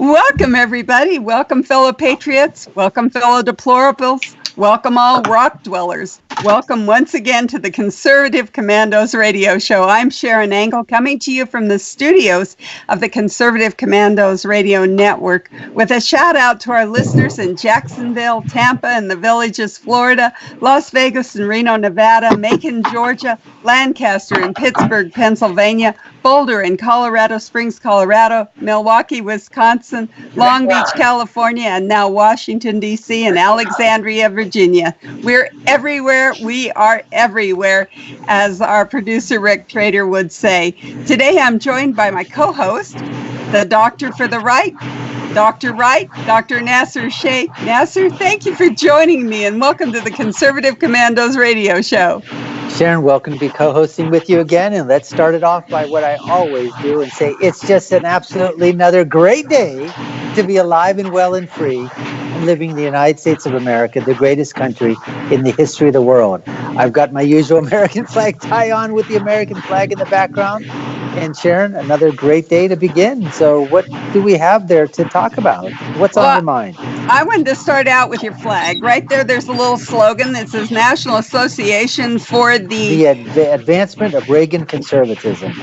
Welcome, everybody. Welcome, fellow patriots. Welcome, fellow deplorables. Welcome, all rock dwellers. Welcome once again to the Conservative Commandos radio show. I'm Sharron Angle, coming to you from the studios of the Conservative Commandos radio network, with a shout out to our listeners in Jacksonville, Tampa, and the Villages, Florida, Las Vegas and Reno, Nevada, Macon, Georgia, Lancaster and Pittsburgh, Pennsylvania, Boulder and Colorado Springs, Colorado, Milwaukee, Wisconsin, Long Beach, California, and now Washington, D.C., and Alexandria, Virginia. We're everywhere. We are everywhere, as our producer Rick Trader would say. Today I'm joined by my co-host, the Doctor for the Right, Dr. Wright, Dr. Nasir Shaikh. Nasir, thank you for joining me, and welcome to the Conservative Commandos radio show. Sharon, welcome to be co-hosting with you again, and let's start it off by what I always do and say it's just an absolutely another great day to be alive and well and free and living in the United States of America, the greatest country in the history of the world. I've got my usual American flag tie on with the American flag in the background. And Sharon, another great day to begin. So what do we have there to talk about? What's on your mind? I wanted to start out with your flag. Right there, there's a little slogan that says National Association for the Advancement of Reagan Conservatism.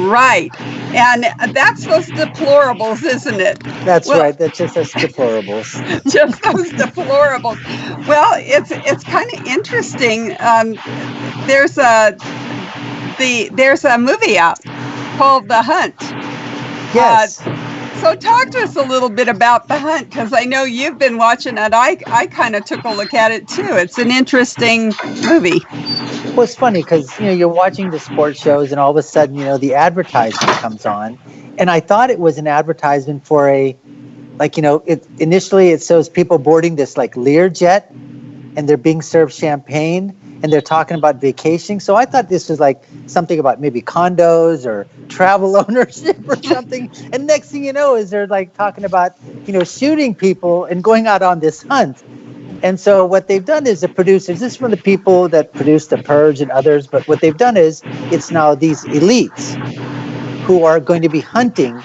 Right. And that's those deplorables, isn't it? That's right. That's just us deplorables. Just those deplorables. Well, it's kind of interesting. There's a movie out called The Hunt. Yes. So talk to us a little bit about The Hunt, because I know you've been watching it. I kind of took a look at it too. It's an interesting movie. Well, it's funny because you're watching the sports shows and all of a sudden the advertisement comes on, and I thought it was an advertisement for initially it shows people boarding this Learjet, and they're being served champagne. And they're talking about vacationing. So I thought this was like something about maybe condos or travel ownership or something. And next thing you know is they're talking about, shooting people and going out on this hunt. And so what they've done is the producers, this is from the people that produced The Purge and others, but what they've done is it's now these elites who are going to be hunting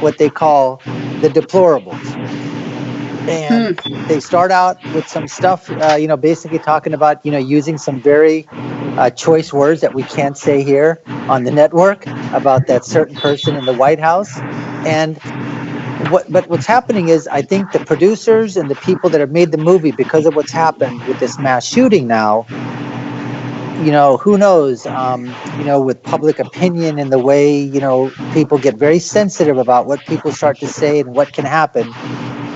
what they call the deplorables. And they start out with some stuff, basically talking about, using some very choice words that we can't say here on the network about that certain person in the White House. And what's happening is I think the producers and the people that have made the movie, because of what's happened with this mass shooting now, who knows, with public opinion and the way, people get very sensitive about what people start to say and what can happen.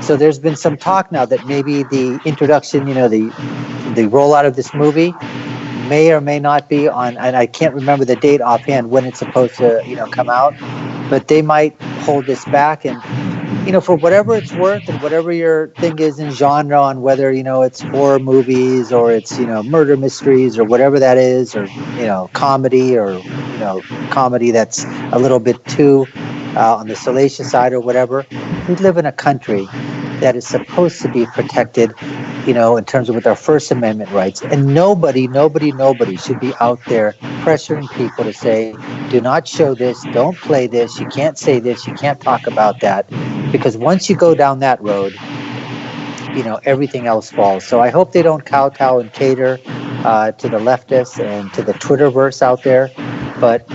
So there's been some talk now that maybe the introduction, the rollout of this movie may or may not be on, and I can't remember the date offhand when it's supposed to, come out, but they might hold this back. And, for whatever it's worth and whatever your thing is in genre, on whether, it's horror movies or it's, murder mysteries or whatever that is, or, comedy or, comedy that's a little bit too on the salacious side or whatever. We live in a country that is supposed to be protected, in terms of with our First Amendment rights. And nobody should be out there pressuring people to say, do not show this, don't play this, you can't say this, you can't talk about that. Because once you go down that road, everything else falls. So I hope they don't kowtow and cater to the leftists and to the Twitterverse out there. But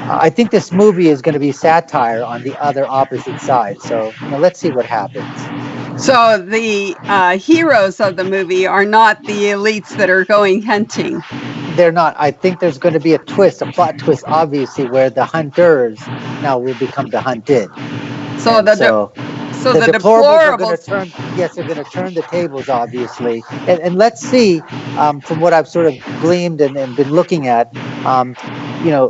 I think this movie is going to be satire on the other opposite side. So let's see what happens. So the heroes of the movie are not the elites that are going hunting. They're not. I think there's going to be a plot twist, obviously, where the hunters now will become the hunted. So the deplorables are going to turn. Yes, they're going to turn the tables, obviously. And let's see, from what I've sort of gleaned and been looking at,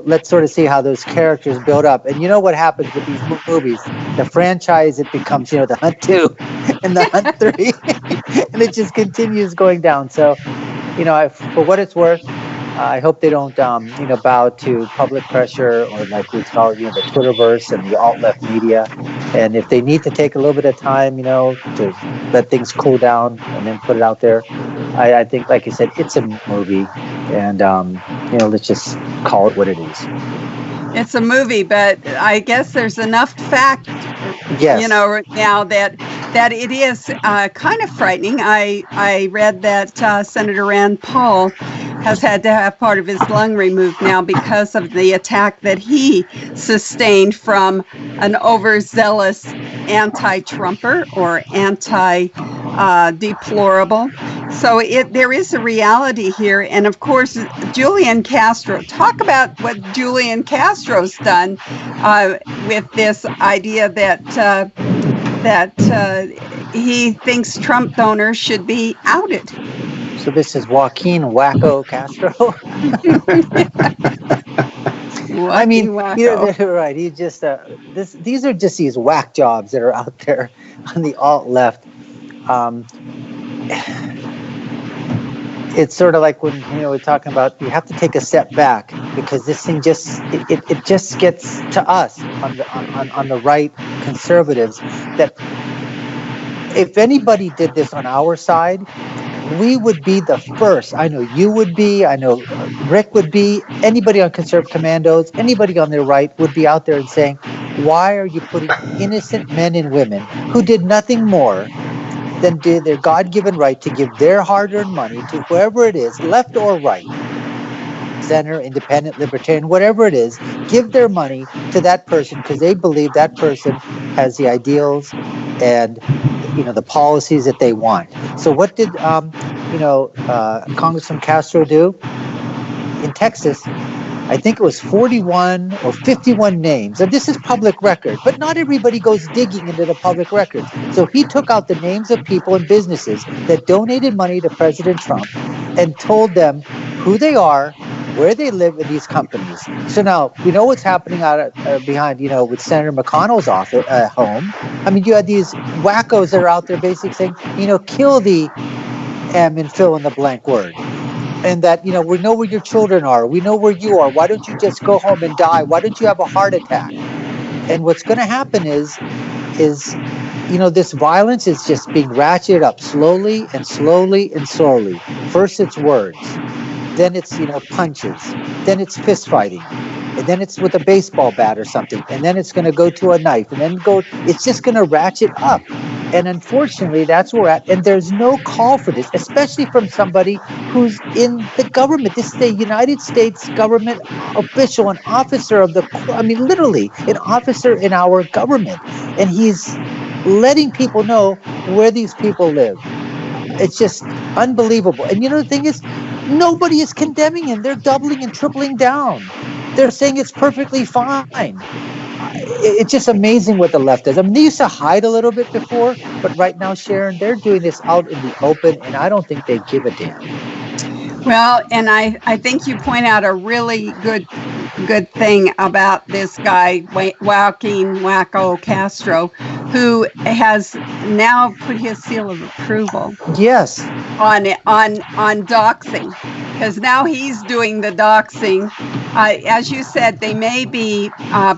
let's sort of see how those characters build up. And what happens with these movies? The franchise, it becomes, the Hunt 2 and the Hunt 3. And it just continues going down. So, for what it's worth, I hope they don't, bow to public pressure or like we call it, the Twitterverse and the alt-left media. And if they need to take a little bit of time, to let things cool down and then put it out there, I think, like you said, it's a movie. And, let's just call it what it is. It's a movie, but I guess there's enough fact Yes. Now that it is kind of frightening. I read that Senator Rand Paul has had to have part of his lung removed now because of the attack that he sustained from an overzealous anti-Trumper or anti-deplorable. So there is a reality here. And of course, Julian Castro, talk about what Julian Castro's done with this idea that he thinks Trump donors should be outed. So this is Joaquin Wacko Castro. I mean, you're right. He just these are just these whack jobs that are out there on the alt left. It's sort of like when we're talking about you have to take a step back because this thing just it just gets to us on the right conservatives that if anybody did this on our side, we would be the first. I know you would be. I know Rick would be. Anybody on Conservative Commandos, anybody on their right would be out there and saying, why are you putting innocent men and women who did nothing more than did their God-given right to give their hard-earned money to whoever it is, left or right, center, independent, libertarian, whatever it is, give their money to that person because they believe that person has the ideals and the policies that they want. So what did Congressman Castro do in Texas? I think it was 41 or 51 names. And this is public record, but not everybody goes digging into the public records. So he took out the names of people and businesses that donated money to President Trump and told them who they are, where they live in these companies. So now we know what's happening out behind, with Senator McConnell's office home. I mean, you had these wackos that are out there basically saying, kill the M and fill in the blank word. And that, we know where your children are. We know where you are. Why don't you just go home and die? Why don't you have a heart attack? And what's going to happen is this violence is just being ratcheted up slowly and slowly and slowly. First it's words. Then it's, punches. Then it's fist fighting. And then it's with a baseball bat or something. And then it's going to go to a knife. And then it's just going to ratchet up. And unfortunately, that's where we're at. And there's no call for this, especially from somebody who's in the government. This is a United States government official, an officer literally an officer in our government. And he's letting people know where these people live. It's just unbelievable. And the thing is, nobody is condemning him. They're doubling and tripling down. They're saying it's perfectly fine. It's just amazing what the left does. I mean, they used to hide a little bit before, but right now, Sharron, they're doing this out in the open, and I don't think they give a damn. Well, and I think you point out a really good thing about this guy, Joaquin Wacko Castro, who has now put his seal of approval. Yes. On doxing, because now he's doing the doxing. As you said, they may be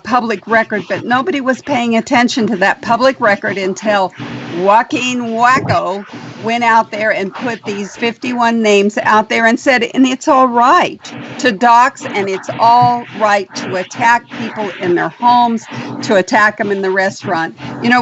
public record, but nobody was paying attention to that public record until Joaquin Wacko went out there and put these 51 names out there and said, and it's all right to dox, and it's all right to attack people in their homes, to attack them in the restaurant.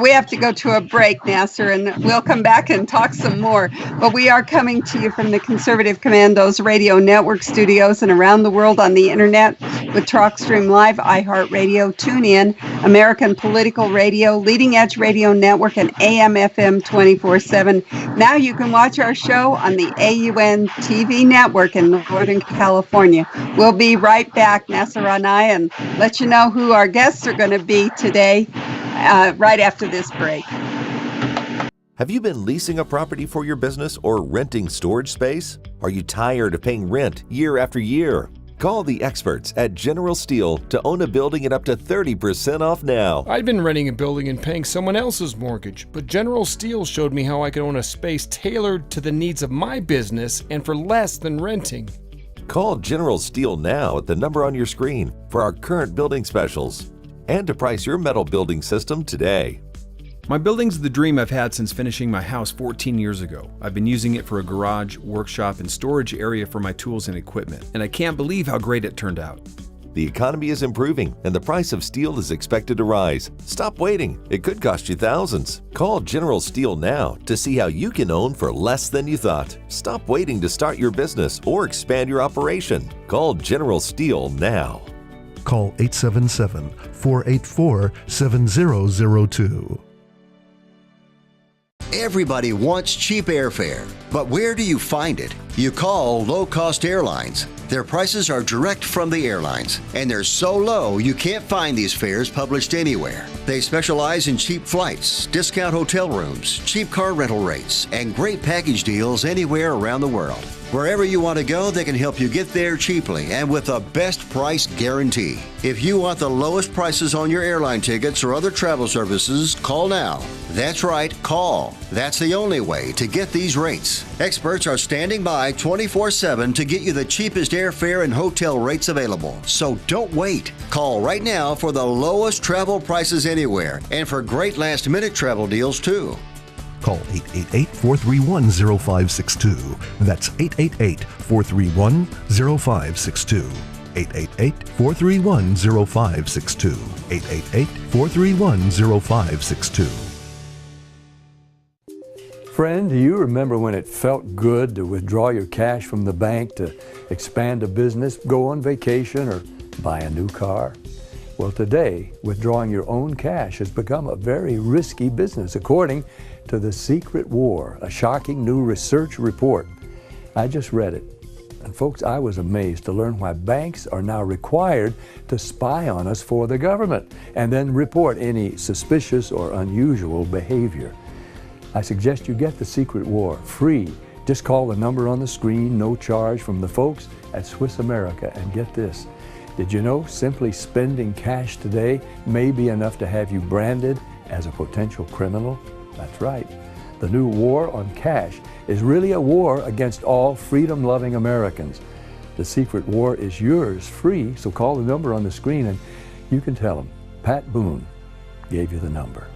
We have to go to a break, Nasir, and we'll come back and talk some more. But we are coming to you from the Conservative Commandos Radio Network studios and around the world on the internet with TalkStream Live, iHeartRadio, TuneIn, American Political Radio, Leading Edge Radio Network, and AM/FM 24/7. Now you can watch our show on the AUN TV network in Northern California. We'll be right back, Nasir and I, and let you know who our guests are going to be today right after this break. Have you been leasing a property for your business or renting storage space? Are you tired of paying rent year after year? Call the experts at General Steel to own a building at up to 30% off now. I'd been renting a building and paying someone else's mortgage, but General Steel showed me how I could own a space tailored to the needs of my business and for less than renting. Call General Steel now at the number on your screen for our current building specials and to price your metal building system today. My building's the dream I've had since finishing my house 14 years ago. I've been using it for a garage, workshop, and storage area for my tools and equipment, and I can't believe how great it turned out. The economy is improving, and the price of steel is expected to rise. Stop waiting. It could cost you thousands. Call General Steel now to see how you can own for less than you thought. Stop waiting to start your business or expand your operation. Call General Steel now. Call 877-484-7002. Everybody wants cheap airfare, but where do you find it? You call low-cost airlines. Their prices are direct from the airlines, and they're so low you can't find these fares published anywhere. They specialize in cheap flights, discount hotel rooms, cheap car rental rates, and great package deals anywhere around the world. Wherever you want to go, they can help you get there cheaply and with a best price guarantee. If you want the lowest prices on your airline tickets or other travel services, call now. That's right, call. That's the only way to get these rates. Experts are standing by 24/7 to get you the cheapest airfare and hotel rates available. So don't wait. Call right now for the lowest travel prices anywhere and for great last-minute travel deals too. Call 888-431-0562. That's 888-431-0562. 888-431-0562. 888-431-0562. Friend, do you remember when it felt good to withdraw your cash from the bank to expand a business, go on vacation, or buy a new car? Well, today, withdrawing your own cash has become a very risky business, according to The Secret War, a shocking new research report. I just read it. And folks, I was amazed to learn why banks are now required to spy on us for the government and then report any suspicious or unusual behavior. I suggest you get The Secret War free. Just call the number on the screen, no charge, from the folks at Swiss America, and get this. Did you know simply spending cash today may be enough to have you branded as a potential criminal? That's right. The new war on cash is really a war against all freedom-loving Americans. The Secret War is yours free, so call the number on the screen and you can tell them Pat Boone gave you the number.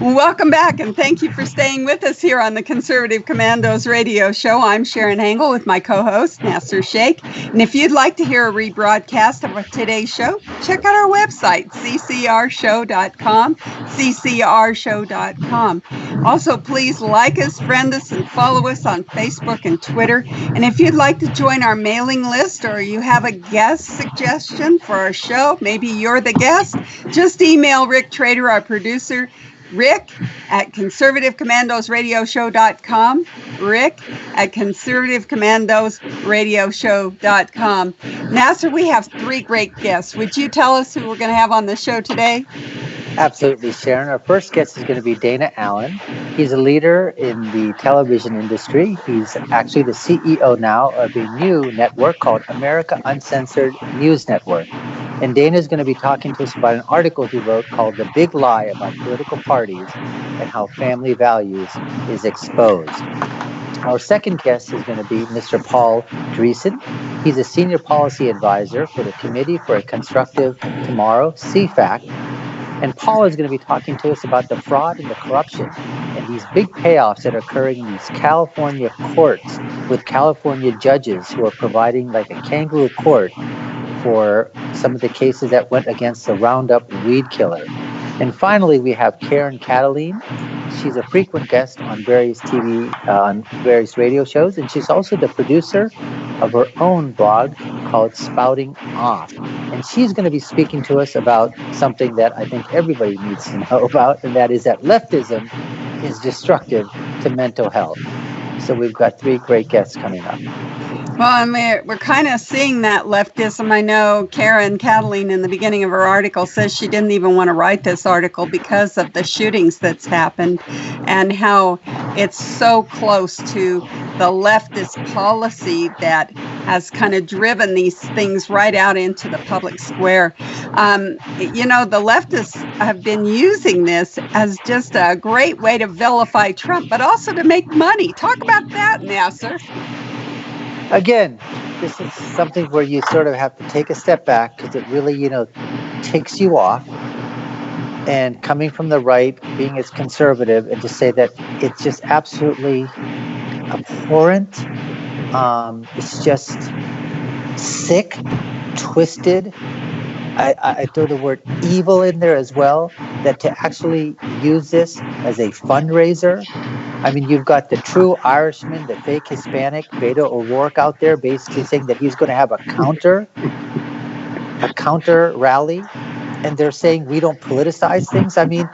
Welcome back, and thank you for staying with us here on the Conservative Commandos radio show. I'm Sharron Angle with my co-host, Nasir Shaikh. And if you'd like to hear a rebroadcast of today's show, check out our website, ccrshow.com, ccrshow.com. Also, please like us, friend us, and follow us on Facebook and Twitter. And if you'd like to join our mailing list or you have a guest suggestion for our show, maybe you're the guest, just email Rick Trader, our producer, Rick at conservativecommandosradioshow.com, Rick at conservativecommandosradioshow.com. Nasir, we have 3 great guests. Would you tell us who we're going to have on the show today? Absolutely, Sharon. Our first guest is going to be Dana Allen. He's a leader in the television industry. He's actually the CEO now of a new network called America Uncensored News Network. And Dana is going to be talking to us about an article he wrote called The Big Lie About Political Parties and How Family Values is Exposed. Our second guest is going to be Mr. Paul Driessen. He's a senior policy advisor for the Committee for a Constructive Tomorrow, CFAC. And Paul is going to be talking to us about the fraud and the corruption and these big payoffs that are occurring in these California courts with California judges who are providing like a kangaroo court for some of the cases that went against the Roundup weed killer. And finally, we have Karen Kataline. She's a frequent guest on various TV, on various radio shows, and she's also the producer of her own blog called Spouting Off. And she's going to be speaking to us about something that I think everybody needs to know about, and that is that leftism is destructive to mental health. So we've got 3 great guests coming up. Well, and we're kind of seeing that leftism. I know Karen Kataline in the beginning of her article says she didn't even want to write this article because of the shootings that's happened and how it's so close to the leftist policy that has kind of driven these things right out into the public square. The leftists have been using this as just a great way to vilify Trump, but also to make money. Talk about that, Nasir. Again, this is something where you sort of have to take a step back because it really, takes you off. And coming from the right, being as conservative, and to say that it's just absolutely abhorrent It's just sick, twisted. I throw the word evil in there as well, that to actually use this as a fundraiser. I mean, you've got the true Irishman, the fake Hispanic, Beto O'Rourke out there basically saying that he's going to have a counter rally. And they're saying we don't politicize things. I mean,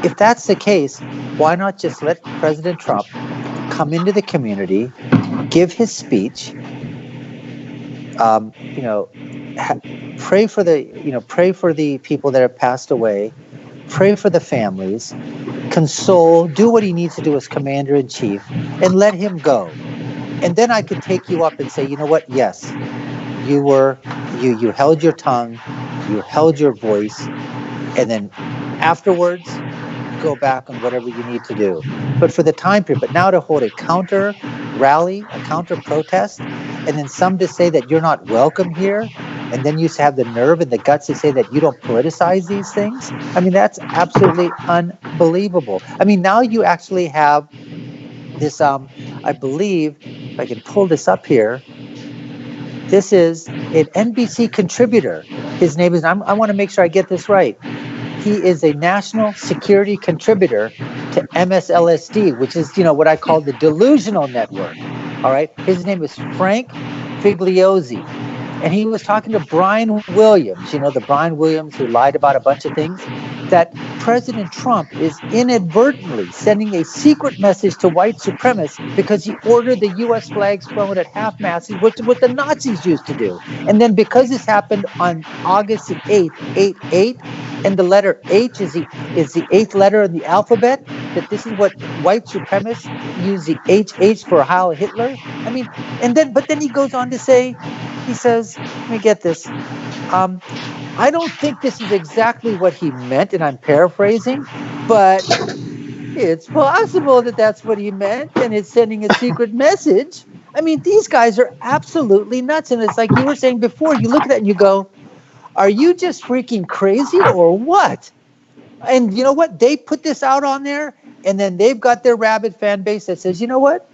if that's the case, why not just let President Trump come into the community, give his speech, pray for the people that have passed away, pray for the families, console, do what he needs to do as commander-in-chief, and let him go. And then I could take you up and say, you know what? Yes, you held your tongue, you held your voice, and then afterwards, go back on whatever you need to do. But for the time period, but now to hold a counter rally, a counter protest, and then some to say that you're not welcome here, and then you have the nerve and the guts to say that you don't politicize these things. I mean, that's absolutely unbelievable. I mean, now you actually have this, I believe, if I can pull this up here, this is an NBC contributor. His name is, I want to make sure I get this right. He is a national security contributor to MSLSD, which is, what I call the delusional network. All right. His name is Frank Figliozzi. And he was talking to Brian Williams, the Brian Williams who lied about a bunch of things, that President Trump is inadvertently sending a secret message to white supremacists because he ordered the U.S. flags flown at half-mast, which is what the Nazis used to do. And then because this happened on August the 8th, 8/8, and the letter H is the eighth letter in the alphabet, that this is what white supremacists use the HH for Heil Hitler. I mean, but then he goes on to say, he says, let me get this. I don't think this is exactly what he meant, and I'm paraphrasing, but it's possible that that's what he meant, and it's sending a secret message. I mean, these guys are absolutely nuts, and it's like you were saying before, you look at that and you go, are you just freaking crazy or what? And you know what? They put this out on there, and then they've got their rabid fan base that says, you know what?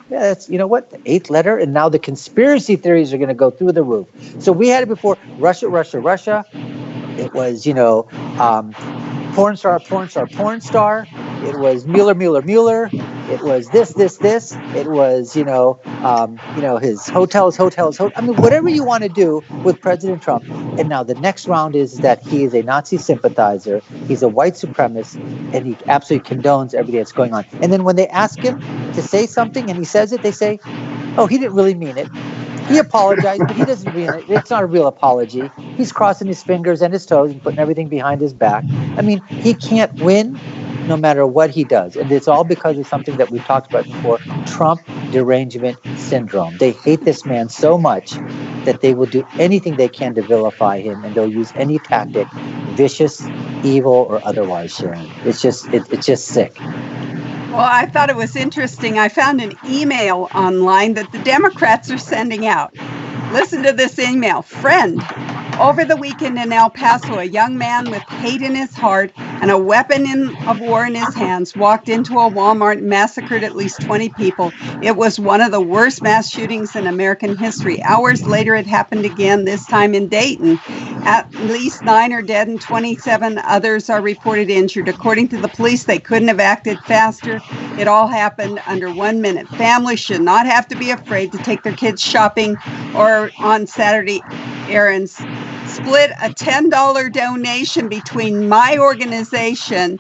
Yeah, that's, the eighth letter, and now the conspiracy theories are going to go through the roof. So we had it before, Russia. It was, porn star. It was Mueller. It was this. It was, his hotels. I mean, whatever you want to do with President Trump. And now the next round is that he is a Nazi sympathizer. He's a white supremacist, and he absolutely condones everything that's going on. And then when they ask him to say something and he says it, they say, oh, he didn't really mean it. He apologized, but he doesn't mean it. It's not a real apology. He's crossing his fingers and his toes and putting everything behind his back. I mean, he can't win no matter what he does. And it's all because of something that we've talked about before, Trump derangement syndrome. They hate this man so much that they will do anything they can to vilify him, and they'll use any tactic, vicious, evil, or otherwise, Sharon. It's just sick. Well, I thought it was interesting. I found an email online that the Democrats are sending out. Listen to this email. Friend, over the weekend in El Paso, a young man with hate in his heart and a weapon of war in his hands walked into a Walmart and massacred at least 20 people. It was one of the worst mass shootings in American history. Hours later, it happened again, this time in Dayton. At least 9 are dead and 27 others are reported injured. According to the police, they couldn't have acted faster. It all happened under 1 minute. Families should not have to be afraid to take their kids shopping or on Saturday errands. Split a $10 donation between my organization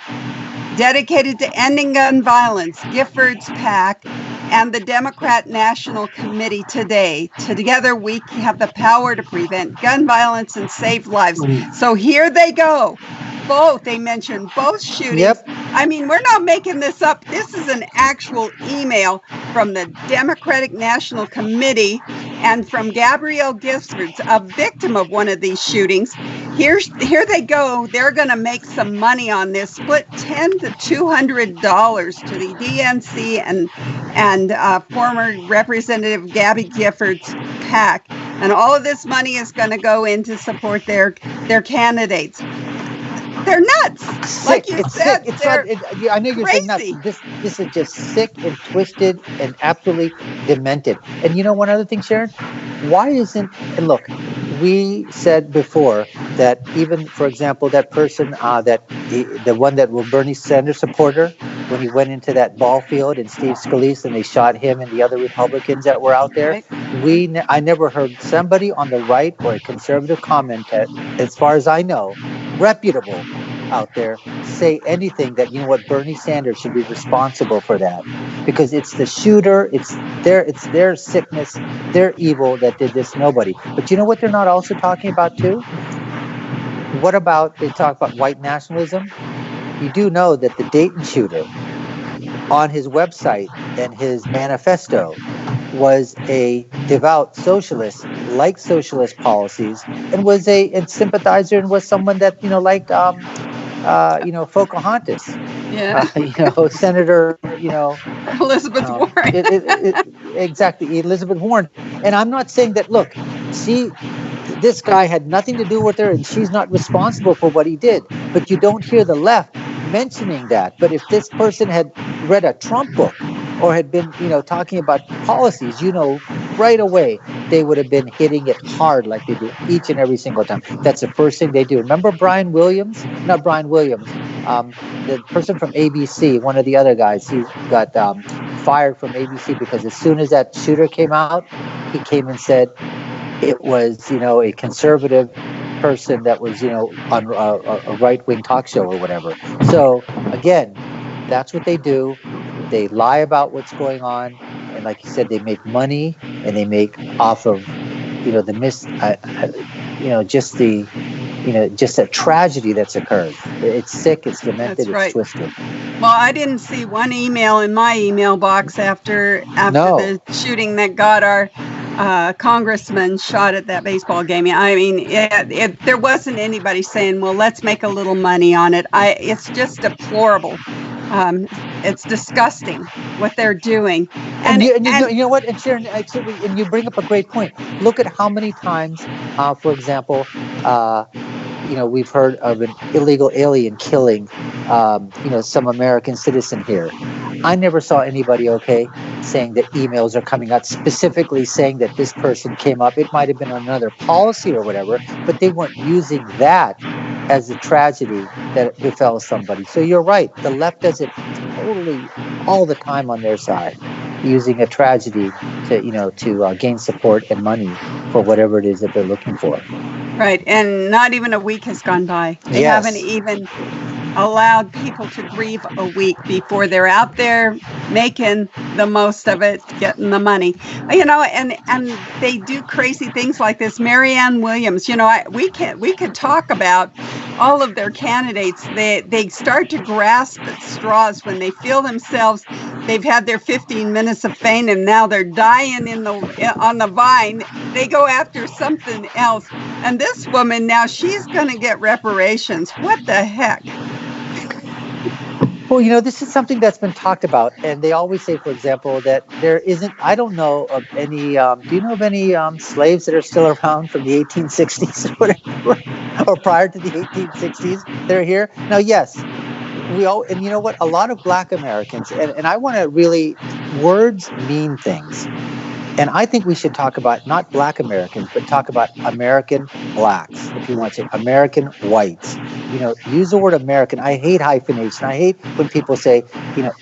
dedicated to ending gun violence, Giffords PAC, and the Democrat National Committee today. Together, we have the power to prevent gun violence and save lives. So here they go. They mentioned both shootings. Yep. I mean, we're not making this up. This is an actual email from the Democratic National Committee and from Gabrielle Giffords, a victim of one of these shootings. Here they go. They're going to make some money on this. Split $10 to $200 to the DNC and former Representative Gabby Giffords' PAC. And all of this money is going to go in to support their candidates. They're nuts. Sick. Like you It's said, sick. It's they're not. I know you're saying nuts. crazy. This is just sick and twisted and absolutely demented. And you know one other thing, Sharon? Why isn't, and look, we said before that even, for example, that person, the one that was Bernie Sanders supporter, when he went into that ball field and Steve Scalise and they shot him and the other Republicans that were out there, Right. I never heard somebody on the right or a conservative commentator, as far as I know, reputable out there, say anything that, you know what, Bernie Sanders should be responsible for that, because it's the shooter, it's their sickness, their evil that did this. Nobody. But you know what they're not also talking about too? What about, they talk about white nationalism? You do know that the Dayton shooter, on his website and his manifesto, was a devout socialist, liked socialist policies, and was a sympathizer, and was someone that, liked Pocahontas, Yeah. Senator, Elizabeth Warren. Exactly, Elizabeth Warren. And I'm not saying that, look, this guy had nothing to do with her and she's not responsible for what he did. But you don't hear the left mentioning that. But if this person had read a Trump book or had been, talking about policies, right away they would have been hitting it hard like they do each and every single time. That's the first thing they do. Remember Brian Williams? Not Brian Williams. The person from ABC, one of the other guys, he got fired from ABC because as soon as that shooter came out, he came and said it was, a conservative person that was, on a right-wing talk show or whatever. So again, that's what they do. They lie about what's going on, and like you said, they make money, and they make off of, just a tragedy that's occurred. It's sick, it's demented, That's right. It's twisted. Well, I didn't see one email in my email box after No. the shooting that got our congressman shot at that baseball game. I mean, there wasn't anybody saying, well, let's make a little money on it. It's just deplorable. It's disgusting what they're doing. And you know what? And Sharon, actually, and you bring up a great point. Look at how many times, for example, we've heard of an illegal alien killing, some American citizen here. I never saw anybody, saying that emails are coming out specifically saying that this person came up. It might have been another policy or whatever, but they weren't using that as a tragedy that befell somebody. So you're right. The left does it totally all the time on their side, using a tragedy to gain support and money for whatever it is that they're looking for. Right, and not even a week has gone by. They Yes. haven't even allowed people to grieve a week before they're out there making the most of it, getting the money. And they do crazy things like this. Marianne Williams, we could talk about all of their candidates. They start to grasp at straws when they feel themselves they've had their 15 minutes of fame and now they're dying on the vine. They go after something else. And this woman now, she's going to get reparations. What the heck? Well, this is something that's been talked about, and they always say, for example, that there isn't, I don't know of any, do you know of any slaves that are still around from the 1860s or whatever, or prior to the 1860s that are here? Now, yes, and you know what, a lot of Black Americans, and I want to really, words mean things. And I think we should talk about not Black Americans, but talk about American Blacks, if you want to say American whites. Use the word American. I hate hyphenation. I hate when people say,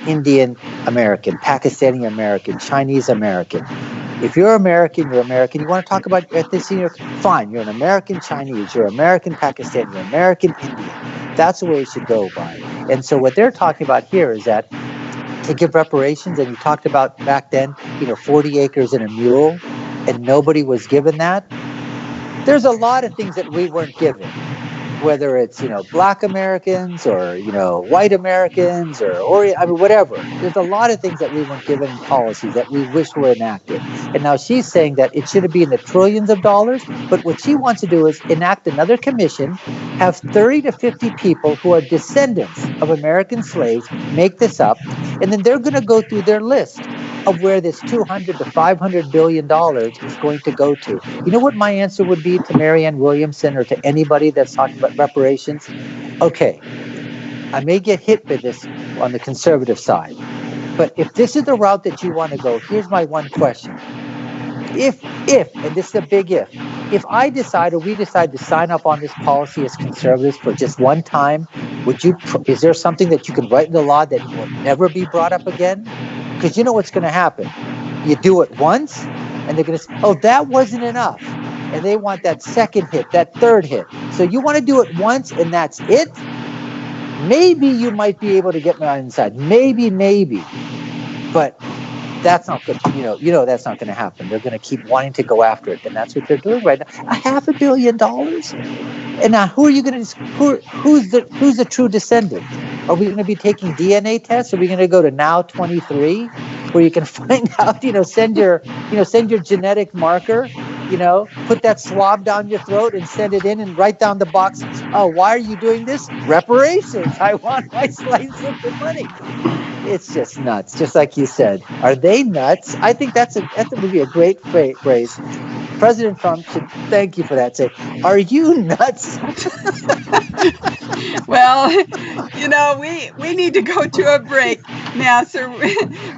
Indian American, Pakistani American, Chinese American. If you're American, you're American. You want to talk about ethnicity, fine. You're an American Chinese, you're American Pakistani, you're American Indian. That's the way it should go by. And so what they're talking about here is that to give reparations, and you talked about back then, 40 acres and a mule, and nobody was given that. There's a lot of things that we weren't given, whether it's, Black Americans or, white Americans or whatever. There's a lot of things that we weren't given in policies that we wish were enacted. And now she's saying that it should be in the trillions of dollars, but what she wants to do is enact another commission, have 30 to 50 people who are descendants of American slaves make this up, and then they're going to go through their list of where this $200 to $500 billion is going to go to. You know what my answer would be to Marianne Williamson or to anybody that's talking about reparations? Okay, I may get hit by this on the conservative side, but if this is the route that you want to go, here's my one question. If, and this is a big if I decide or we decide to sign up on this policy as conservatives for just one time, is there something that you can write in the law that will never be brought up again? Because you know what's going to happen. You do it once, and they're going to say, oh, that wasn't enough. And they want that second hit, that third hit. So you want to do it once, and that's it? Maybe you might be able to get me on the inside. Maybe. But that's not good. You know that's not going to happen. They're going to keep wanting to go after it, and that's what they're doing right now. $500 million, and now who are you going to? Who's the true descendant? Are we going to be taking DNA tests? Are we going to go to Now 23, where you can find out? Send your genetic marker. Put that swab down your throat and send it in and write down the box. Oh, why are you doing this? Reparations. I want my slice of the money. It's just nuts, just like you said. Are they nuts? I think that would be a great phrase. President Trump should thank you for that. Say, are you nuts? Well, we need to go to a break now. So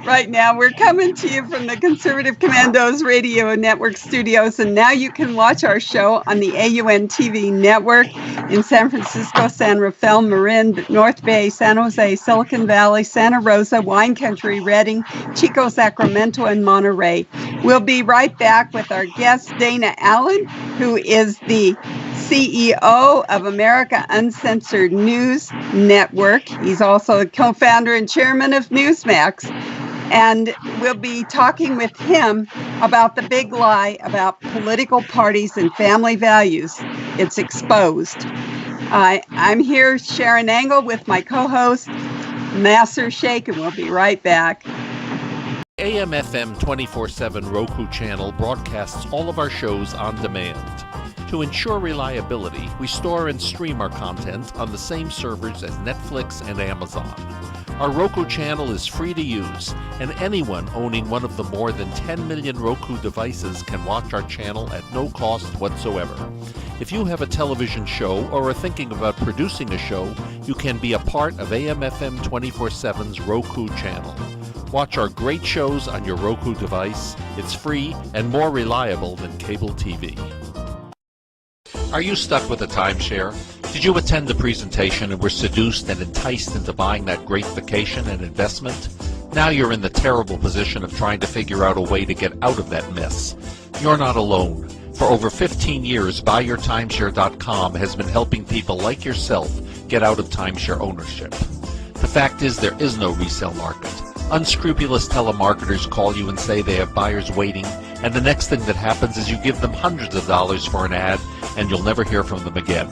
right now we're coming to you from the Conservative Commandos Radio Network studios. And now you can watch our show on the AUN TV network in San Francisco, San Rafael, Marin, North Bay, San Jose, Silicon Valley, Santa Rosa, Wine Country, Redding, Chico, Sacramento, and Monterey. We'll be right back with our guest, Dana Allen, who is the CEO of America Uncensored News Network. He's also a co-founder and chairman of Newsmax. And we'll be talking with him about the big lie about political parties and family values. It's exposed. I'm here, Sharron Angle, with my co-host, Nasir Shaikh, and we'll be right back. AM/FM 24/7 Roku channel broadcasts all of our shows on demand. To ensure reliability, we store and stream our content on the same servers as Netflix and Amazon. Our Roku channel is free to use, and anyone owning one of the more than 10 million Roku devices can watch our channel at no cost whatsoever. If you have a television show or are thinking about producing a show, you can be a part of AM/FM 24/7's Roku channel. Watch our great shows on your Roku device. It's free and more reliable than cable TV. Are you stuck with a timeshare? Did you attend the presentation and were seduced and enticed into buying that great vacation and investment? Now you're in the terrible position of trying to figure out a way to get out of that mess. You're not alone. For over 15 years, BuyYourTimeshare.com has been helping people like yourself get out of timeshare ownership. The fact is there is no resale market. Unscrupulous telemarketers call you and say they have buyers waiting, and the next thing that happens is you give them hundreds of dollars for an ad, and you'll never hear from them again.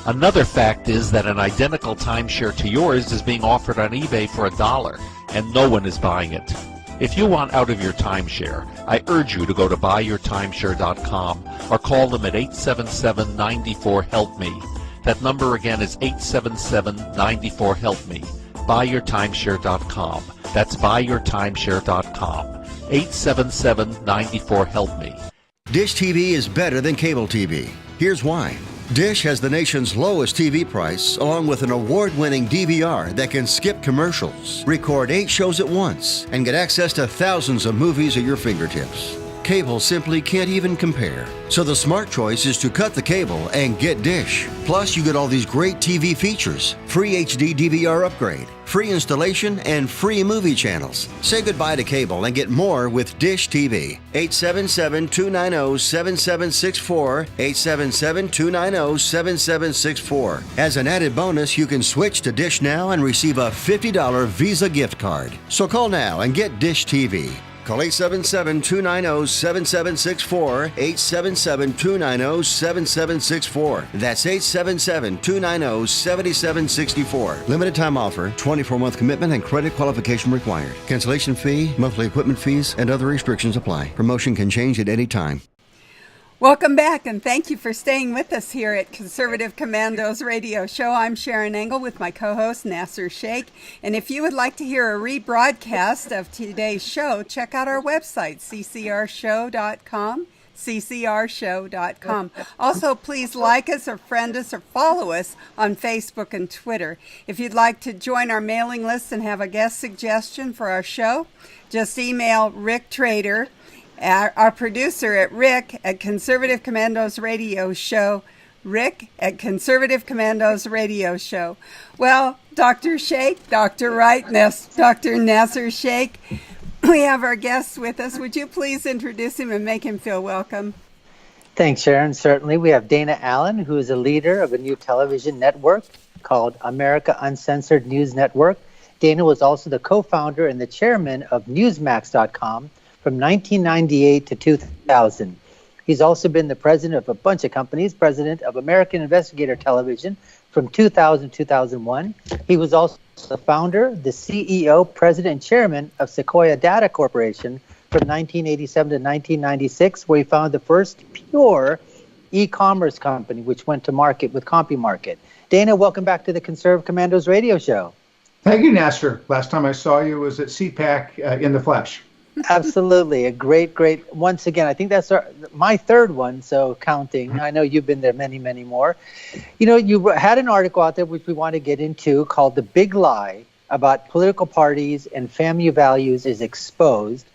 Another fact is that an identical timeshare to yours is being offered on eBay for $1, and no one is buying it. If you want out of your timeshare, I urge you to go to BuyYourTimeshare.com or call them at 877-94-HELP-ME. That number again is 877-94-HELP-ME. BuyYourTimeshare.com. That's BuyYourTimeshare.com. 877-94-HELP-ME. Dish TV is better than cable TV. Here's why. Dish has the nation's lowest TV price, along with an award-winning DVR that can skip commercials, record 8 shows at once, and get access to thousands of movies at your fingertips. Cable simply can't even compare. So the smart choice is to cut the cable and get Dish. Plus, you get all these great TV features, free HD DVR upgrade, free installation, and free movie channels. Say goodbye to cable and get more with Dish TV. 877-290-7764, 877-290-7764. As an added bonus, you can switch to Dish now and receive a $50 Visa gift card. So call now and get Dish TV. Call 877-290-7764, 877-290-7764. That's 877-290-7764. Limited time offer, 24-month commitment and credit qualification required. Cancellation fee, monthly equipment fees, and other restrictions apply. Promotion can change at any time. Welcome back, and thank you for staying with us here at Conservative Commandos Radio Show. I'm Sharron Angle with my co-host Nasir Shaikh, and if you would like to hear a rebroadcast of today's show, check out our website, ccrshow.com, ccrshow.com. Also, please like us or friend us or follow us on Facebook and Twitter. If you'd like to join our mailing list and have a guest suggestion for our show, just email Rick Trader, our producer at Rick at Conservative Commandos Radio Show, Rick at Conservative Commandos Radio Show. Well, Dr. Shaikh, Dr. Wright, Dr. Nasir Shaikh, we have our guest with us. Would you please introduce him and make him feel welcome? Thanks, Sharon. Certainly. We have Dana Allen, who is a leader of a new television network called America Uncensored News Network. Dana was also the co-founder and the chairman of Newsmax.com from 1998 to 2000. He's also been the president of a bunch of companies, president of American Investigator Television from 2000 to 2001. He was also the founder, the CEO, president, and chairman of Sequoia Data Corporation from 1987 to 1996, where he founded the first pure e-commerce company, which went to market with CompuMarket. Dana, welcome back to the Conservative Commandos Radio Show. Thank you, Nasir. Last time I saw you was at CPAC in the flesh. Absolutely. A great, once again, I think that's my third one, so counting. I know you've been there many, many more. You know, you had an article out there which we want to get into called The Big Lie About Political Parties and Family Values is Exposed.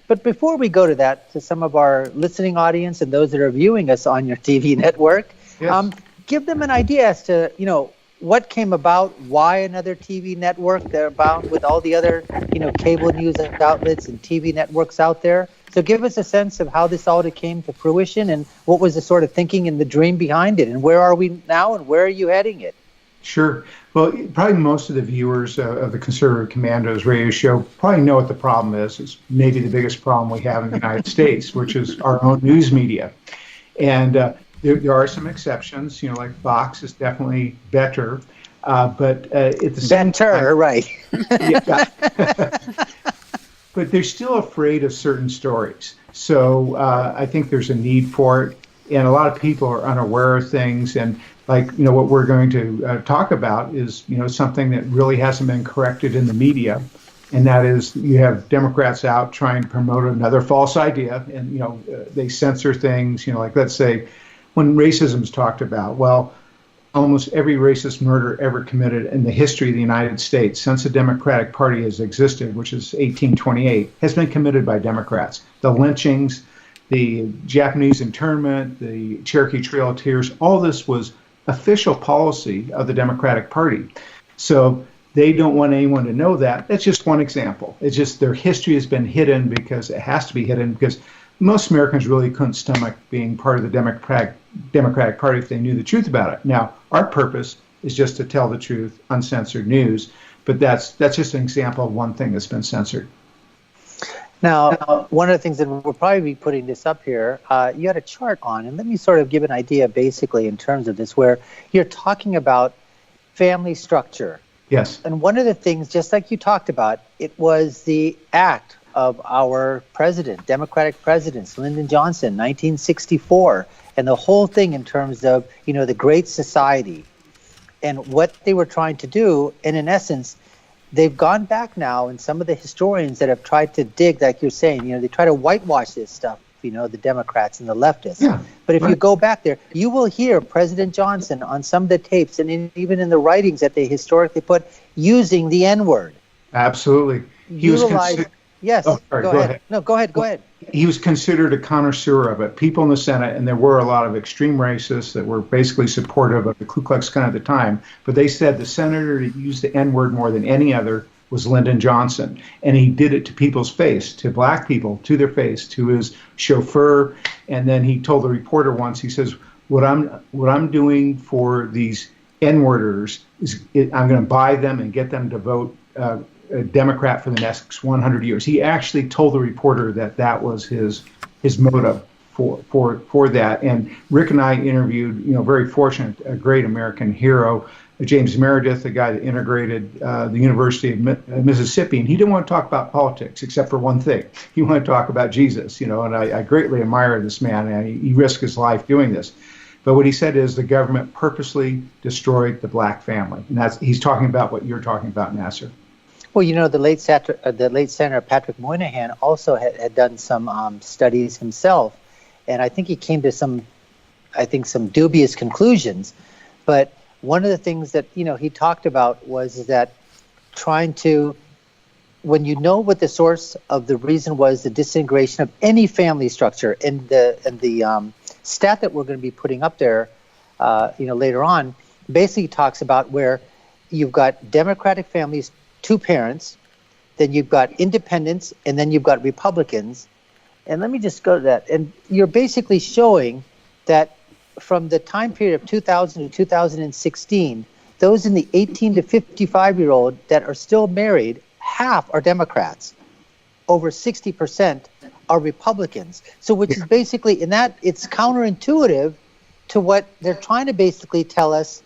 But before we go to that, to some of our listening audience and those that are viewing us on your TV network, yes. Give them an idea as to, you know, what came about, why another TV network, they're about with all the other, you know, cable news outlets and TV networks out there. So give us a sense of how this all came to fruition and what was the sort of thinking and the dream behind it, and where are we now and where are you heading it? Sure. Well, probably most of the viewers of the Conservative Commandos radio show probably know what the problem is. It's maybe the biggest problem we have in the United States, which is our own news media. And there are some exceptions, you know, like Fox is definitely better, but at the same time, right? Yeah. But they're still afraid of certain stories. So I think there's a need for it, and a lot of people are unaware of things. And like, you know, what we're going to talk about is, you know, something that really hasn't been corrected in the media, and that is you have Democrats out trying to promote another false idea, and you know, they censor things. You know, like let's say, when racism is talked about, well, almost every racist murder ever committed in the history of the United States since the Democratic Party has existed, which is 1828, has been committed by Democrats. The lynchings, the Japanese internment, the Cherokee Trail of Tears, all this was official policy of the Democratic Party. So they don't want anyone to know that. That's just one example. It's just their history has been hidden because it has to be hidden, because most Americans really couldn't stomach being part of the Democratic Party if they knew the truth about it. Now, our purpose is just to tell the truth, uncensored news, but that's just an example of one thing that's been censored. Now, one of the things that we'll probably be putting this up here, you had a chart on, and let me sort of give an idea basically in terms of this, where you're talking about family structure. Yes. And one of the things, just like you talked about, it was the act of our president, Democratic presidents, Lyndon Johnson, 1964, and the whole thing in terms of, you know, the Great Society and what they were trying to do. And in essence, they've gone back now, and some of the historians that have tried to dig, like you're saying, you know, they try to whitewash this stuff, you know, the Democrats and the leftists. Yeah, but if you go back there, you will hear President Johnson on some of the tapes and even in the writings that they historically put using the N-word. Absolutely. He was Yes. Oh, sorry, go ahead. No, go ahead. He was considered a connoisseur of it. People in the Senate, and there were a lot of extreme racists that were basically supportive of the Ku Klux Klan at the time, but they said the senator that used the N-word more than any other was Lyndon Johnson. And he did it to people's face, to black people, to their face, to his chauffeur. And then he told the reporter once, he says, what I'm doing for these N-worders is I'm going to buy them and get them to vote a Democrat for the next 100 years. He actually told the reporter that that was his motive for that. And Rick and I interviewed, you know, very fortunate, a great American hero, James Meredith, the guy that integrated the University of Mississippi, and he didn't want to talk about politics except for one thing. He wanted to talk about Jesus, and I greatly admire this man, and he risked his life doing this. But what he said is the government purposely destroyed the black family, and he's talking about what you're talking about, Nasir. Well, the late Senator Patrick Moynihan also had done some studies himself, and I think he came to some dubious conclusions. But one of the things that he talked about was that trying to, when you know what the source of the reason was, the disintegration of any family structure, and the stat that we're going to be putting up there, later on, basically talks about where you've got Democratic families, 2 parents, then you've got independents, and then you've got Republicans. And let me just go to that. And you're basically showing that from the time period of 2000 to 2016, those in the 18 to 55-year-old that are still married, half are Democrats. Over 60% are Republicans. So which is basically, in that, it's counterintuitive to what they're trying to basically tell us,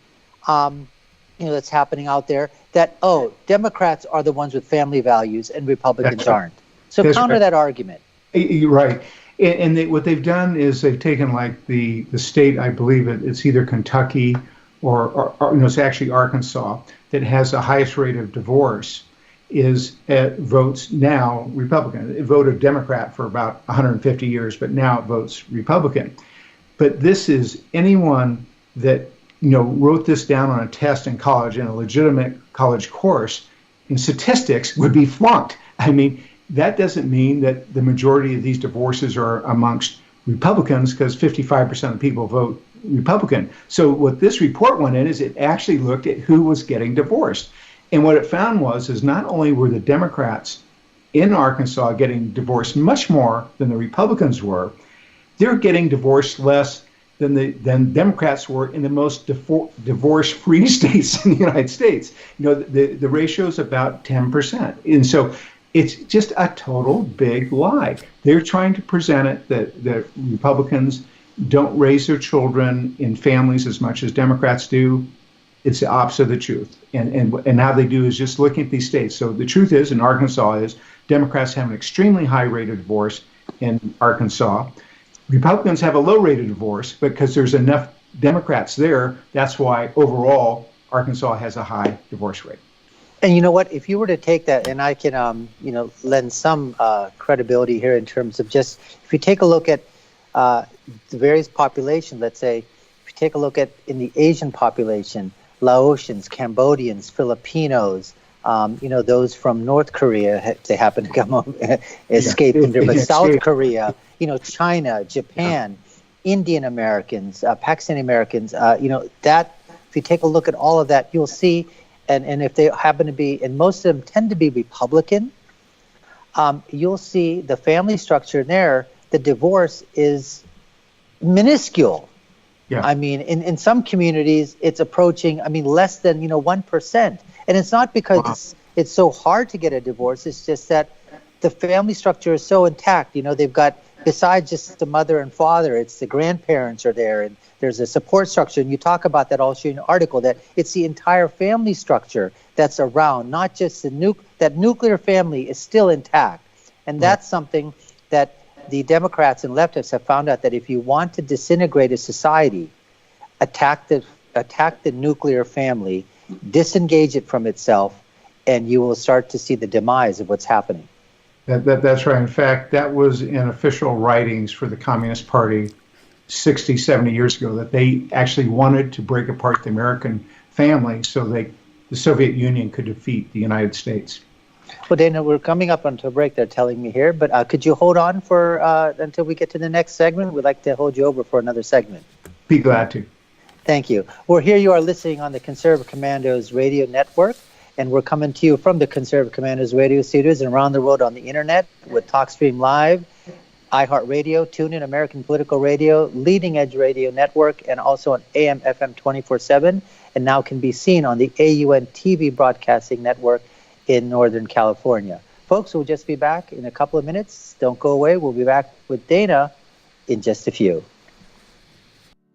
that's happening out there, that, Democrats are the ones with family values and Republicans aren't. So counter that argument. You're right. And what they've done is they've taken like the state, I believe it's either Kentucky or it's actually Arkansas, that has the highest rate of divorce, votes now Republican. It voted Democrat for about 150 years, but now it votes Republican. But this is anyone that wrote this down on a test in college, in a legitimate college course, in statistics would be flunked. I mean, that doesn't mean that the majority of these divorces are amongst Republicans, because 55% of people vote Republican. So what this report went in is it actually looked at who was getting divorced. And what it found is not only were the Democrats in Arkansas getting divorced much more than the Republicans were, they're getting divorced less than Democrats were in the most divorce-free states in the United States. The ratio is about 10%. And so it's just a total big lie. They're trying to present it that Republicans don't raise their children in families as much as Democrats do. It's the opposite of the truth. And how they do is just looking at these states. So the truth is, in Arkansas, Democrats have an extremely high rate of divorce in Arkansas. Republicans have a low rate of divorce because there's enough Democrats there. That's why overall Arkansas has a high divorce rate. And you know what? If you were to take that, and I can, lend some credibility here in terms of just, if you take a look at the various populations, let's say, if you take a look at in the Asian population, Laotians, Cambodians, Filipinos, those from North Korea, they happen to come escape from there, but South Korea, China, Japan, Indian Americans, Pakistani Americans, that, if you take a look at all of that, you'll see, and if they happen to be, and most of them tend to be Republican, you'll see the family structure there, the divorce is minuscule. Yeah. I mean, in some communities, it's approaching, less than, 1%. And it's not because it's so hard to get a divorce. It's just that the family structure is so intact. They've got, besides just the mother and father, it's the grandparents are there, and there's a support structure. And you talk about that also in your article, that it's the entire family structure that's around, not just that nuclear family is still intact. And that's something that the Democrats and leftists have found out, that if you want to disintegrate a society, attack the nuclear family, disengage it from itself, and you will start to see the demise of what's happening. That's right. In fact, that was in official writings for the Communist Party 60, 70 years ago, that they actually wanted to break apart the American family so the Soviet Union could defeat the United States. Well, Dana, we're coming up onto a break, they're telling me here, but could you hold on for until we get to the next segment? We'd like to hold you over for another segment. Be glad to. Thank you. Well, here you are listening on the Conservative Commandos Radio Network, and we're coming to you from the Conservative Commandos Radio studios and around the world on the internet with TalkStream Live, iHeartRadio, TuneIn, American Political Radio, Leading Edge Radio Network, and also on AM, FM 24/7, and now can be seen on the AUN TV Broadcasting Network in Northern California. Folks, we'll just be back in a couple of minutes. Don't go away. We'll be back with Dana in just a few.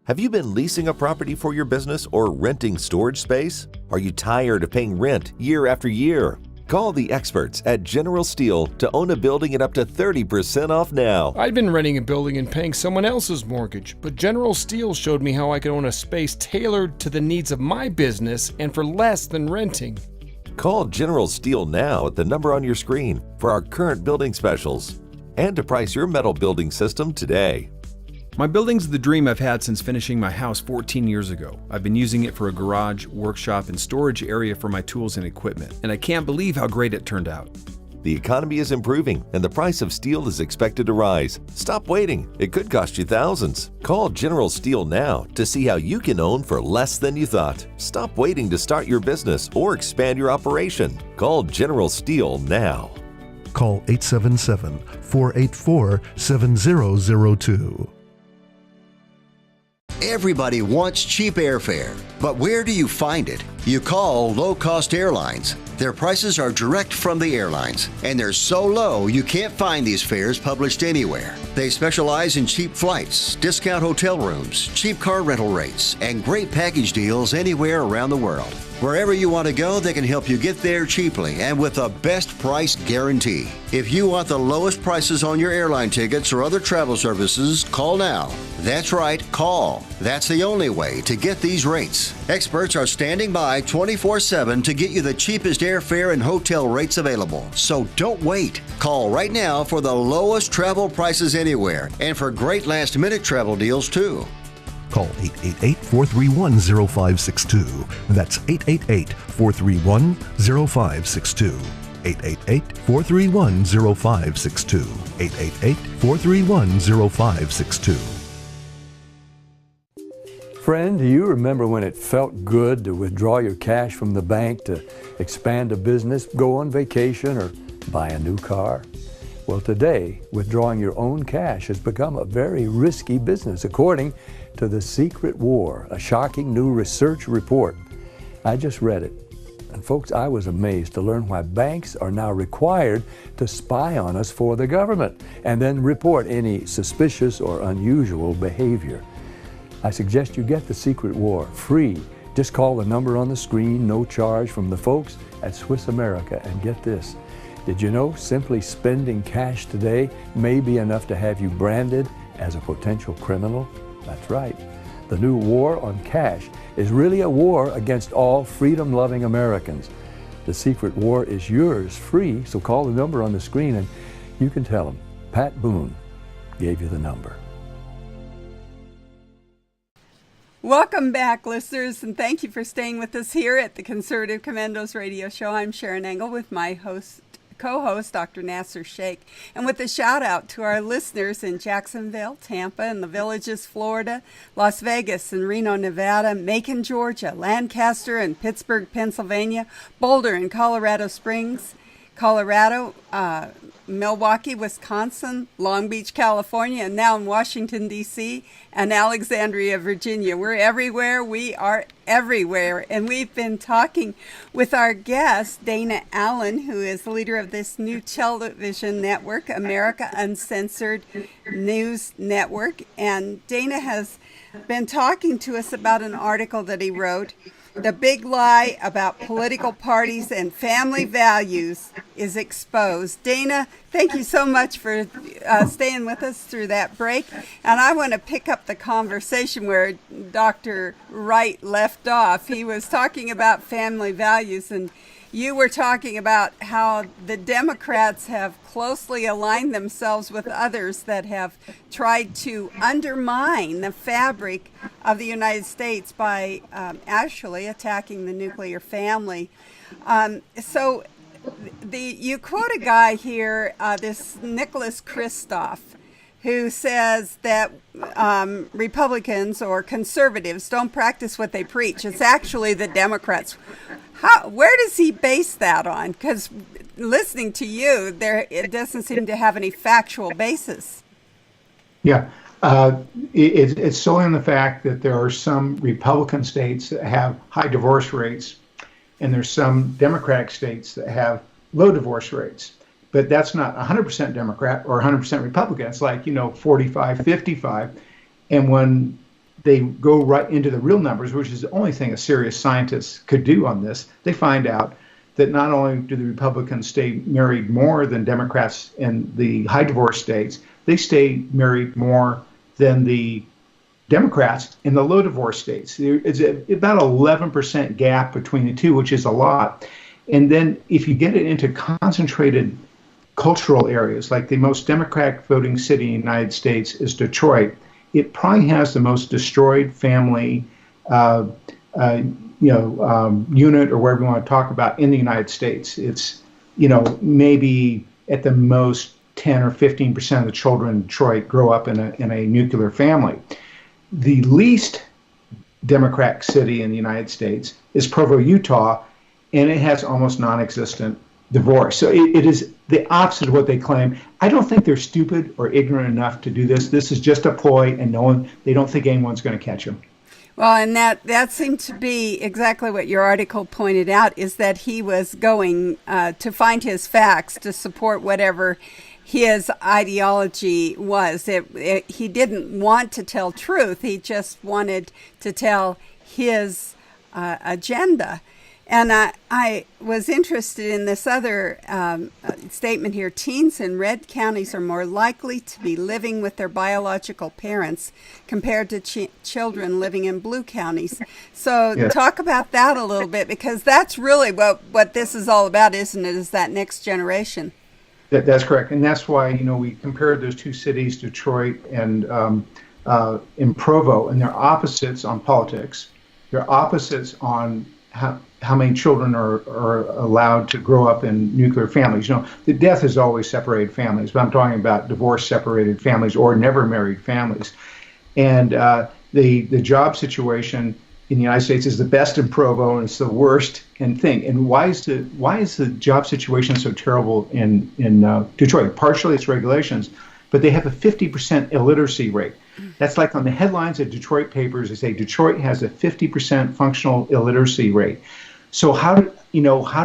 Have you been leasing a property for your business or renting storage space? Are you tired of paying rent year after year? Call the experts at General Steel to own a building at up to 30% off now. I'd been renting a building and paying someone else's mortgage, but General Steel showed me how I could own a space tailored to the needs of my business and for less than renting. Call General Steel now at the number on your screen for our current building specials and to price your metal building system today. My building's the dream I've had since finishing my house 14 years ago. I've been using it for a garage, workshop, and storage area for my tools and equipment, and I can't believe how great it turned out. The economy is improving and the price of steel is expected to rise. Stop waiting. It could cost you thousands. Call General Steel now to see how you can own for less than you thought. Stop waiting to start your business or expand your operation. Call General Steel now. Call 877-484-7002. Everybody wants cheap airfare, but where do you find it? You call low-cost airlines. Their prices are direct from the airlines, and they're so low you can't find these fares published anywhere. They specialize in cheap flights, discount hotel rooms, cheap car rental rates, and great package deals anywhere around the world. Wherever you want to go, they can help you get there cheaply and with a best price guarantee. If you want the lowest prices on your airline tickets or other travel services, call now. That's right, call. That's the only way to get these rates. Experts are standing by 24/7 to get you the cheapest airfare and hotel rates available. So don't wait. Call right now for the lowest travel prices anywhere and for great last-minute travel deals too. Call 888-431-0562. That's 888-431-0562. 888-431-0562. 888-431-0562. Friend, do you remember when it felt good to withdraw your cash from the bank to expand a business, go on vacation, or buy a new car? Well, today, withdrawing your own cash has become a very risky business, according to The Secret War, a shocking new research report. I just read it. And folks, I was amazed to learn why banks are now required to spy on us for the government and then report any suspicious or unusual behavior. I suggest you get The Secret War free. Just call the number on the screen, no charge, from the folks at Swiss America. And get this, did you know simply spending cash today may be enough to have you branded as a potential criminal? That's right. The new war on cash is really a war against all freedom-loving Americans. The Secret War is yours free, so call the number on the screen and you can tell them Pat Boone gave you the number. Welcome back, listeners, and thank you for staying with us here at the Conservative Commandos Radio Show. I'm Sharron Angle with my co-host, Dr. Nasir Shaikh, and with a shout out to our listeners in Jacksonville, Tampa, and the Villages, Florida, Las Vegas and Reno, Nevada, Macon, Georgia, Lancaster and Pittsburgh, Pennsylvania, Boulder and Colorado Springs, Colorado, Milwaukee, Wisconsin, Long Beach, California, and now in Washington, D.C., and Alexandria, Virginia. We're everywhere. We are everywhere. And we've been talking with our guest, Dana Allen, who is the leader of this new television network, America Uncensored News Network. And Dana has been talking to us about an article that he wrote, "The Big Lie About Political Parties and Family Values is Exposed." Dana, thank you so much for staying with us through that break. And I want to pick up the conversation where Dr. Wright left off. He was talking about family values, and you were talking about how the Democrats have closely aligned themselves with others that have tried to undermine the fabric of the United States by actually attacking the nuclear family. So you quote a guy here, this Nicholas Kristof, who says that Republicans or conservatives don't practice what they preach. It's actually the Democrats. Where does he base that on? Because listening to you, it doesn't seem to have any factual basis. Yeah, it's solely on the fact that there are some Republican states that have high divorce rates, and there's some Democratic states that have low divorce rates. But that's not 100% Democrat or 100% Republican. It's like, 45, 55. And when they go right into the real numbers, which is the only thing a serious scientist could do on this. They find out that not only do the Republicans stay married more than Democrats in the high divorce states, they stay married more than the Democrats in the low divorce states. It's about 11% gap between the two, which is a lot. And then if you get it into concentrated cultural areas, like the most Democratic voting city in the United States is Detroit, it probably has the most destroyed family unit, or whatever you want to talk about, in the United States. It's, maybe at the most 10 or 15% of the children in Detroit grow up in a nuclear family. The least Democratic city in the United States is Provo, Utah, and it has almost non-existent divorce. So it is the opposite of what they claim. I don't think they're stupid or ignorant enough to do this. This is just a ploy, and they don't think anyone's going to catch them. Well, and that seemed to be exactly what your article pointed out, is that he was going to find his facts to support whatever his ideology was. He didn't want to tell truth. He just wanted to tell his agenda. And I was interested in this other statement here. Teens in red counties are more likely to be living with their biological parents compared to children living in blue counties. So Talk about that a little bit, because that's really what this is all about, isn't it? Is that next generation. That's correct. And that's why, we compared those two cities, Detroit and in Provo, and they're opposites on politics. They're opposites on how many children are allowed to grow up in nuclear families. The death has always separated families, but I'm talking about divorce-separated families or never married families. And the job situation in the United States is the best in Provo, and it's the worst in thing. And why is the job situation so terrible in Detroit? Partially it's regulations, but they have a 50% illiteracy rate. That's like on the headlines of Detroit papers, they say Detroit has a 50% functional illiteracy rate. So how do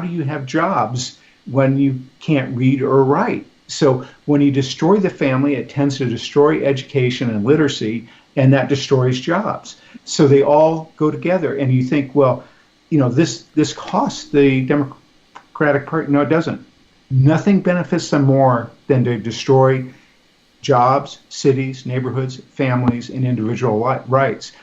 you have jobs when you can't read or write? So when you destroy the family, it tends to destroy education and literacy, and that destroys jobs. So they all go together, and you think, well, this costs the Democratic Party. No, it doesn't. Nothing benefits them more than to destroy jobs, cities, neighborhoods, families, and individual lives.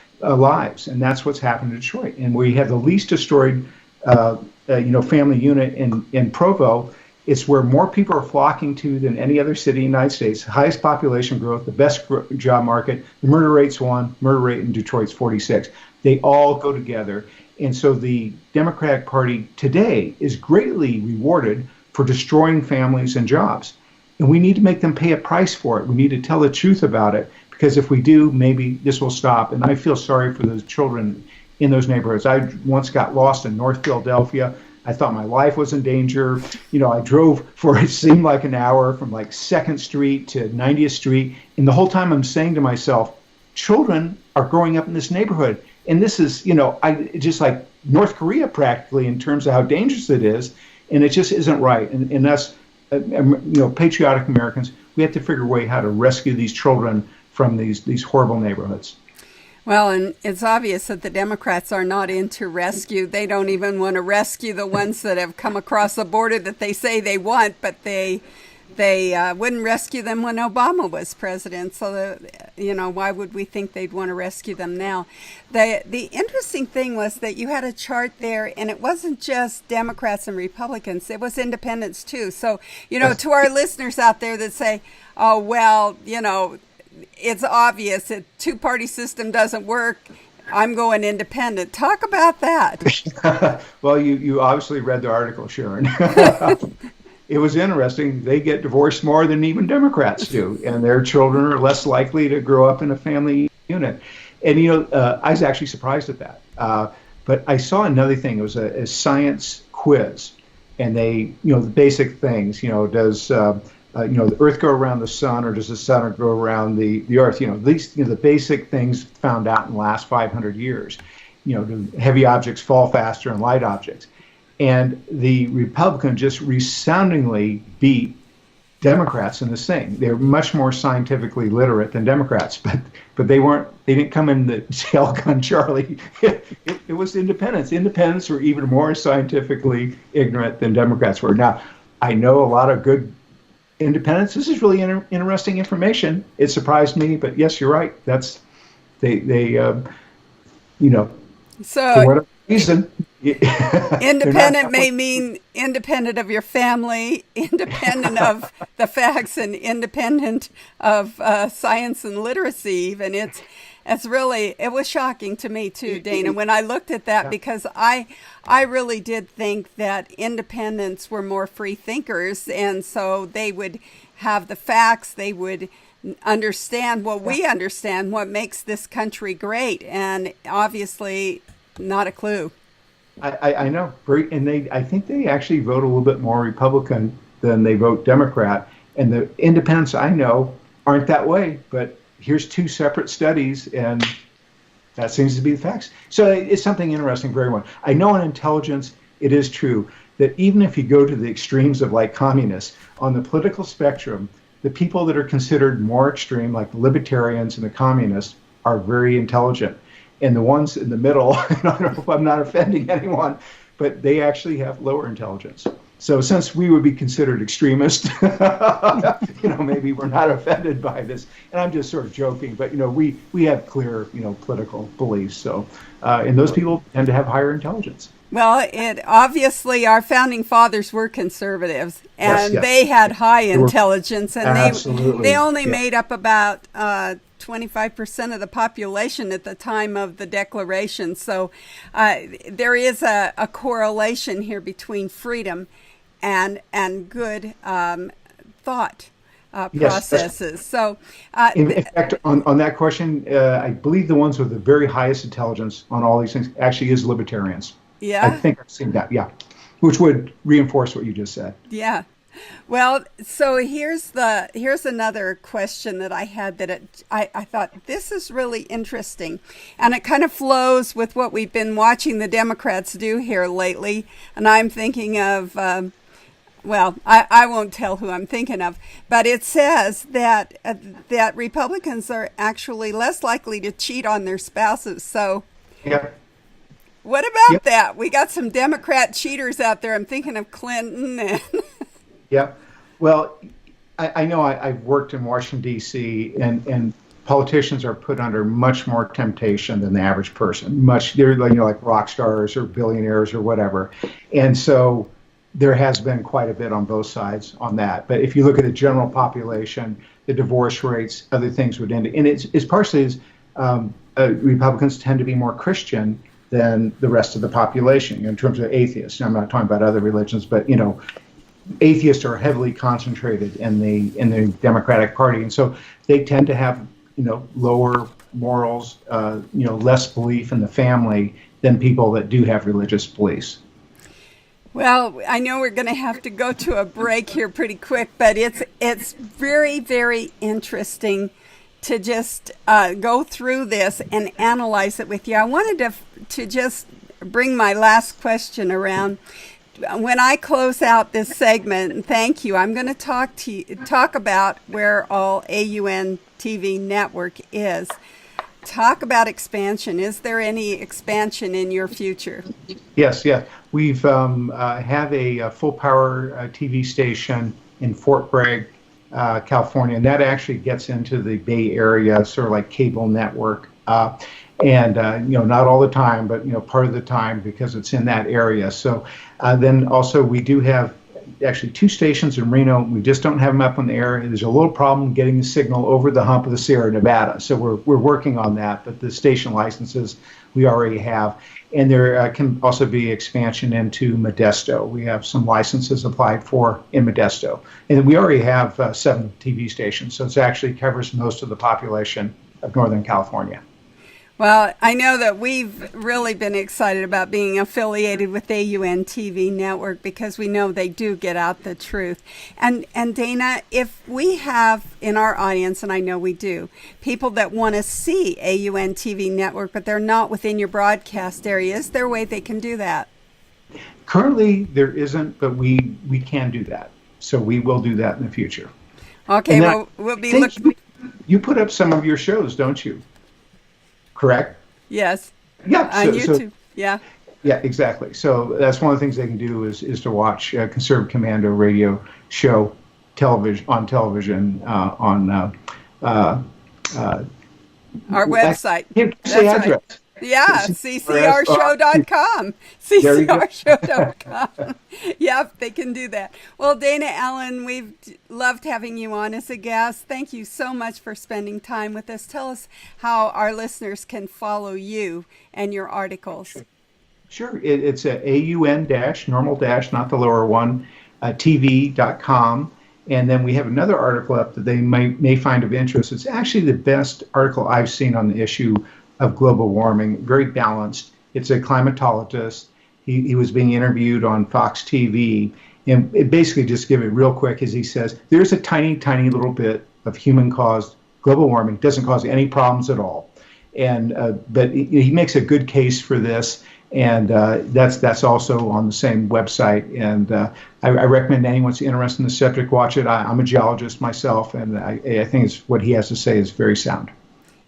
And that's what's happened in Detroit. And we have the least destroyed, family unit in Provo. It's where more people are flocking to than any other city in the United States. Highest population growth, the best job market. The murder rate's 1. Murder rate in Detroit's 46. They all go together. And so the Democratic Party today is greatly rewarded for destroying families and jobs. And we need to make them pay a price for it. We need to tell the truth about it, because if we do, maybe this will stop. And I feel sorry for those children in those neighborhoods. I once got lost in North Philadelphia. I thought my life was in danger. I drove for it seemed like an hour from like 2nd Street to 90th Street. And the whole time I'm saying to myself, children are growing up in this neighborhood. And this is, just like North Korea practically in terms of how dangerous it is. And it just isn't right. And us, patriotic Americans, we have to figure a way how to rescue these children from these horrible neighborhoods. Well, and it's obvious that the Democrats are not into rescue. They don't even want to rescue the ones that have come across the border that they say they want, but they wouldn't rescue them when Obama was president. So, why would we think they'd want to rescue them now? The interesting thing was that you had a chart there, and it wasn't just Democrats and Republicans. It was independents, too. So, to our listeners out there that say, oh, well, it's obvious that two-party system doesn't work, I'm going independent. Talk about that. Well, you obviously read the article, Sharon. It was interesting. They get divorced more than even Democrats do, and their children are less likely to grow up in a family unit. And, I was actually surprised at that. But I saw another thing. It was a science quiz, and they, the basic things, does the Earth go around the sun, or does the sun go around the Earth? These, the basic things found out in the last 500 years. Do heavy objects fall faster than light objects? And the Republican just resoundingly beat Democrats in this thing. They're much more scientifically literate than Democrats, but they didn't come in the tail gun Charlie. It was independents. Independents were even more scientifically ignorant than Democrats were. Now, I know a lot of good independents. This is really interesting information. It surprised me, but yes, you're right. So for whatever reason. Independent may mean independent of your family, independent of the facts, and independent of science and literacy even. It was shocking to me too, Dana, when I looked at that, because I really did think that independents were more free thinkers, and so they would have the facts, they would understand what we understand, what makes this country great, and obviously not a clue. I know, and I think they actually vote a little bit more Republican than they vote Democrat, and the independents I know aren't that way, but here's two separate studies, and that seems to be the facts. So it's something interesting for everyone. I know on intelligence, it is true that even if you go to the extremes of like communists, on the political spectrum, the people that are considered more extreme, like the libertarians and the communists, are very intelligent. And the ones in the middle, I don't know if I'm not offending anyone, but they actually have lower intelligence. So since we would be considered extremists, maybe we're not offended by this. And I'm just sort of joking, but we have clear, political beliefs. So, and those people tend to have higher intelligence. Well, obviously our founding fathers were conservatives, and yes. they had high intelligence, and they only made up about 25% of the population at the time of the Declaration. So there is a correlation here between freedom and good thought processes. Yes. So, in fact, on that question, I believe the ones with the very highest intelligence on all these things actually is libertarians. Yeah, I think I've seen that. Yeah, which would reinforce what you just said. Yeah. Well, so here's another question that I had that I thought this is really interesting, and it kind of flows with what we've been watching the Democrats do here lately. And I'm thinking of, I won't tell who I'm thinking of, but it says that Republicans are actually less likely to cheat on their spouses. So, yeah. What about that? We got some Democrat cheaters out there. I'm thinking of Clinton and. Yeah, well, I know I've worked in Washington, D.C., and politicians are put under much more temptation than the average person. They're like rock stars or billionaires or whatever. And so there has been quite a bit on both sides on that. But if you look at the general population, the divorce rates, other things would end. And it's partially Republicans tend to be more Christian than the rest of the population in terms of atheists. I'm not talking about other religions, but, atheists are heavily concentrated in the Democratic Party, and so they tend to have lower morals, less belief in the family than people that do have religious beliefs. Well, I know we're going to have to go to a break here pretty quick, but it's very, very interesting to just go through this and analyze it with you. I wanted to just bring my last question around. When I close out this segment, and thank you, I'm going to talk about where all AUN TV network is. Talk about expansion. Is there any expansion in your future? Yes. We've have a full power TV station in Fort Bragg, California, and that actually gets into the Bay Area, sort of like cable network. And not all the time, but part of the time, because it's in that area. So then also we do have actually two stations in Reno. We just don't have them up on the air. There's a little problem getting the signal over the hump of the Sierra Nevada. So we're working on that. But the station licenses we already have, and there can also be expansion into Modesto. We have some licenses applied for in Modesto, and we already have 7 TV stations. So it actually covers most of the population of Northern California. Well, I know that we've really been excited about being affiliated with AUN TV Network because we know they do get out the truth. And Dana, if we have in our audience, and I know we do, people that want to see AUN TV Network, but they're not within your broadcast area, is there a way they can do that? Currently, there isn't, but we can do that. So we will do that in the future. Okay, And well, we'll be looking. You put up some of your shows, don't you? Correct? Yes. Yeah. On YouTube. Yeah. Yeah, exactly. So that's one of the things they can do is to watch Conservative Commando radio show on television on our website. Say address. Right. Yeah, CCRshow.com. CCRshow.com. Yep, they can do that. Well, Dana Allen, we've loved having you on as a guest. Thank you so much for spending time with us. Tell us how our listeners can follow you and your articles. Sure. It's AUN-normal dash, not the lower one, TV.com. And then we have another article up that they may find of interest. It's actually the best article I've seen on the issue of global warming, very balanced. It's a climatologist. He was being interviewed on Fox TV. And it basically, just give it real quick, as he says, there's a tiny, tiny little bit of human-caused global warming. It doesn't cause any problems at all. And but he makes a good case for this. And that's also on the same website. And I recommend anyone who's interested in the subject watch it. I'm a geologist myself, and I think what he has to say is very sound.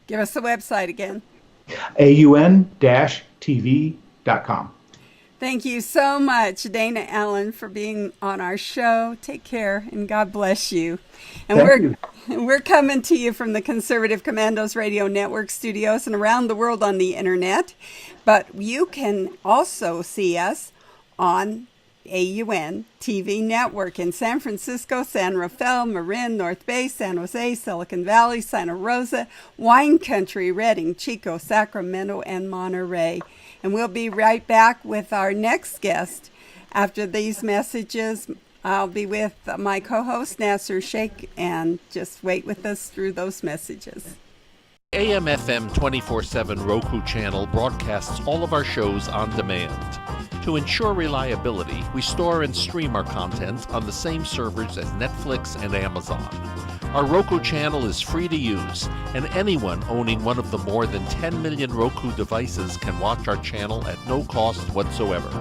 Give us the website again. AUN-TV.com. Thank you so much, Dana Allen, for being on our show. Take care, and God bless you. And we're coming to you from the Conservative Commandos Radio Network studios and around the world on the internet. But you can also see us on AUN TV Network in San Francisco, San Rafael, Marin, North Bay, San Jose, Silicon Valley, Santa Rosa, Wine Country, Redding, Chico, Sacramento, and Monterey. And we'll be right back with our next guest. After these messages, I'll be with my co-host, Nasir Shaikh, and just wait with us through those messages. AM/FM 24/7 Roku channel broadcasts all of our shows on demand. To ensure reliability, we store and stream our content on the same servers as Netflix and Amazon. Our Roku channel is free to use, and anyone owning one of the more than 10 million Roku devices can watch our channel at no cost whatsoever.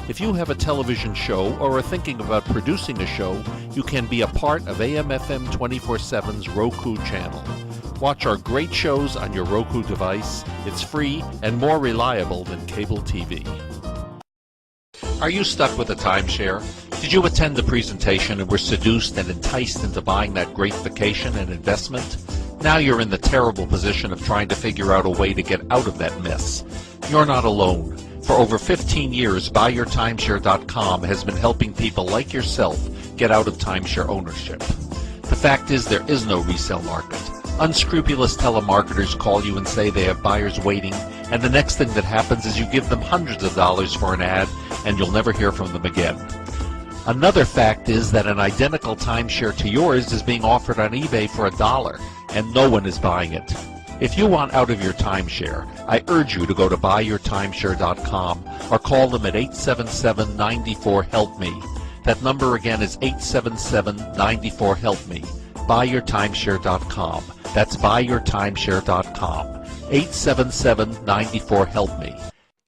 If you have a television show or are thinking about producing a show, you can be a part of AM/FM 24/7's Roku channel. Watch our great shows on your Roku device. It's free and more reliable than cable TV. Are you stuck with a timeshare? Did you attend the presentation and were seduced and enticed into buying that great vacation and investment? Now you're in the terrible position of trying to figure out a way to get out of that mess. You're not alone. For over 15 years, BuyYourTimeshare.com has been helping people like yourself get out of timeshare ownership. The fact is, there is no resale market. Unscrupulous telemarketers call you and say they have buyers waiting, and the next thing that happens is you give them hundreds of dollars for an ad, and you'll never hear from them again. Another fact is that an identical timeshare to yours is being offered on eBay for $1, and no one is buying it. If you want out of your timeshare, I urge you to go to buyyourtimeshare.com or call them at 877-94-HELP-ME. That number again is 877-94-HELP-ME. Buyyourtimeshare.com. That's buyyourtimeshare.com. 877-94-HELP-ME.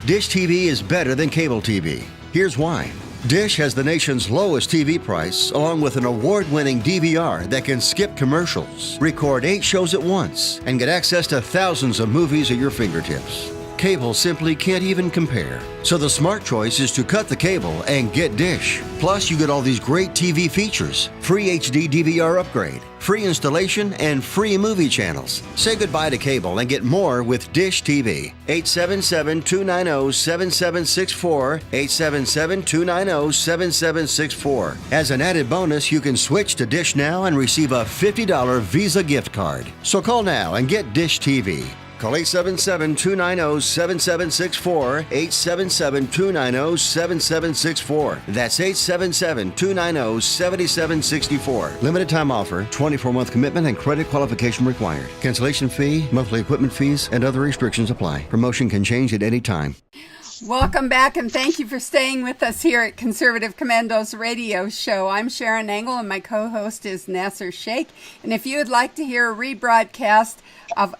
Dish TV is better than cable TV. Here's why. Dish has the nation's lowest TV price, along with an award-winning DVR that can skip commercials, record 8 shows at once, and get access to thousands of movies at your fingertips. Cable simply can't even compare. So the smart choice is to cut the cable and get Dish. Plus, you get all these great TV features, free HD DVR upgrade, free installation, and free movie channels. Say goodbye to cable and get more with Dish TV. 877-290-7764, 877-290-7764. As an added bonus, you can switch to Dish now and receive a $50 Visa gift card. So call now and get Dish TV. Call 877-290-7764, 877-290-7764. That's 877-290-7764. Limited time offer, 24-month commitment and credit qualification required. Cancellation fee, monthly equipment fees, and other restrictions apply. Promotion can change at any time. Welcome back, and thank you for staying with us here at Conservative Commandos Radio Show. I'm Sharron Angle, and my co-host is Nasir Shaikh. And if you would like to hear a rebroadcast of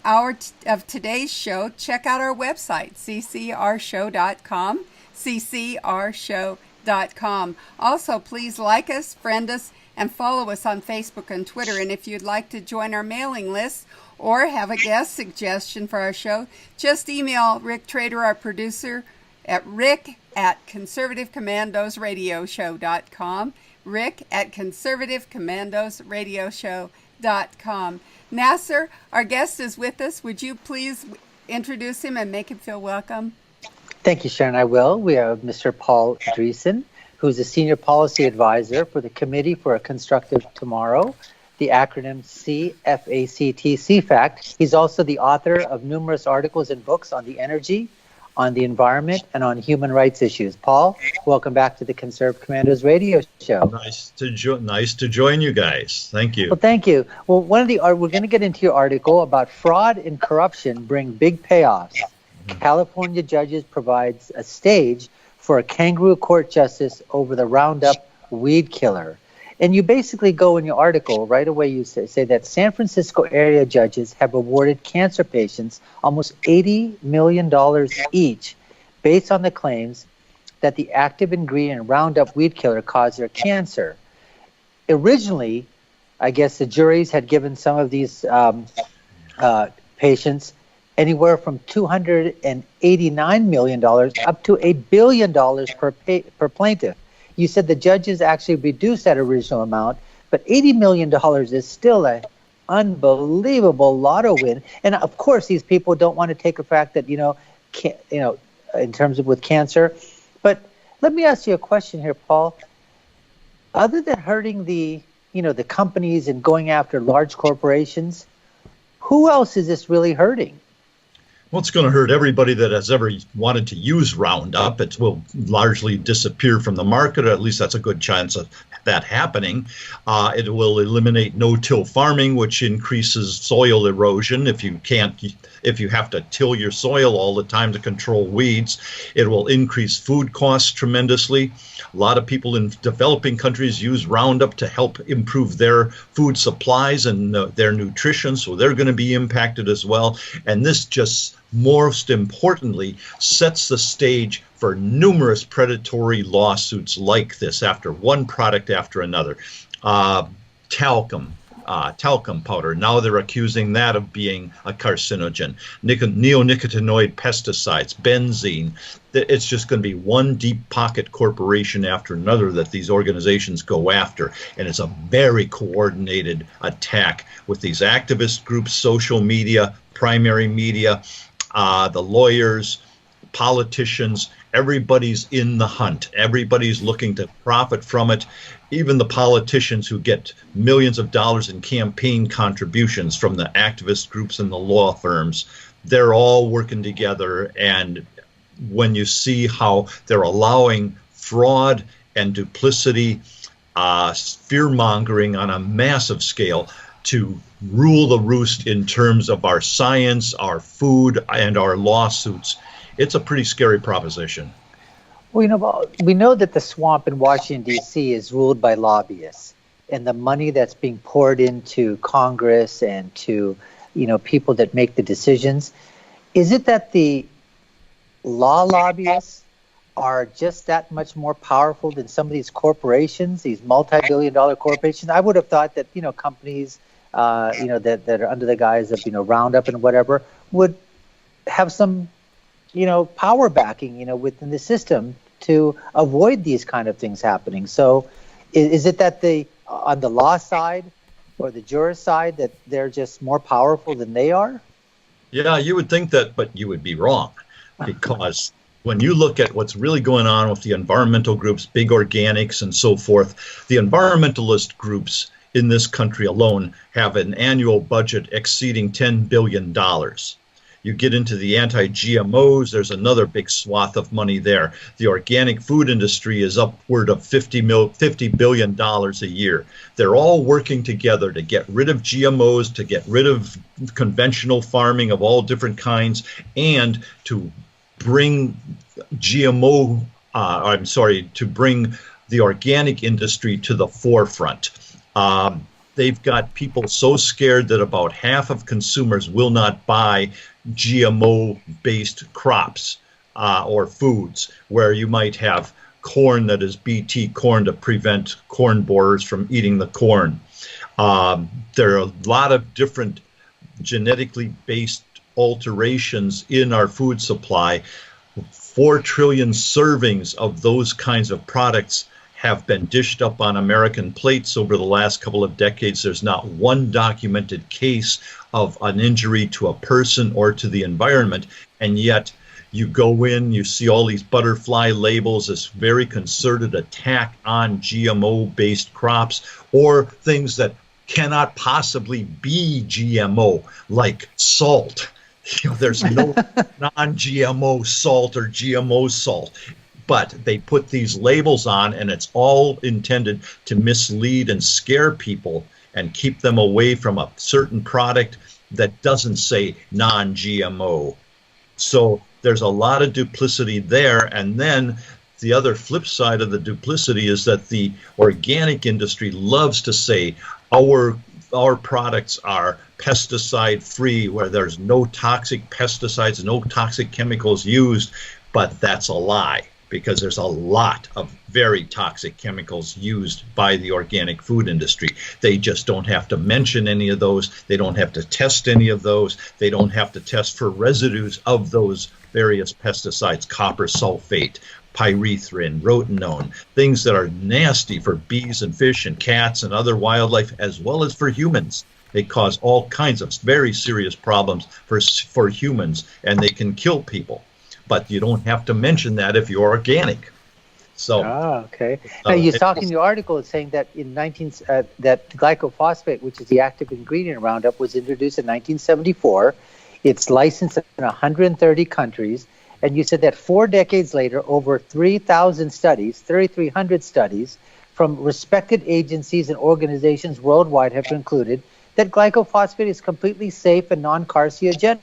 today's show, check out our website, CCRshow.com, CCRshow.com. radio.com. Also, please like us, friend us, and follow us on Facebook and Twitter. And if you'd like to join our mailing list or have a guest suggestion for our show, just email Rick Trader, our producer, at rick@conservativecommandosradioshow.com. rick@conservativecommandosradioshow.com. Nasir, our guest is with us. Would you please introduce him and make him feel welcome? Thank you, Sharon. I will. We have Mr. Paul Driessen, who's a senior policy advisor for the Committee for a Constructive Tomorrow, the acronym CFACT. He's also the author of numerous articles and books on the energy, on the environment, and on human rights issues. Paul, welcome back to the Conservative Commandos radio show. Nice to join you guys. Thank you. Well, thank you. Well, we're going to get into your article about fraud and corruption bring big payoffs. California judges provides a stage for a kangaroo court justice over the Roundup weed killer. And you basically go in your article, right away you say that San Francisco area judges have awarded cancer patients almost $80 million each based on the claims that the active ingredient Roundup weed killer caused their cancer. Originally, I guess the juries had given some of these patients anywhere from $289 million up to $1 billion per plaintiff. You said the judges actually reduced that original amount, but $80 million is still an unbelievable lotto win. And of course, these people don't want to take the fact that, in terms of with cancer. But let me ask you a question here, Paul. Other than hurting the companies and going after large corporations, who else is this really hurting? Well, it's going to hurt everybody that has ever wanted to use Roundup. It will largely disappear from the market, or at least that's a good chance of that happening. It will eliminate no-till farming, which increases soil erosion. If you have to till your soil all the time to control weeds, it will increase food costs tremendously. A lot of people in developing countries use Roundup to help improve their food supplies and their nutrition, so they're going to be impacted as well. And this just most importantly sets the stage for numerous predatory lawsuits like this after one product after another. Talcum powder. Now they're accusing that of being a carcinogen. Neonicotinoid pesticides, benzene. It's just going to be one deep pocket corporation after another that these organizations go after. And it's a very coordinated attack with these activist groups, social media, primary media, the lawyers, politicians. Everybody's in the hunt. Everybody's looking to profit from it. Even the politicians who get millions of dollars in campaign contributions from the activist groups and the law firms, they're all working together. And when you see how they're allowing fraud and duplicity, fear-mongering on a massive scale to rule the roost in terms of our science, our food, and our lawsuits, it's a pretty scary proposition. Well, we know that the swamp in Washington, D.C. is ruled by lobbyists, and the money that's being poured into Congress and to, people that make the decisions. Is it that the law lobbyists are just that much more powerful than some of these corporations, these multi-billion-dollar corporations? I would have thought that, companies, that are under the guise of, Roundup and whatever, would have some power backing, within the system to avoid these kind of things happening. So is it that on the law side or the jurist side that they're just more powerful than they are? Yeah, you would think that, but you would be wrong, because when you look at what's really going on with the environmental groups, big organics and so forth, the environmentalist groups in this country alone have an annual budget exceeding $10 billion. You get into the anti-GMOs, there's another big swath of money there. The organic food industry is upward of $50 billion a year. They're all working together to get rid of GMOs, to get rid of conventional farming of all different kinds, and to bring to bring the organic industry to the forefront. They've got people so scared that about half of consumers will not buy GMO-based crops or foods, where you might have corn that is BT corn to prevent corn borers from eating the corn. There are a lot of different genetically based alterations in our food supply. 4 trillion servings of those kinds of products have been dished up on American plates over the last couple of decades. There's not one documented case of an injury to a person or to the environment, and yet you go in, you see all these butterfly labels, this very concerted attack on GMO-based crops or things that cannot possibly be GMO, like salt. There's no non-GMO salt or GMO salt. But they put these labels on, and it's all intended to mislead and scare people and keep them away from a certain product that doesn't say non-GMO. So there's a lot of duplicity there. And then the other flip side of the duplicity is that the organic industry loves to say our products are pesticide free, where there's no toxic pesticides, no toxic chemicals used. But that's a lie, because there's a lot of very toxic chemicals used by the organic food industry. They just don't have to mention any of those. They don't have to test any of those. They don't have to test for residues of those various pesticides, copper sulfate, pyrethrin, rotenone, things that are nasty for bees and fish and cats and other wildlife, as well as for humans. They cause all kinds of very serious problems for humans, and they can kill people. But you don't have to mention that if you're organic. So. Okay. Now you talk in your article, it's saying that that glyphosate, which is the active ingredient in Roundup, was introduced in 1974. It's licensed in 130 countries, and you said that 4 decades later, over 3,300 studies from respected agencies and organizations worldwide have concluded that glyphosate is completely safe and non-carcinogenic.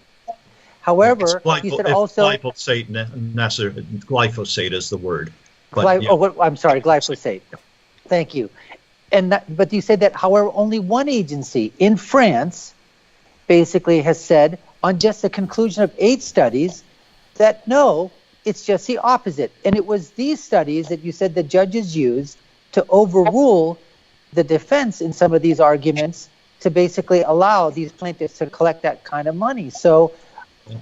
However, you said also glyphosate, Nasir, glyphosate is the word. I'm sorry, glyphosate. Thank you. But you said that, however, only one agency in France basically has said, on just the conclusion of 8 studies, that no, it's just the opposite. And it was these studies that you said the judges used to overrule the defense in some of these arguments to basically allow these plaintiffs to collect that kind of money. So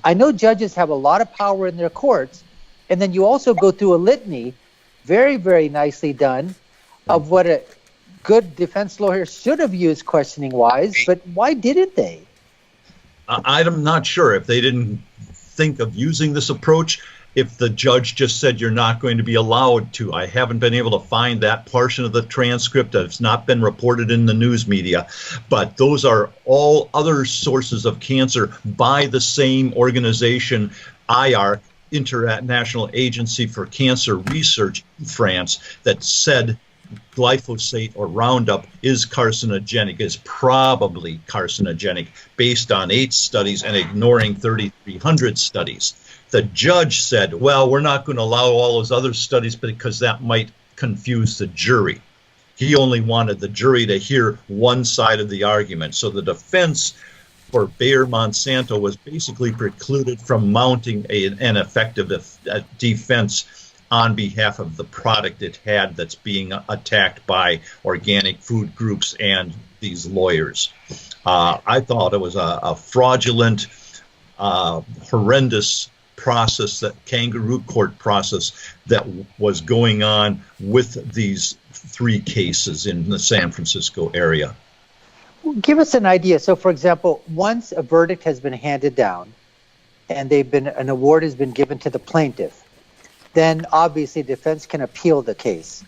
I know judges have a lot of power in their courts, and then you also go through a litany, very, very nicely done, of what a good defense lawyer should have used questioning-wise, but why didn't they? I'm not sure if they didn't think of using this approach, if the judge just said you're not going to be allowed to. I haven't been able to find that portion of the transcript. It's not been reported in the news media. But those are all other sources of cancer by the same organization, IARC, International Agency for Cancer Research in France, that said glyphosate or Roundup is carcinogenic, is probably carcinogenic, based on 8 studies and ignoring 3,300 studies. The judge said, well, we're not going to allow all those other studies because that might confuse the jury. He only wanted the jury to hear one side of the argument. So the defense for Bayer Monsanto was basically precluded from mounting an effective defense on behalf of the product it had that's being attacked by organic food groups and these lawyers. I thought it was a fraudulent, horrendous process, that kangaroo court process that was going on with these 3 cases in the San Francisco area. Give us an idea. So, for example, once a verdict has been handed down and an award has been given to the plaintiff, then obviously defense can appeal the case.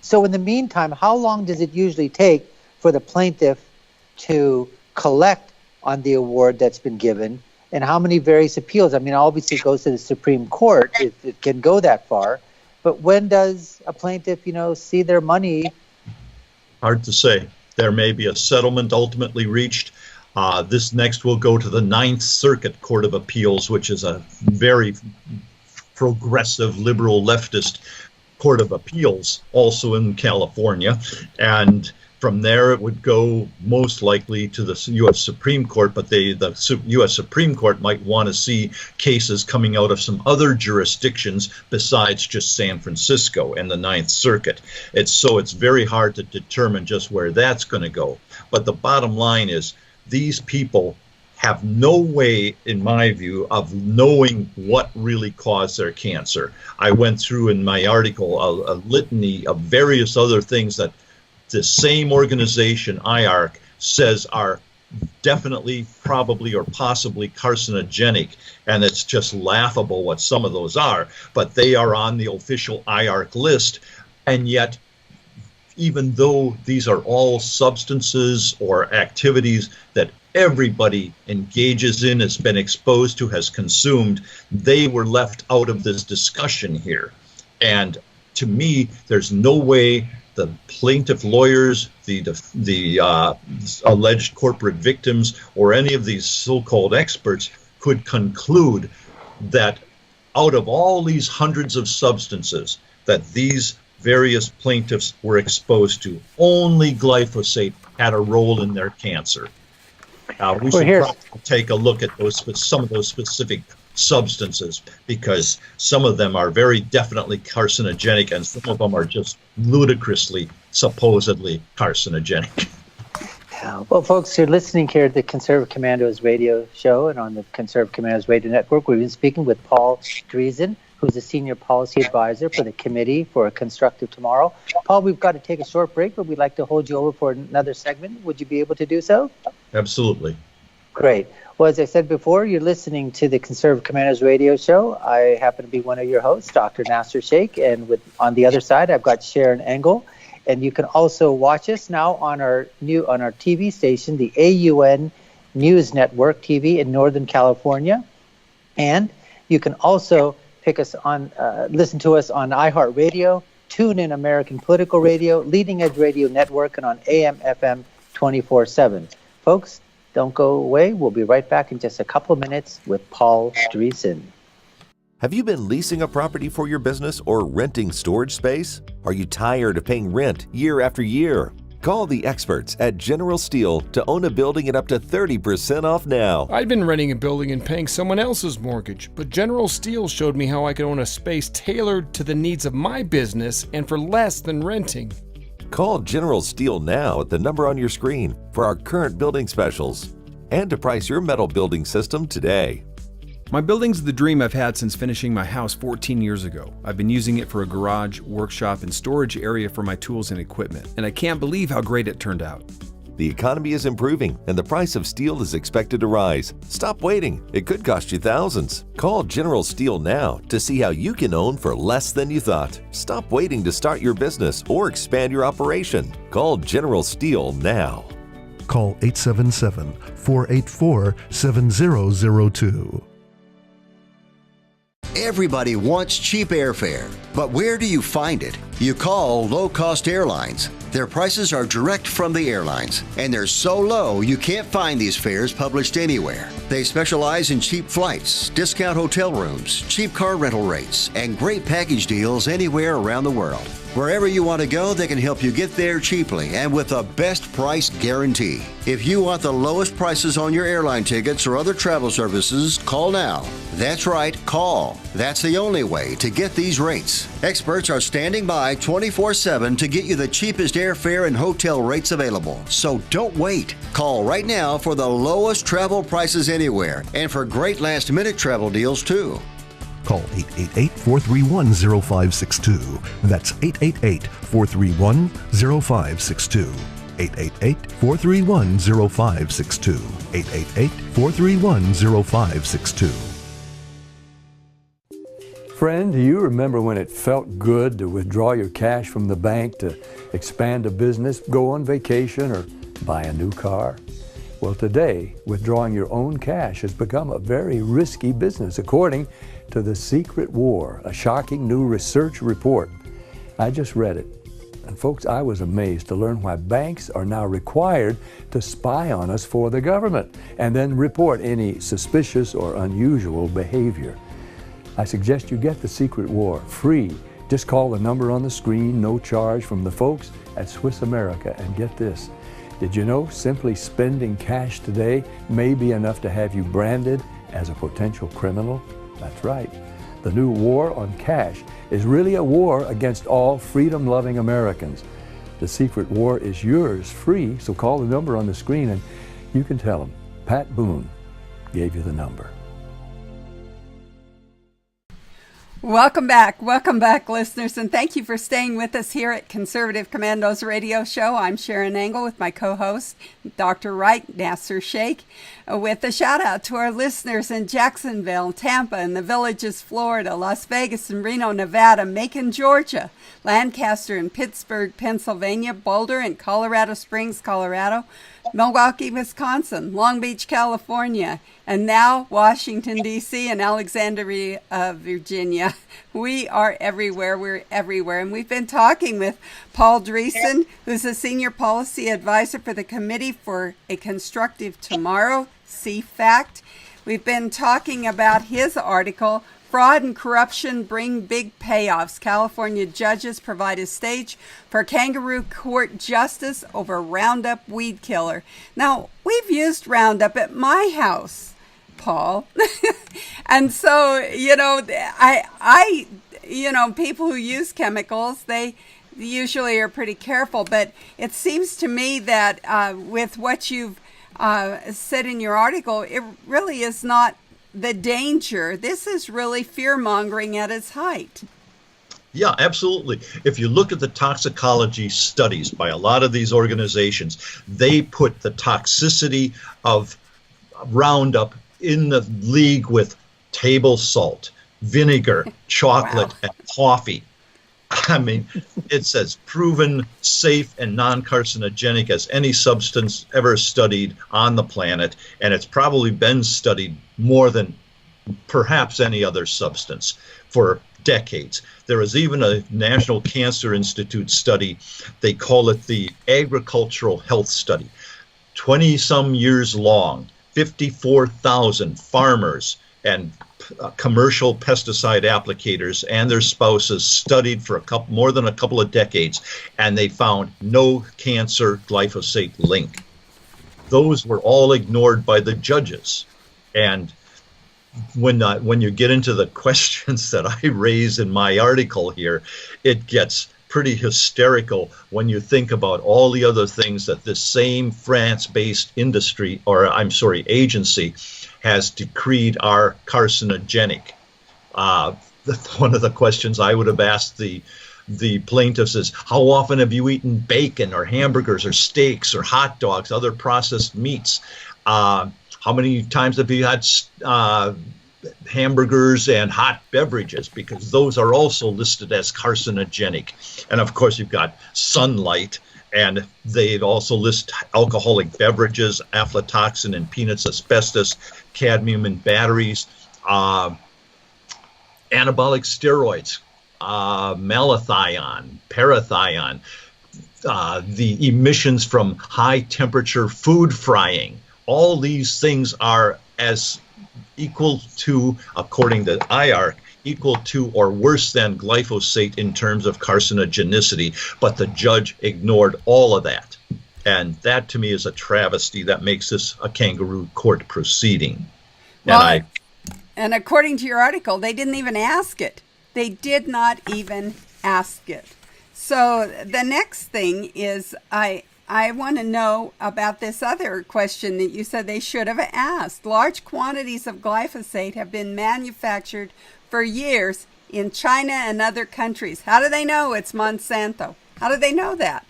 So in the meantime, how long does it usually take for the plaintiff to collect on the award that's been given, and how many various appeals? I mean, obviously it goes to the Supreme Court if it can go that far, but when does a plaintiff, see their money? Hard to say. There may be a settlement ultimately reached. This next will go to the Ninth Circuit Court of Appeals, which is a very progressive, liberal, leftist court of appeals, also in California. And From there, it would go most likely to the U.S. Supreme Court, but the U.S. Supreme Court might want to see cases coming out of some other jurisdictions besides just San Francisco and the Ninth Circuit. It's very hard to determine just where that's going to go. But the bottom line is these people have no way, in my view, of knowing what really caused their cancer. I went through in my article a litany of various other things that the same organization, IARC, says are definitely, probably, or possibly carcinogenic, and it's just laughable what some of those are, but they are on the official IARC list, and yet, even though these are all substances or activities that everybody engages in, has been exposed to, has consumed, they were left out of this discussion here. And to me, there's no way the plaintiff lawyers, the alleged corporate victims, or any of these so-called experts could conclude that out of all these hundreds of substances that these various plaintiffs were exposed to, only glyphosate had a role in their cancer. We should probably take a look at some of those specific substances, because some of them are very definitely carcinogenic and some of them are just ludicrously, supposedly carcinogenic. Well, folks, you're listening here at the Conservative Commandos radio show and on the Conservative Commandos radio network. We've been speaking with Paul Driessen, who's a senior policy advisor for the Committee for a Constructive Tomorrow. Paul, we've got to take a short break, but we'd like to hold you over for another segment. Would you be able to do so? Absolutely. Great. Well, as I said before, you're listening to the Conservative Commandos radio show. I happen to be one of your hosts, Dr. Nasir Shaikh, and on the other side, I've got Sharron Angle. And you can also watch us now on our TV station, the AUN News Network TV in Northern California. And you can also listen to us on iHeartRadio, TuneIn American Political Radio, Leading Edge Radio Network, and on AM/FM 24/7. Folks, don't go away. We'll be right back in just a couple of minutes with Paul Driessen. Have you been leasing a property for your business or renting storage space? Are you tired of paying rent year after year? Call the experts at General Steel to own a building at up to 30% off now. I'd been renting a building and paying someone else's mortgage, but General Steel showed me how I could own a space tailored to the needs of my business and for less than renting. Call General Steel now at the number on your screen for our current building specials and to price your metal building system today. My building's the dream I've had since finishing my house 14 years ago. I've been using it for a garage, workshop, and storage area for my tools and equipment, and I can't believe how great it turned out. The economy is improving and the price of steel is expected to rise. Stop waiting. It could cost you thousands. Call General Steel now to see how you can own for less than you thought. Stop waiting to start your business or expand your operation. Call General Steel now. Call 877-484-7002. Everybody wants cheap airfare, but where do you find it? You call low-cost airlines. Their prices are direct from the airlines, and they're so low you can't find these fares published anywhere. They specialize in cheap flights, discount hotel rooms, cheap car rental rates, and great package deals anywhere around the world. Wherever you want to go, they can help you get there cheaply and with a best price guarantee. If you want the lowest prices on your airline tickets or other travel services, call now. That's right, call. That's the only way to get these rates. Experts are standing by 24/7 to get you the cheapest airfare and hotel rates available. So don't wait. Call right now for the lowest travel prices anywhere and for great last-minute travel deals too. Call 888-431-0562. That's 888-431-0562. 888-431-0562. 888-431-0562. Friend, do you remember when it felt good to withdraw your cash from the bank to expand a business, go on vacation, or buy a new car? Well, today, withdrawing your own cash has become a very risky business, according to The Secret War, a shocking new research report. I just read it. And folks, I was amazed to learn why banks are now required to spy on us for the government and then report any suspicious or unusual behavior. I suggest you get The Secret War free Just call the number on the screen, no charge, from the folks at Swiss America. And get this, did you know simply spending cash today may be enough to have you branded as a potential criminal? That's right. The new war on cash is really a war against all freedom-loving Americans. The secret war is yours, free, so call the number on the screen and you can tell them Pat Boone gave you the number. Welcome back, listeners, and thank you for staying with us here at Conservative Commandos Radio Show. I'm Sharron Angle with my co-host, Dr. Wright, Nasir Shaikh, with a shout-out to our listeners in Jacksonville, Tampa, and the Villages, Florida, Las Vegas and Reno, Nevada, Macon, Georgia, Lancaster and Pittsburgh, Pennsylvania, Boulder and Colorado Springs, Colorado, Milwaukee, Wisconsin, Long Beach, California, and now Washington, D.C. and Alexandria, Virginia. We are everywhere. We're everywhere. And we've been talking with Paul Driessen, who's a senior policy advisor for the Committee for a Constructive Tomorrow, CFACT. We've been talking about his article, Fraud and Corruption Bring Big Payoffs. California judges provide a stage for kangaroo court justice over Roundup weed killer. Now, we've used Roundup at my house, Paul. And so, people who use chemicals, they usually are pretty careful. But it seems to me that with what you've said in your article, it really is not the danger. This is really fear-mongering at its height. Yeah, absolutely. If you look at the toxicology studies by a lot of these organizations, they put the toxicity of Roundup in the league with table salt, vinegar, chocolate, and coffee. I mean, it's as proven safe and non-carcinogenic as any substance ever studied on the planet, and it's probably been studied more than perhaps any other substance for decades. There is even a National Cancer Institute study. They call it the Agricultural Health Study. 20-some years long, 54,000 farmers and commercial pesticide applicators and their spouses studied for more than a couple of decades, and they found no cancer glyphosate link. Those were all ignored by the judges. And when you get into the questions that I raise in my article here, it gets pretty hysterical when you think about all the other things that this same France-based agency has decreed are carcinogenic. One of the questions I would have asked the plaintiffs is, how often have you eaten bacon or hamburgers or steaks or hot dogs, other processed meats? How many times have you had hamburgers and hot beverages? Because those are also listed as carcinogenic. And of course, you've got sunlight, and they also list alcoholic beverages, aflatoxin in peanuts, asbestos, cadmium in batteries, anabolic steroids, malathion, parathion, the emissions from high temperature food frying. All these things are as equal to, according to IARC, equal to or worse than glyphosate in terms of carcinogenicity, but the judge ignored all of that. And that, to me, is a travesty that makes this a kangaroo court proceeding. Well, and according to your article, they didn't even ask it. They did not even ask it. So the next thing is, I want to know about this other question that you said they should have asked. Large quantities of glyphosate have been manufactured for years in China and other countries. How do they know it's Monsanto? How do they know that?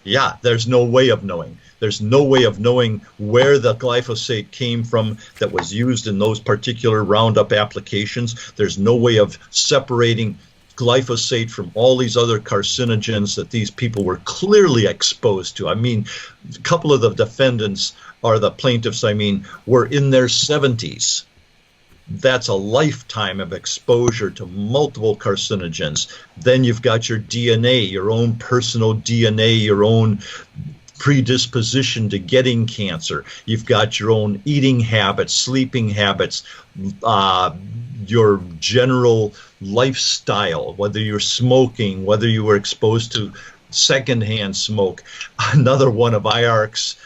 Yeah, there's no way of knowing. There's no way of knowing where the glyphosate came from that was used in those particular Roundup applications. There's no way of separating glyphosate from all these other carcinogens that these people were clearly exposed to. I mean, a couple of the defendants, or the plaintiffs, were in their 70s. That's a lifetime of exposure to multiple carcinogens. Then you've got your DNA, your own personal DNA, your own predisposition to getting cancer. You've got your own eating habits, sleeping habits, your general lifestyle, whether you're smoking, whether you were exposed to secondhand smoke. Another one of IARC's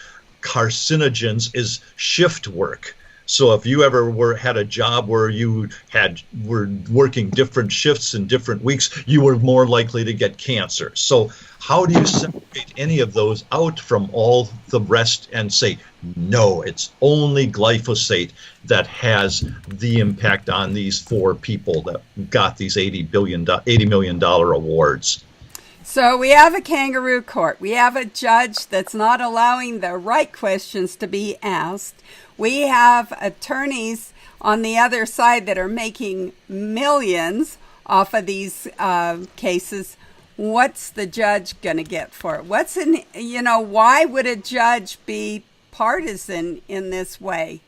carcinogens is shift work. So if you ever had a job where you were working different shifts in different weeks, you were more likely to get cancer. So how do you separate any of those out from all the rest and say, no, it's only glyphosate that has the impact on these 4 people that got these $80 million awards? So we have a kangaroo court. We have a judge that's not allowing the right questions to be asked. We have attorneys on the other side that are making millions off of these cases. What's the judge going to get for it? Why would a judge be partisan in this way?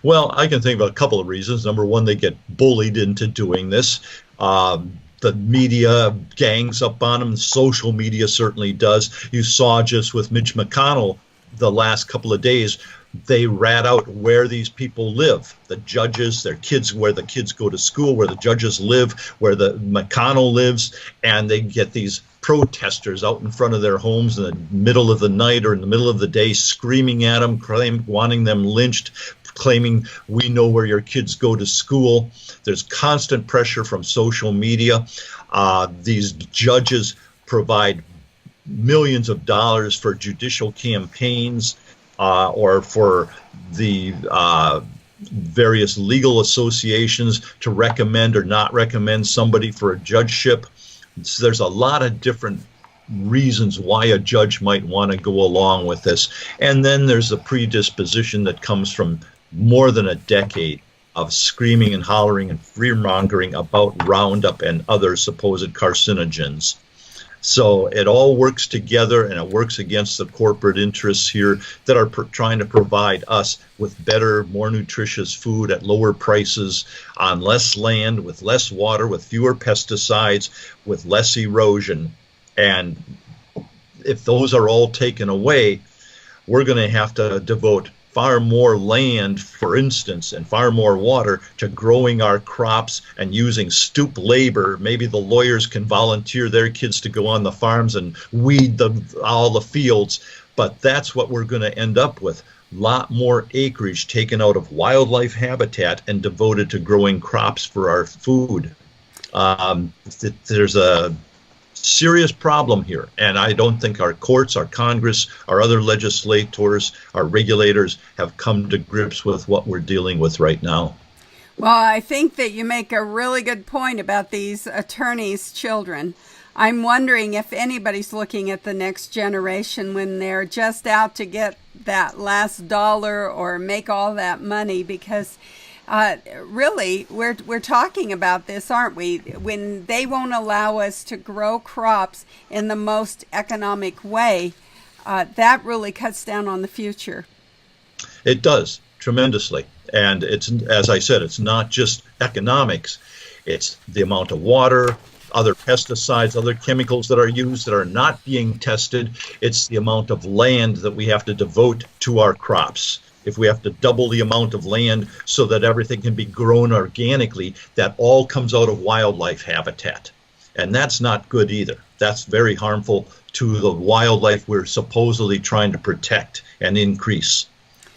Well, I can think of a couple of reasons. Number one, they get bullied into doing this. The media gangs up on them. Social media certainly does. You saw just with Mitch McConnell the last couple of days, they rat out where these people live. The judges, their kids, where the kids go to school, where the judges live, where the McConnell lives, and they get these protesters out in front of their homes in the middle of the night or in the middle of the day screaming at them, wanting them lynched, claiming we know where your kids go to school. There's constant pressure from social media. These judges provide millions of dollars for judicial campaigns or for the various legal associations to recommend or not recommend somebody for a judgeship. So there's a lot of different reasons why a judge might want to go along with this. And then there's a predisposition that comes from more than a decade of screaming and hollering and fear-mongering about Roundup and other supposed carcinogens. So it all works together, and it works against the corporate interests here that are trying to provide us with better, more nutritious food at lower prices, on less land, with less water, with fewer pesticides, with less erosion. And if those are all taken away, we're going to have to devote far more land, for instance, and far more water to growing our crops and using stoop labor. Maybe the lawyers can volunteer their kids to go on the farms and weed all the fields, but that's what we're going to end up with. A lot more acreage taken out of wildlife habitat and devoted to growing crops for our food. There's a serious problem here, and I don't think our courts, our Congress, our other legislators, our regulators have come to grips with what we're dealing with right now. Well, I think that you make a really good point about these attorneys' children. I'm wondering if anybody's looking at the next generation when they're just out to get that last dollar or make all that money, because really, we're talking about this, aren't we? When they won't allow us to grow crops in the most economic way, that really cuts down on the future. It does, tremendously. And it's, as I said, it's not just economics. It's the amount of water, other pesticides, other chemicals that are used that are not being tested. It's the amount of land that we have to devote to our crops. If we have to double the amount of land so that everything can be grown organically, that all comes out of wildlife habitat. And that's not good either. That's very harmful to the wildlife we're supposedly trying to protect and increase.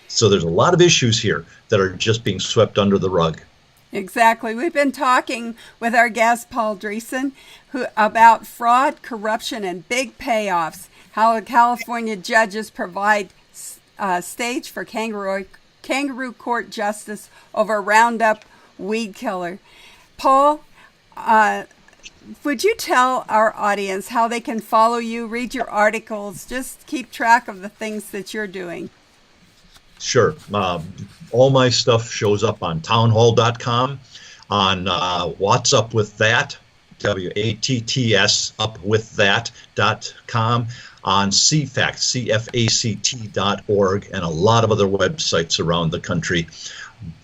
So there's a lot of issues here that are just being swept under the rug. Exactly. We've been talking with our guest, Paul Driessen, about fraud, corruption, and big payoffs, how California judges provide stage for kangaroo court justice over Roundup weed killer. Paul, would you tell our audience how they can follow you, read your articles, just keep track of the things that you're doing? Sure. All my stuff shows up on townhall.com, on What's Up With That, WATTS upwiththat.com, on CFACT, CFACT.org, and a lot of other websites around the country.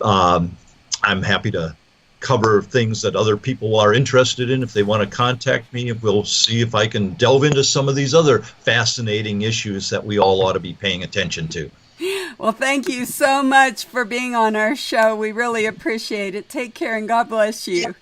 I'm happy to cover things that other people are interested in. If they want to contact me, we'll see if I can delve into some of these other fascinating issues that we all ought to be paying attention to. Well, thank you so much for being on our show. We really appreciate it. Take care and God bless you.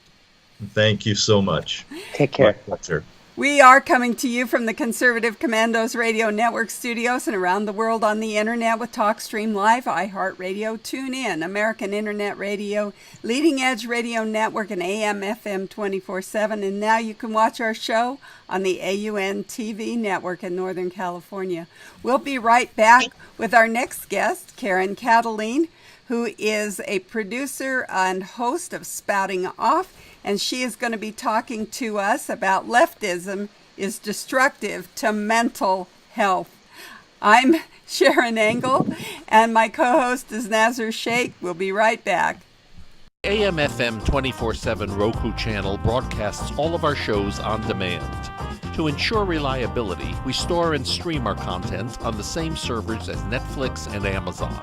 Thank you so much. Take care. My pleasure. We are coming to you from the Conservative Commandos Radio Network studios and around the world on the internet with TalkStream Live, iHeartRadio, TuneIn, American Internet Radio, Leading Edge Radio Network, and AM FM 24/7. And now you can watch our show on the AUN TV network in Northern California. We'll be right back with our next guest, Karen Kataline, who is a producer and host of Spouting Off, and she is going to be talking to us about leftism is destructive to mental health. I'm Sharron Angle, and my co-host is Nasir Shaikh. We'll be right back. AM FM 24/7 Roku channel broadcasts all of our shows on demand. To ensure reliability, we store and stream our content on the same servers as Netflix and Amazon.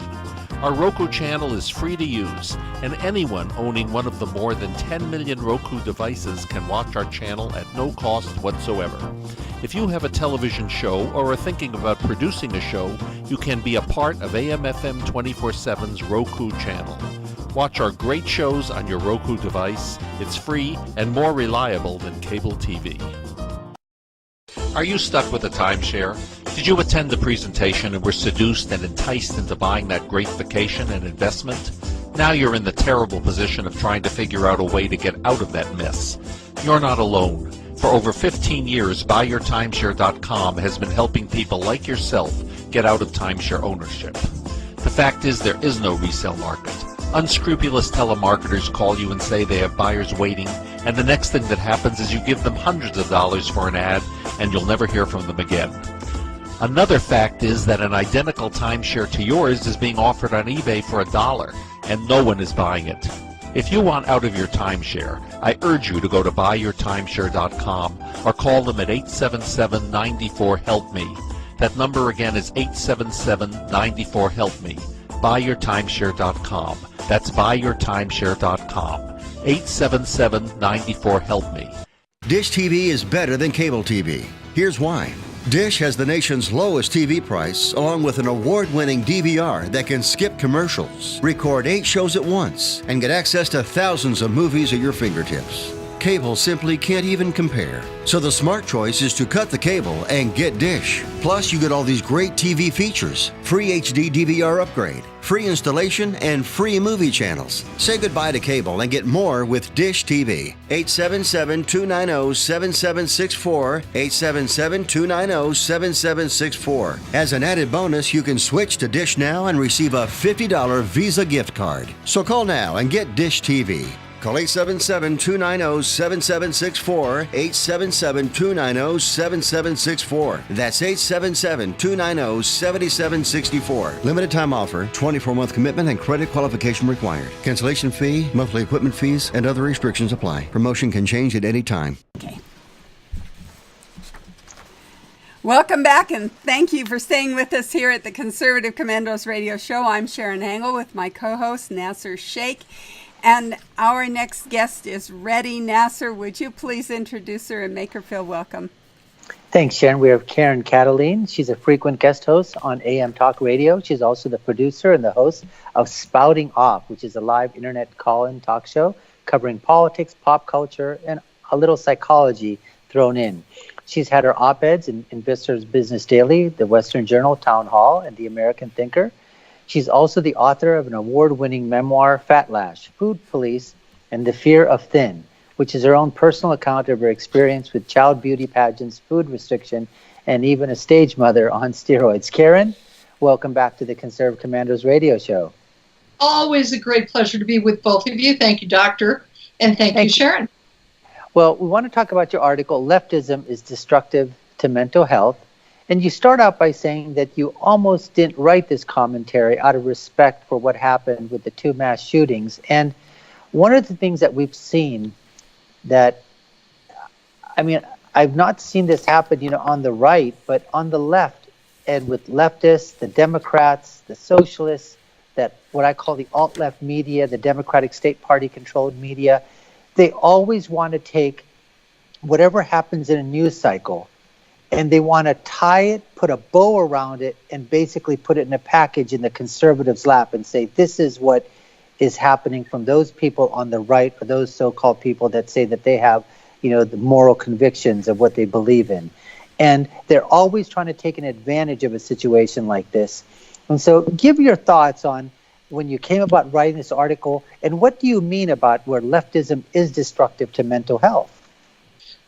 Our Roku channel is free to use, and anyone owning one of the more than 10 million Roku devices can watch our channel at no cost whatsoever. If you have a television show or are thinking about producing a show, you can be a part of AM FM 24/7's Roku channel. Watch our great shows on your Roku device. It's free and more reliable than cable TV. Are you stuck with a timeshare? Did you attend the presentation and were seduced and enticed into buying that great vacation and investment? Now you're in the terrible position of trying to figure out a way to get out of that mess. You're not alone. For over 15 years, BuyYourTimeshare.com has been helping people like yourself get out of timeshare ownership. The fact is there is no resale market. Unscrupulous telemarketers call you and say they have buyers waiting, and the next thing that happens is you give them hundreds of dollars for an ad, and you'll never hear from them again. Another fact is that an identical timeshare to yours is being offered on eBay for $1, and no one is buying it. If you want out of your timeshare, I urge you to go to BuyYourTimeshare.com or call them at 877-94-HELP-ME. That number again is 877-94-HELP-ME. BuyYourTimeshare.com. That's BuyYourTimeshare.com. 877-94-HELP-ME. Dish TV is better than cable TV. Here's why. Dish has the nation's lowest TV price, along with an award-winning DVR that can skip commercials, record 8 shows at once, and get access to thousands of movies at your fingertips. Cable simply can't even compare. So the smart choice is to cut the cable and get Dish. Plus, you get all these great TV features, free HD DVR upgrade, free installation, and free movie channels. Say goodbye to cable and get more with Dish TV. 877-290-7764, 877-290-7764. As an added bonus, you can switch to Dish now and receive a $50 Visa gift card. So call now and get Dish TV. Call 877-290-7764, 877-290-7764. That's 877-290-7764. Limited time offer, 24-month commitment and credit qualification required. Cancellation fee, monthly equipment fees, and other restrictions apply. Promotion can change at any time. Okay. Welcome back, and thank you for staying with us here at the Conservative Commandos Radio Show. I'm Sharron Angle with my co-host, Nasir Shaikh. And our next guest is ready. Nasir, would you please introduce her and make her feel welcome? Thanks, Sharon. We have Karen Kataline. She's a frequent guest host on AM Talk Radio. She's also the producer and the host of Spouting Off, which is a live internet call-in talk show covering politics, pop culture, and a little psychology thrown in. She's had her op-eds in Vistor's Business Daily, the Western Journal, Town Hall, and the American Thinker. She's also the author of an award-winning memoir, Fat Lash, Food Police, and the Fear of Thin, which is her own personal account of her experience with child beauty pageants, food restriction, and even a stage mother on steroids. Karen, welcome back to the Conservative Commandos radio show. Always a great pleasure to be with both of you. Thank you, Doctor, and thank you, Sharon. Well, we want to talk about your article, Leftism is Destructive to Mental Health. And you start out by saying that you almost didn't write this commentary out of respect for what happened with the 2 mass shootings. And one of the things that we've seen that, I mean, I've not seen this happen, on the right, but on the left, and with leftists, the Democrats, the socialists, that what I call the alt-left media, the Democratic State Party-controlled media, they always want to take whatever happens in a news cycle and they want to tie it, put a bow around it, and basically put it in a package in the conservatives' lap and say, this is what is happening from those people on the right, or those so-called people that say that they have, the moral convictions of what they believe in. And they're always trying to take an advantage of a situation like this. And so give your thoughts on when you came about writing this article, and what do you mean about where leftism is destructive to mental health?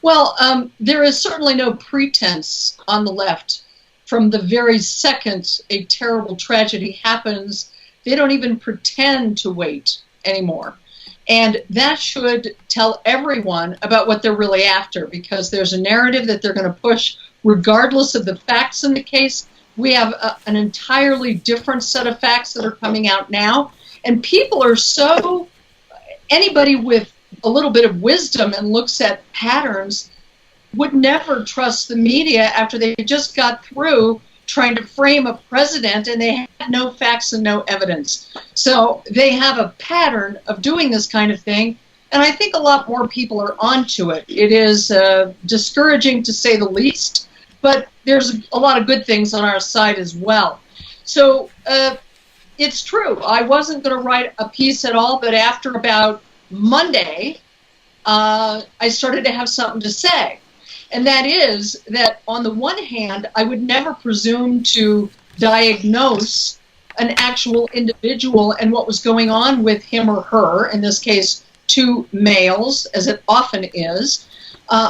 Well, there is certainly no pretense on the left. From the very second a terrible tragedy happens, they don't even pretend to wait anymore. And that should tell everyone about what they're really after, because there's a narrative that they're going to push regardless of the facts in the case. We have an entirely different set of facts that are coming out now. And people are anybody with a little bit of wisdom and looks at patterns would never trust the media after they just got through trying to frame a president and they had no facts and no evidence. So they have a pattern of doing this kind of thing, and I think a lot more people are onto it. It is discouraging to say the least, but there's a lot of good things on our side as well. So it's true. I wasn't going to write a piece at all, but after about Monday, I started to have something to say. And that is that, on the one hand, I would never presume to diagnose an actual individual and what was going on with him or her, in this case, two males, as it often is,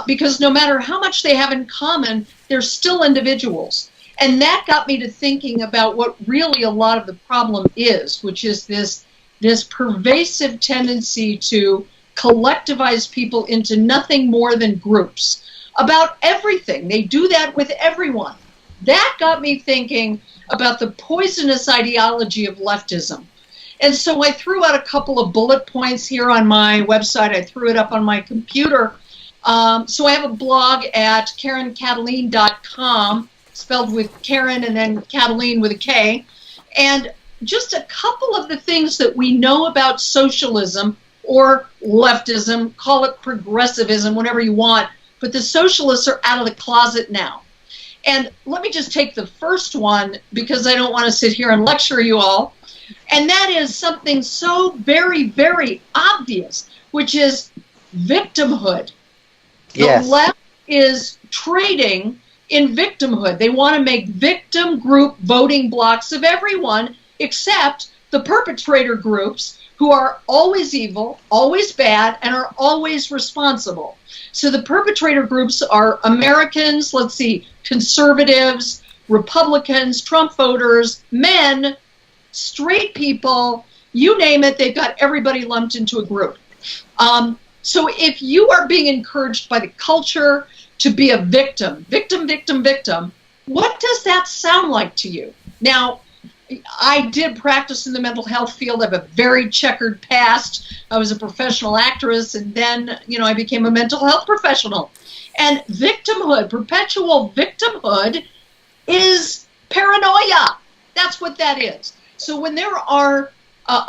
because no matter how much they have in common, they're still individuals. And that got me to thinking about what really a lot of the problem is, which is this pervasive tendency to collectivize people into nothing more than groups about everything. They do that with everyone. That got me thinking about the poisonous ideology of leftism. And so I threw out a couple of bullet points here on my website. I threw it up on my computer. So I have a blog at KarenKataline.com, spelled with Karen and then Kataline with a K. And just a couple of the things that we know about socialism or leftism, call it progressivism, whatever you want, but the socialists are out of the closet now. And let me just take the first one, because I don't want to sit here and lecture you all. And that is something so very, very obvious, which is victimhood. Yes. The left is trading in victimhood. They want to make victim group voting blocks of everyone except the perpetrator groups, who are always evil, always bad, and are always responsible. So the perpetrator groups are Americans, let's see, conservatives, Republicans, Trump voters, men, straight people, you name it, they've got everybody lumped into a group. So if you are being encouraged by the culture to be a victim, what does that sound like to you? Now, I did practice in the mental health field. I have a very checkered past. I was a professional actress, and then, I became a mental health professional. And victimhood, perpetual victimhood, is paranoia. That's what that is. So when there are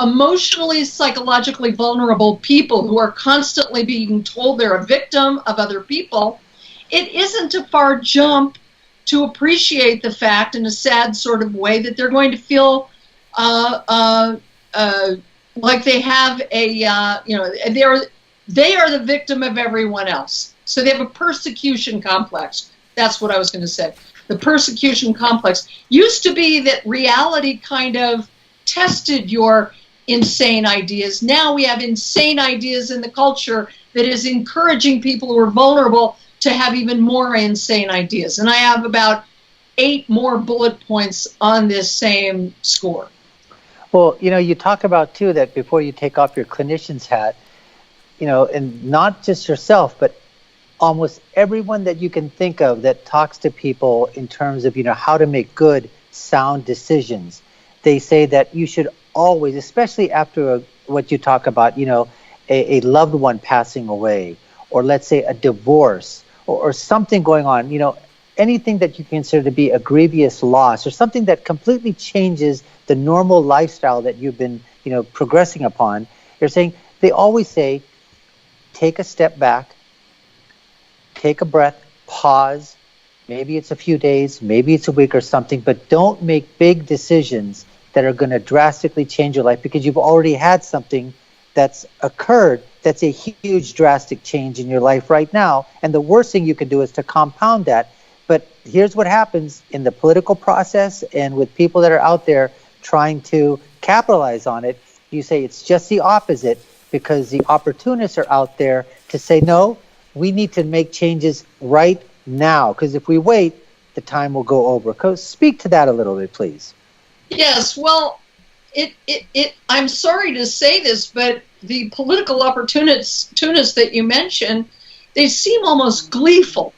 emotionally, psychologically vulnerable people who are constantly being told they're a victim of other people, it isn't a far jump to appreciate the fact, in a sad sort of way, that they're going to feel like they have they are the victim of everyone else. So they have a persecution complex. That's what I was going to say. The persecution complex used to be that reality kind of tested your insane ideas. Now we have insane ideas in the culture that is encouraging people who are vulnerable to have even more insane ideas. And I have about 8 more bullet points on this same score. Well, you talk about, too, that before you take off your clinician's hat, and not just yourself, but almost everyone that you can think of that talks to people in terms of, how to make good, sound decisions. They say that you should always, especially after what you talk about, a loved one passing away, or let's say a divorce, or something going on, anything that you consider to be a grievous loss, or something that completely changes the normal lifestyle that you've been, progressing upon. They always say, take a step back, take a breath, pause. Maybe it's a few days, maybe it's a week or something, but don't make big decisions that are going to drastically change your life because you've already had something that's occurred that's a huge drastic change in your life right now. And the worst thing you can do is to compound that. But here's what happens in the political process and with people that are out there trying to capitalize on it. You say it's just the opposite because the opportunists are out there to say, no, we need to make changes right now. Because if we wait, the time will go over. Speak to that a little bit, please. Yes, well, I'm sorry to say this, but the political opportunists that you mentioned, they seem almost gleeful.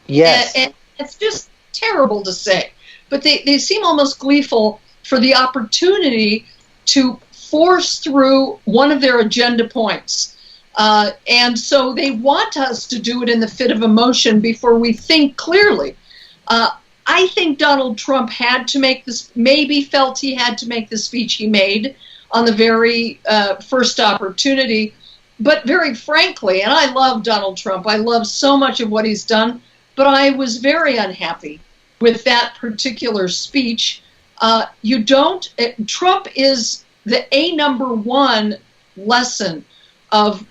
Yes. And it's just terrible to say, but they seem almost gleeful for the opportunity to force through one of their agenda points. And so they want us to do it in the fit of emotion before we think clearly. I think Donald Trump had to make this, maybe felt he had to make the speech he made on the very first opportunity. But very frankly, and I love Donald Trump, I love so much of what he's done, but I was very unhappy with that particular speech. Trump is the number one lesson of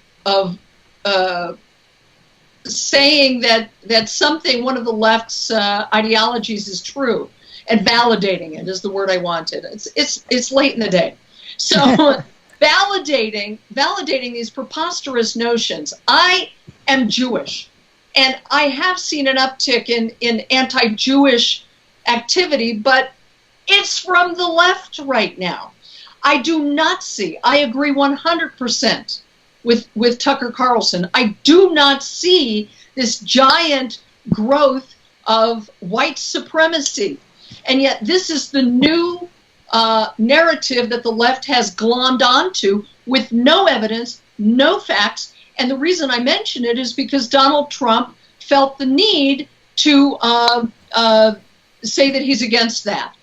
saying that something, one of the left's ideologies is true, and validating it is the word I wanted. It's late in the day. So validating these preposterous notions. I am Jewish, and I have seen an uptick in anti-Jewish activity, but it's from the left right now. I do not see, I agree 100% with Tucker Carlson. I do not see this giant growth of white supremacy. And yet this is the new narrative that the left has glommed onto with no evidence, no facts. And the reason I mention it is because Donald Trump felt the need to say that he's against that.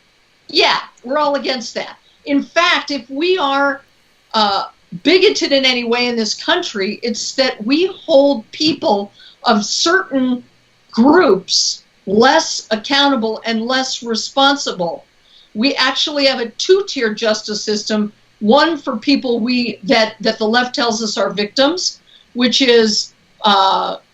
Yeah, we're all against that. In fact, if we are bigoted in any way in this country, it's that we hold people of certain groups less accountable and less responsible. We actually have a two-tier justice system, one for people that the left tells us are victims, which is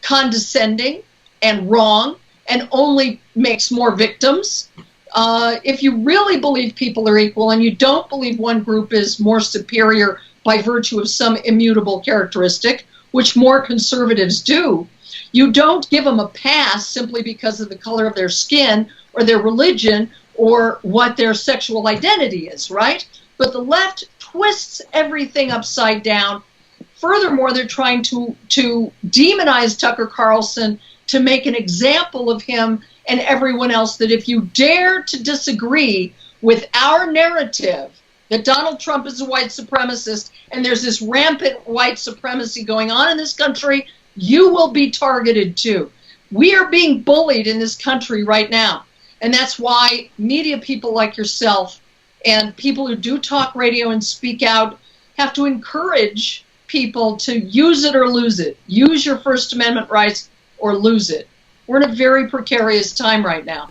condescending and wrong and only makes more victims. If you really believe people are equal and you don't believe one group is more superior by virtue of some immutable characteristic, which more conservatives do, you don't give them a pass simply because of the color of their skin or their religion or what their sexual identity is, right? But the left twists everything upside down. Furthermore, they're trying to demonize Tucker Carlson to make an example of him and everyone else, that if you dare to disagree with our narrative that Donald Trump is a white supremacist and there's this rampant white supremacy going on in this country, you will be targeted too. We are being bullied in this country right now. And that's why media people like yourself and people who do talk radio and speak out have to encourage people to use it or lose it. Use your First Amendment rights or lose it. We're in a very precarious time right now.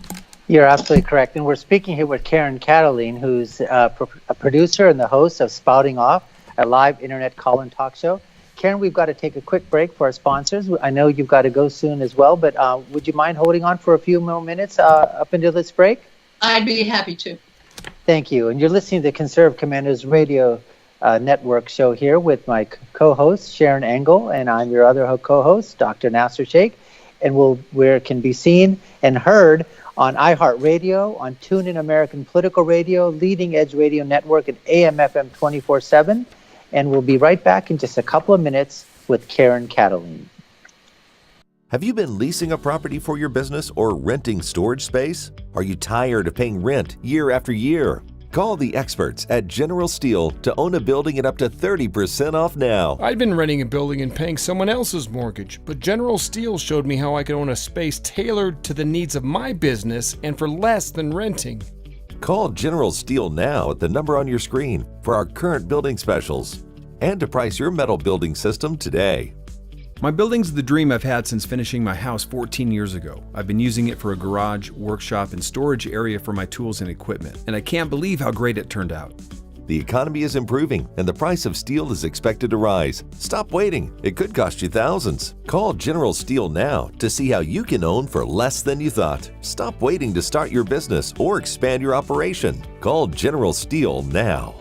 You're absolutely correct. And we're speaking here with Karen Kataline, who's a producer and the host of Spouting Off, a live internet call-in talk show. Karen, we've got to take a quick break for our sponsors. I know you've got to go soon as well, but would you mind holding on for a few more minutes up until this break? I'd be happy to. Thank you. And you're listening to the Conservative Commandos Radio Network show here with my co-host, Sharron Angle, and I'm your other co-host, Dr. Nasir Shaikh. And where it can be seen and heard on iHeartRadio, on TuneIn American Political Radio, Leading Edge Radio Network, and AM/FM 24/7. And we'll be right back in just a couple of minutes with Karen Kataline. Have you been leasing a property for your business or renting storage space? Are you tired of paying rent year after year? Call the experts at General Steel to own a building at up to 30% off now. I'd been renting a building and paying someone else's mortgage, but General Steel showed me how I could own a space tailored to the needs of my business and for less than renting. Call General Steel now at the number on your screen for our current building specials and to price your metal building system today. My building's the dream I've had since finishing my house 14 years ago. I've been using it for a garage, workshop, and storage area for my tools and equipment, and I can't believe how great it turned out. The economy is improving and the price of steel is expected to rise. Stop waiting. It could cost you thousands. Call General Steel now to see how you can own for less than you thought. Stop waiting to start your business or expand your operation. Call General Steel now.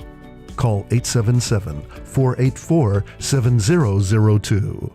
Call 877-484-7002.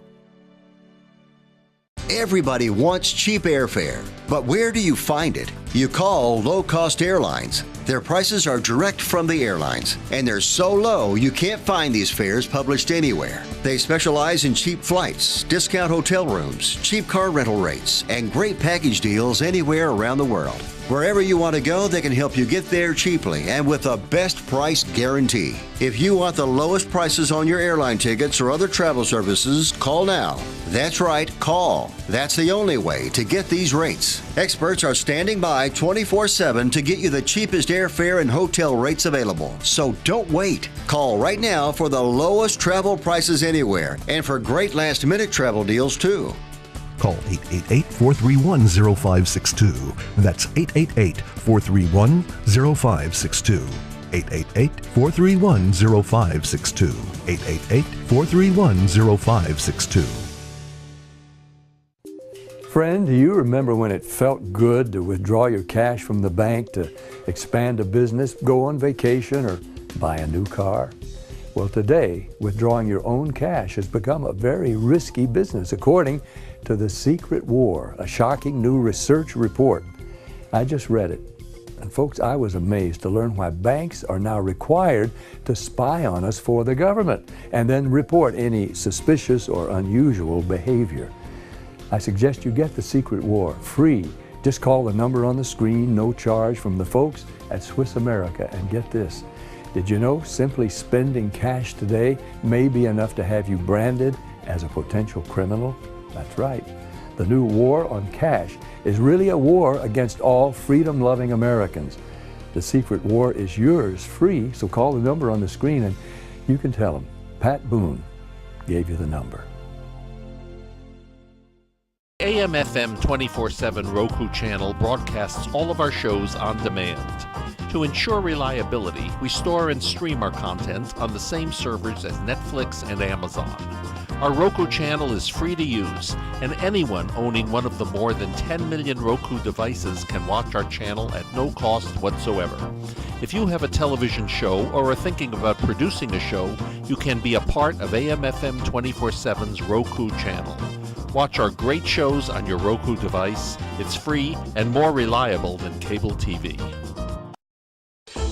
Everybody wants cheap airfare, but where do you find it? You call low-cost airlines. Their prices are direct from the airlines, and they're so low you can't find these fares published anywhere. They specialize in cheap flights, discount hotel rooms, cheap car rental rates, and great package deals anywhere around the world. Wherever you want to go, they can help you get there cheaply and with a best price guarantee. If you want the lowest prices on your airline tickets or other travel services, call now. That's right, call. That's the only way to get these rates. Experts are standing by 24/7 to get you the cheapest airfare and hotel rates available. So don't wait. Call right now for the lowest travel prices anywhere and for great last-minute travel deals too. Call 888-431-0562. That's 888-431-0562. 888-431-0562. 888-431-0562. Friend, do you remember when it felt good to withdraw your cash from the bank to expand a business, go on vacation, or buy a new car? Well, today, withdrawing your own cash has become a very risky business, according to The Secret War, a shocking new research report. I just read it. And folks, I was amazed to learn why banks are now required to spy on us for the government and then report any suspicious or unusual behavior. I suggest you get The Secret War free. Just call the number on the screen, no charge, from the folks at Swiss America. And get this, did you know simply spending cash today may be enough to have you branded as a potential criminal? That's right. The new war on cash is really a war against all freedom-loving Americans. The Secret War is yours free, so call the number on the screen and you can tell them Pat Boone gave you the number. AM/FM 24/7 Roku channel broadcasts all of our shows on demand. To ensure reliability, we store and stream our content on the same servers as Netflix and Amazon. Our Roku channel is free to use, and anyone owning one of the more than 10 million Roku devices can watch our channel at no cost whatsoever. If you have a television show or are thinking about producing a show, you can be a part of AM/FM 24/7's Roku channel. Watch our great shows on your Roku device. It's free and more reliable than cable TV.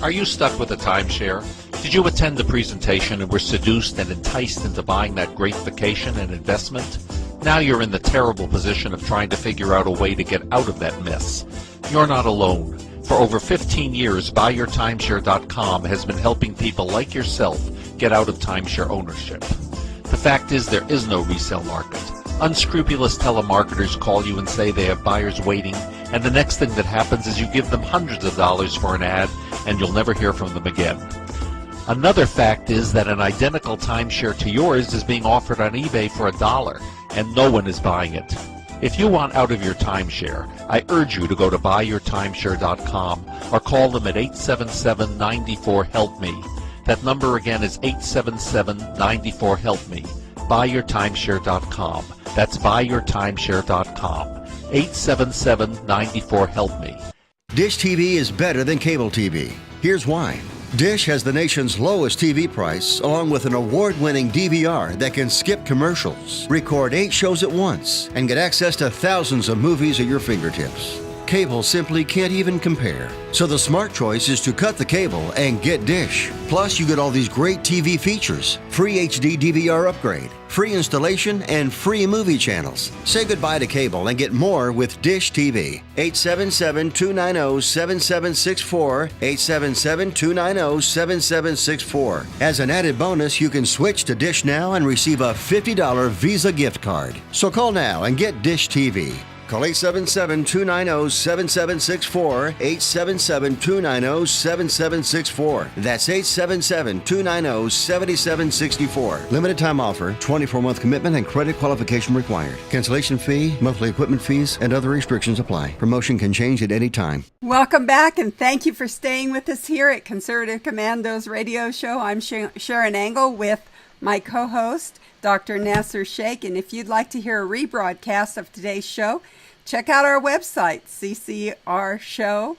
Are you stuck with a timeshare? Did you attend the presentation and were seduced and enticed into buying that great vacation and investment? Now you're in the terrible position of trying to figure out a way to get out of that mess. You're not alone. For over 15 years, BuyYourTimeshare.com has been helping people like yourself get out of timeshare ownership. The fact is, there is no resale market. Unscrupulous telemarketers call you and say they have buyers waiting, and the next thing that happens is you give them hundreds of dollars for an ad, and you'll never hear from them again. Another fact is that an identical timeshare to yours is being offered on eBay for $1, and no one is buying it. If you want out of your timeshare, I urge you to go to BuyYourTimeshare.com or call them at 877-94-HELP-ME. That number again is 877-94-HELP-ME. BuyYourTimeshare.com. That's BuyYourTimeshare.com. 877-94-HELP-ME. Dish TV is better than cable TV. Here's why. Dish has the nation's lowest TV price, along with an award-winning DVR that can skip commercials, record 8 shows at once, and get access to thousands of movies at your fingertips. Cable simply can't even compare. So the smart choice is to cut the cable and get Dish. Plus, you get all these great TV features, free HD DVR upgrade, free installation, and free movie channels. Say goodbye to cable and get more with Dish TV. 877-290-7764, 877-290-7764. As an added bonus, you can switch to Dish now and receive a $50 Visa gift card. So call now and get Dish TV. Call 877-290-7764, 877-290-7764. That's 877-290-7764. Limited time offer, 24-month commitment and credit qualification required. Cancellation fee, monthly equipment fees, and other restrictions apply. Promotion can change at any time. Welcome back, and thank you for staying with us here at Conservative Commandos Radio Show. I'm Sharron Angle with my co-host, Dr. Nasir Shaikh, and if you'd like to hear a rebroadcast of today's show, check out our website, ccrshow.com,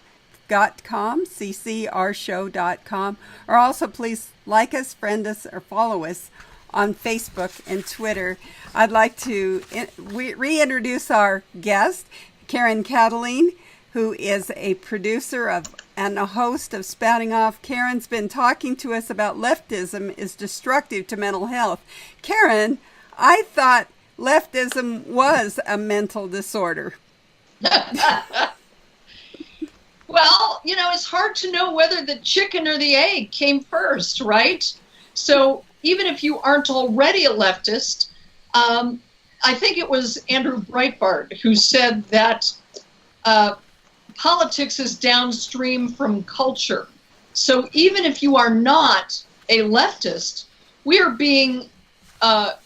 or also please like us, friend us, or follow us on Facebook and Twitter. I'd like to reintroduce our guest, Karen Kataline, who is a producer of and a host of Spouting Off. Karen's been talking to us about leftism is destructive to mental health. Karen, I thought leftism was a mental disorder. Well, it's hard to know whether the chicken or the egg came first, right? So even if you aren't already a leftist, I think it was Andrew Breitbart who said that politics is downstream from culture. So even if you are not a leftist, we are being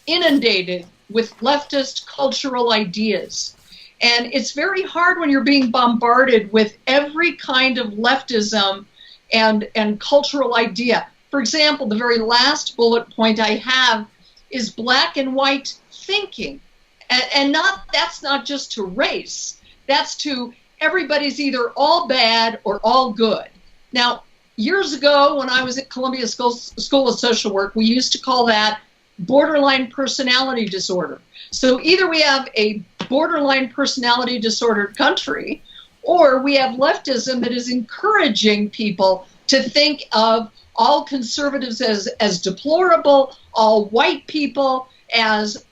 inundated with leftist cultural ideas. And it's very hard when you're being bombarded with every kind of leftism and cultural idea. For example, the very last bullet point I have is black and white thinking. And that's not just to race. That's to everybody's either all bad or all good. Now, years ago when I was at Columbia School of Social Work, we used to call that borderline personality disorder. So either we have a borderline personality disordered country, or we have leftism that is encouraging people to think of all conservatives as deplorable, all white people as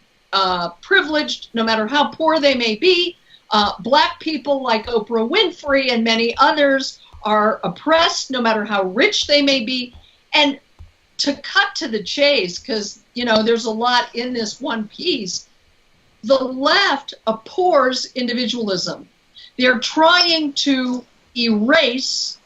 privileged, no matter how poor they may be. Black people like Oprah Winfrey and many others are oppressed, no matter how rich they may be. And to cut to the chase, because, there's a lot in this one piece, the left abhors individualism. They're trying to erase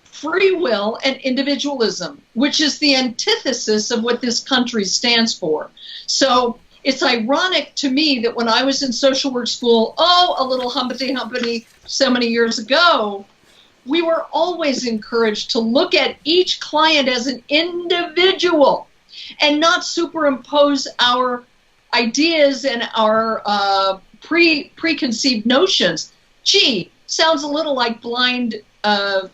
free will and individualism, which is the antithesis of what this country stands for. So it's ironic to me that when I was in social work school, a little humpty so many years ago, we were always encouraged to look at each client as an individual and not superimpose our ideas and our preconceived notions. Gee, sounds a little like blind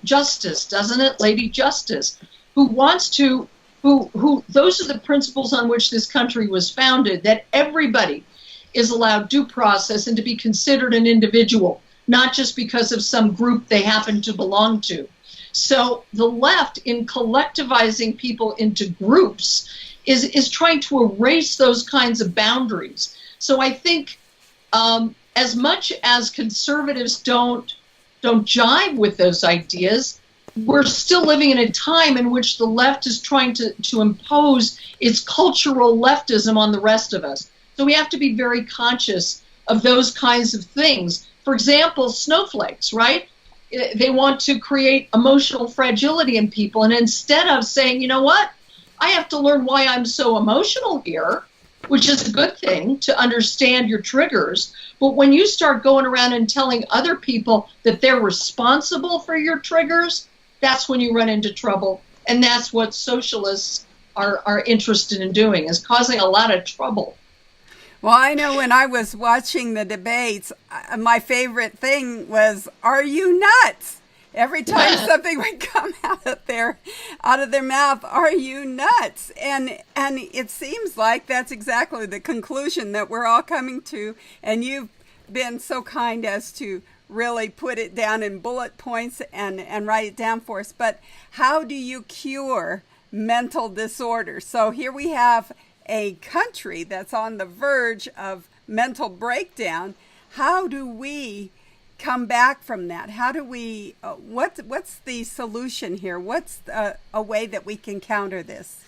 justice, doesn't it? Lady Justice, who wants to who those are the principles on which this country was founded, that everybody is allowed due process and to be considered an individual, not just because of some group they happen to belong to. So the left, in collectivizing people into groups, is trying to erase those kinds of boundaries. So I think as much as conservatives don't jive with those ideas, we're still living in a time in which the left is trying to impose its cultural leftism on the rest of us. So we have to be very conscious of those kinds of things. For example, snowflakes, right? They want to create emotional fragility in people. And instead of saying, you know what, I have to learn why I'm so emotional here, which is a good thing to understand your triggers. But when you start going around and telling other people that they're responsible for your triggers, that's when you run into trouble. And that's what socialists are interested in doing, is causing a lot of trouble. Well, I know when I was watching the debates, my favorite thing was, "Are you nuts?" Every time something would come out of their mouth, "Are you nuts?" And it seems like that's exactly the conclusion that we're all coming to. And you've been so kind as to really put it down in bullet points and write it down for us. But how do you cure mental disorder? So here we have a country that's on the verge of mental breakdown. How do we come back from that? How do we, what's the solution here? What's a way that we can counter this?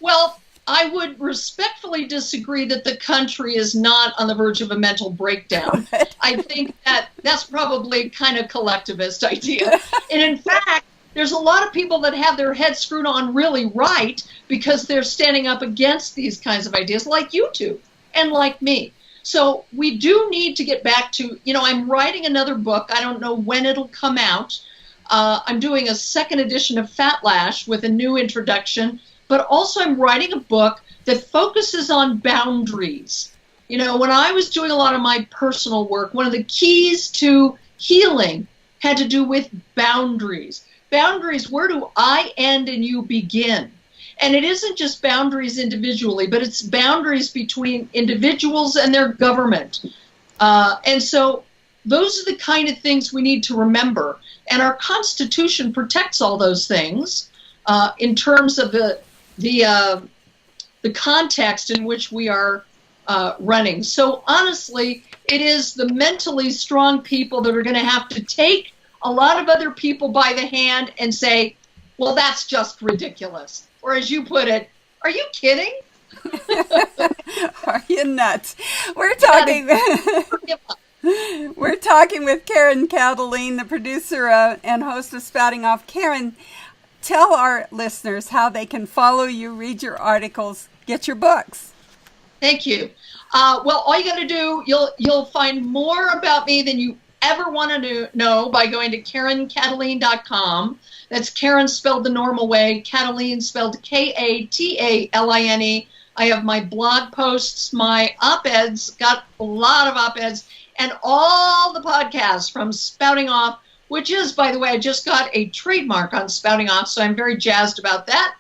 Well, I would respectfully disagree that the country is not on the verge of a mental breakdown. I think that's probably kind of collectivist idea. And in fact, there's a lot of people that have their heads screwed on really right because they're standing up against these kinds of ideas, like you two and like me. So we do need to get back to, I'm writing another book. I don't know when it'll come out. I'm doing a second edition of Fat Lash with a new introduction, but also I'm writing a book that focuses on boundaries. When I was doing a lot of my personal work, one of the keys to healing had to do with boundaries. Boundaries, where do I end and you begin? And it isn't just boundaries individually, but it's boundaries between individuals and their government. And so those are the kind of things we need to remember. And our Constitution protects all those things in terms of the context in which we are running. So honestly, it is the mentally strong people that are going to have to take a lot of other people by the hand and say, well, that's just ridiculous. Or as you put it, are you kidding? Are you nuts? We're talking with Karen Kataline, the producer and host of Spouting Off. Karen, tell our listeners how they can follow you, read your articles, get your books. Thank you. Well, all you got to do, you'll find more about me than you ever want to know by going to KarenKataline.com. That's Karen spelled the normal way, Kataline spelled Kataline. I have my blog posts, my op-eds, got a lot of op-eds, and all the podcasts from Spouting Off, which is, by the way, I just got a trademark on Spouting Off, so I'm very jazzed about that.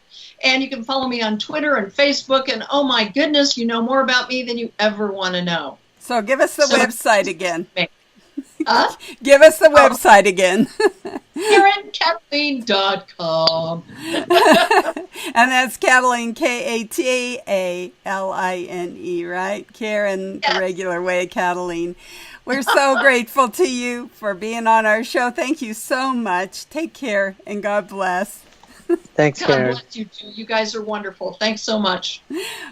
And you can follow me on Twitter and Facebook, and oh my goodness, you know more about me than you ever want to know. So give us the website again. Give us the website again. KarenKataline.com. And that's Kataline, Kataline, right? Karen, the regular way, Kataline. We're so grateful to you for being on our show. Thank you so much. Take care and God bless. Thanks, Karen. God bless you too. You guys are wonderful. Thanks so much.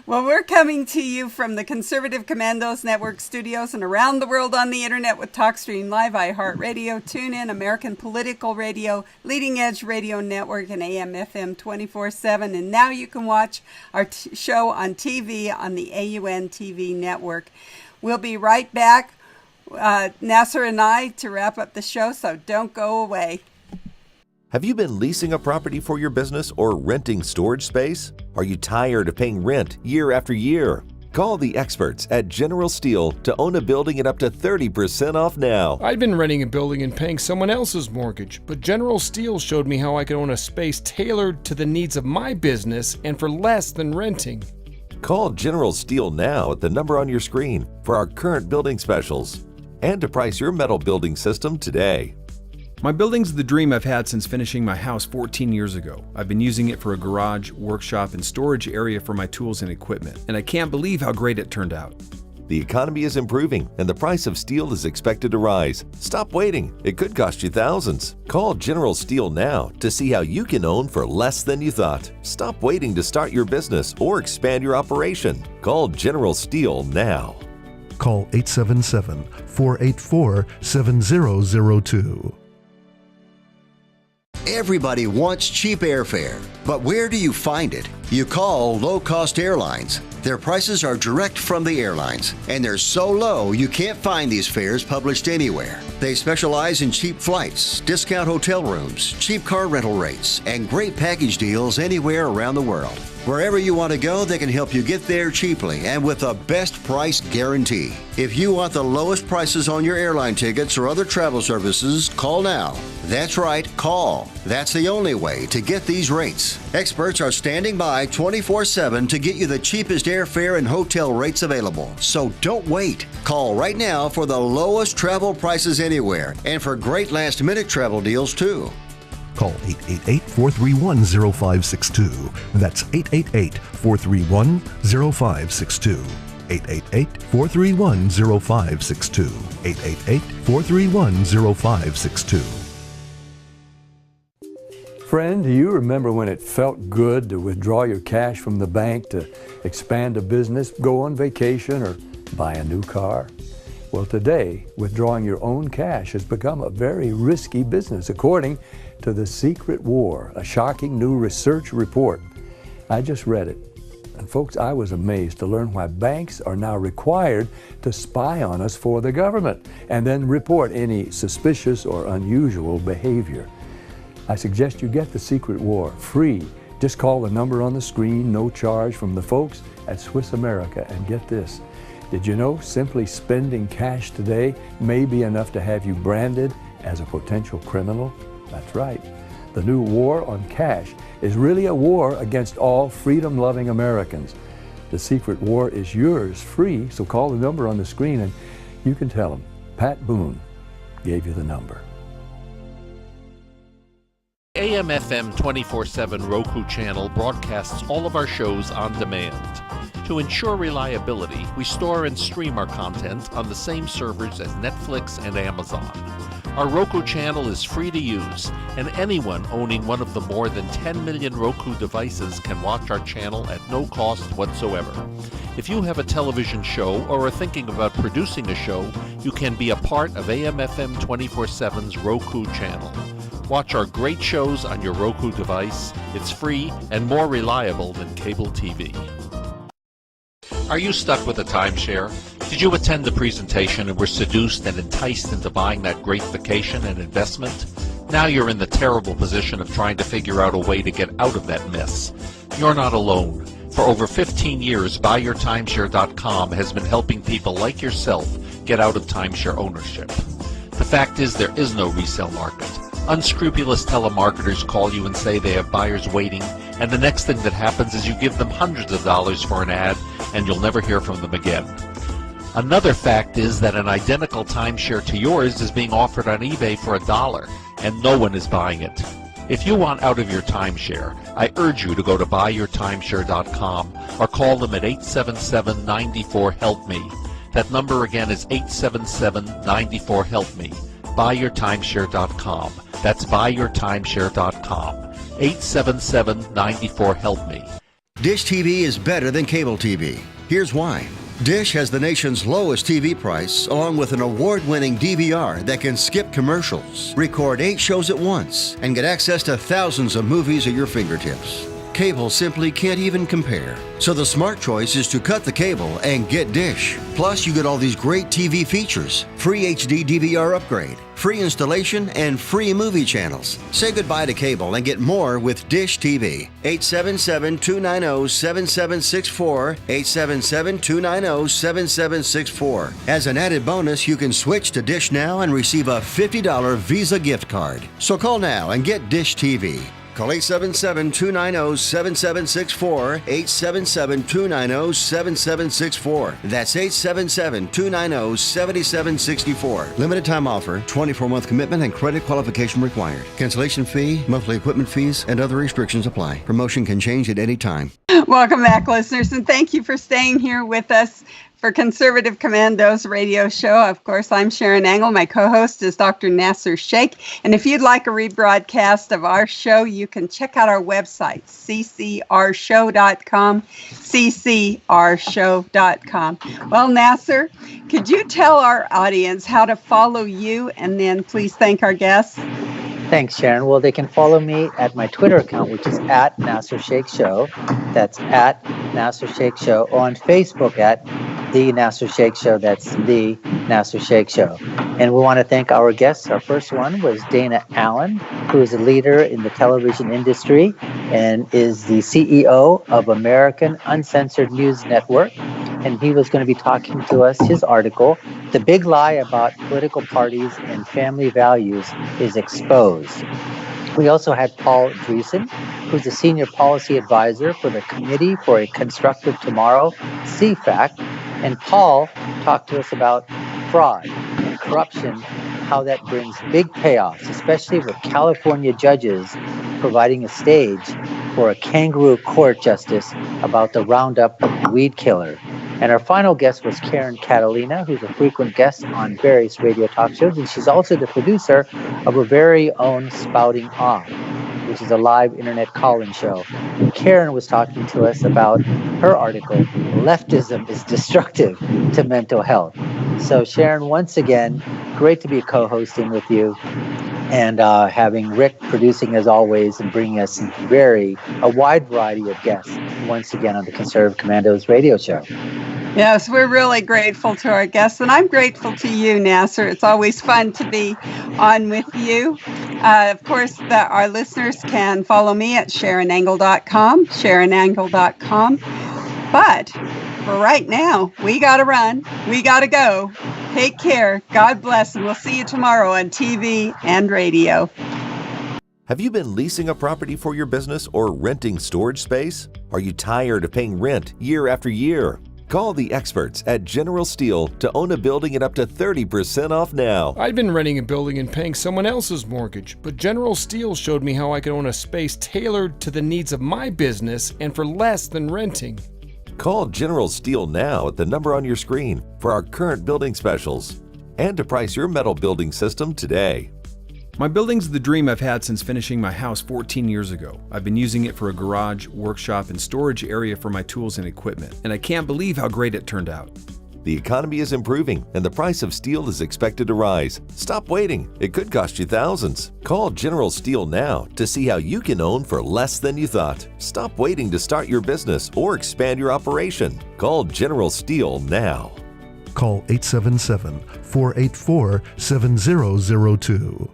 Well, we're coming to you from the Conservative Commandos Network studios and around the world on the internet with TalkStream Live, iHeartRadio, TuneIn, American Political Radio, Leading Edge Radio Network, and AM/FM 24/7. And now you can watch our show on TV on the AUN TV network. We'll be right back, Nasir and I, to wrap up the show, so don't go away. Have you been leasing a property for your business or renting storage space? Are you tired of paying rent year after year? Call the experts at General Steel to own a building at up to 30% off now. I'd been renting a building and paying someone else's mortgage, but General Steel showed me how I could own a space tailored to the needs of my business and for less than renting. Call General Steel now at the number on your screen for our current building specials and to price your metal building system today. My building's the dream I've had since finishing my house 14 years ago. I've been using it for a garage, workshop, and storage area for my tools and equipment, and I can't believe how great it turned out. The economy is improving and the price of steel is expected to rise. Stop waiting. It could cost you thousands. Call General Steel now to see how you can own for less than you thought. Stop waiting to start your business or expand your operation. Call General Steel now. Call 877-484-7002. Everybody wants cheap airfare, but where do you find it? You call low-cost airlines. Their prices are direct from the airlines, and they're so low you can't find these fares published anywhere. They specialize in cheap flights, discount hotel rooms, cheap car rental rates, and great package deals anywhere around the world. Wherever you want to go, they can help you get there cheaply and with a best price guarantee. If you want the lowest prices on your airline tickets or other travel services, call now. That's right, call. That's the only way to get these rates. Experts are standing by 24/7 to get you the cheapest airfare and hotel rates available. So don't wait. Call right now for the lowest travel prices anywhere and for great last-minute travel deals too. Call 888-431-0562. That's 888-431-0562. 888-431-0562. 888-431-0562. Friend, do you remember when it felt good to withdraw your cash from the bank to expand a business, go on vacation, or buy a new car? Well, today, withdrawing your own cash has become a very risky business, according to The Secret War, a shocking new research report. I just read it. And folks, I was amazed to learn why banks are now required to spy on us for the government and then report any suspicious or unusual behavior. I suggest you get The Secret War free. Just call the number on the screen, no charge, from the folks at Swiss America. And get this, did you know simply spending cash today may be enough to have you branded as a potential criminal? That's right. The new war on cash is really a war against all freedom-loving Americans. The Secret War is yours free, so call the number on the screen and you can tell them Pat Boone gave you the number. AM/FM 24/7 Roku channel broadcasts all of our shows on demand. To ensure reliability, we store and stream our content on the same servers as Netflix and Amazon. Our Roku channel is free to use, and anyone owning one of the more than 10 million Roku devices can watch our channel at no cost whatsoever. If you have a television show or are thinking about producing a show, you can be a part of AM/FM 24/7's Roku channel. Watch our great shows on your Roku device. It's free and more reliable than cable TV. Are you stuck with a timeshare? Did you attend the presentation and were seduced and enticed into buying that great vacation and investment? Now you're in the terrible position of trying to figure out a way to get out of that mess. You're not alone. For over 15 years, BuyYourTimeshare.com has been helping people like yourself get out of timeshare ownership. The fact is, there is no resale market. Unscrupulous telemarketers call you and say they have buyers waiting, and the next thing that happens is you give them hundreds of dollars for an ad, and you'll never hear from them again. Another fact is that an identical timeshare to yours is being offered on eBay for $1, and no one is buying it. If you want out of your timeshare, I urge you to go to BuyYourTimeshare.com or call them at 877-94-HELP-ME. That number again is 877-94-HELP-ME. BuyYourTimeshare.com. That's BuyYourTimeshare.com. 877-94-HELP-ME. Dish TV is better than cable TV. Here's why. Dish has the nation's lowest TV price, along with an award-winning DVR that can skip commercials, record 8 shows at once, and get access to thousands of movies at your fingertips. Cable simply can't even compare. So the smart choice is to cut the cable and get Dish. Plus, you get all these great TV features, free HD DVR upgrade, free installation, and free movie channels. Say goodbye to cable and get more with Dish TV. 877-290-7764, 877-290-7764. As an added bonus, you can switch to Dish now and receive a $50 Visa gift card. So call now and get Dish TV. Call 877-290-7764, 877-290-7764. That's 877-290-7764. Limited time offer, 24-month commitment and credit qualification required. Cancellation fee, monthly equipment fees, and other restrictions apply. Promotion can change at any time. Welcome back, listeners, and thank you for staying here with us for Conservative Commandos radio show. Of course, I'm Sharron Angle. My co-host is Dr. Nasir Shaikh. And if you'd like a rebroadcast of our show, you can check out our website, ccrshow.com, ccrshow.com. Well, Nasir, could you tell our audience how to follow you, and then please thank our guests? Thanks, Sharon. Well, they can follow me at my Twitter account, which is at Nasir Shaikh Show. That's at Nasir Shaikh Show. Or on Facebook at The Nasir Shaikh Show. That's The Nasir Shaikh Show. And we want to thank our guests. Our first one was Dana Allen, who is a leader in the television industry and is the CEO of American Uncensored News Network. And he was going to be talking to us, his article, The Big Lie About Political Parties and Family Values is Exposed. We also had Paul Driessen, who's a senior policy advisor for the Committee for a Constructive Tomorrow, CFAC. And Paul talked to us about fraud and corruption, how that brings big payoffs, especially with California judges providing a stage for a kangaroo court justice about the roundup of the weed killer. And our final guest was Karen Kataline, who's a frequent guest on various radio talk shows, and she's also the producer of her very own Spouting Off. which is a live internet call-in show. And Karen was talking to us about her article, Leftism is Destructive to Mental Health. So Sharron, once again, great to be co-hosting with you, and having Rick producing as always and bringing us a wide variety of guests once again on the Conservative Commandos radio show. Yes, we're really grateful to our guests, and I'm grateful to you, Nasir. It's always fun to be on with you. Of course, our listeners can follow me at SharronAngle.com, SharronAngle.com. But for right now, we got to run. We got to go. Take care. God bless, and we'll see you tomorrow on TV and radio. Have you been leasing a property for your business or renting storage space? Are you tired of paying rent year after year? Call the experts at General Steel to own a building at up to 30% off now. I'd been renting a building and paying someone else's mortgage, but General Steel showed me how I could own a space tailored to the needs of my business and for less than renting. Call General Steel now at the number on your screen for our current building specials and to price your metal building system today. My building's the dream I've had since finishing my house 14 years ago. I've been using it for a garage, workshop, and storage area for my tools and equipment, and I can't believe how great it turned out. The economy is improving and the price of steel is expected to rise. Stop waiting. It could cost you thousands. Call General Steel now to see how you can own for less than you thought. Stop waiting to start your business or expand your operation. Call General Steel now. Call 877-484-7002.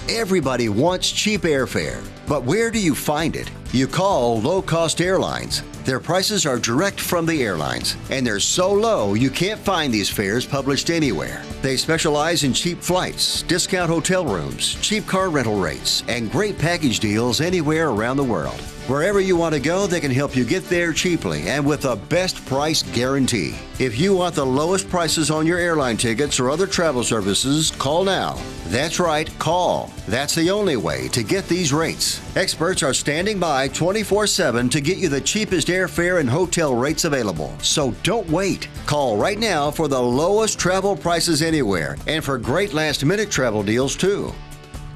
Everybody wants cheap airfare, but where do you find it? You call low-cost airlines. Their prices are direct from the airlines, and they're so low you can't find these fares published anywhere. They specialize in cheap flights, discount hotel rooms, cheap car rental rates, and great package deals anywhere around the world. Wherever you want to go, they can help you get there cheaply and with a best price guarantee. If you want the lowest prices on your airline tickets or other travel services, call now. That's right, call. That's the only way to get these rates. Experts are standing by 24/7 to get you the cheapest airfare and hotel rates available. So don't wait. Call right now for the lowest travel prices anywhere and for great last-minute travel deals too.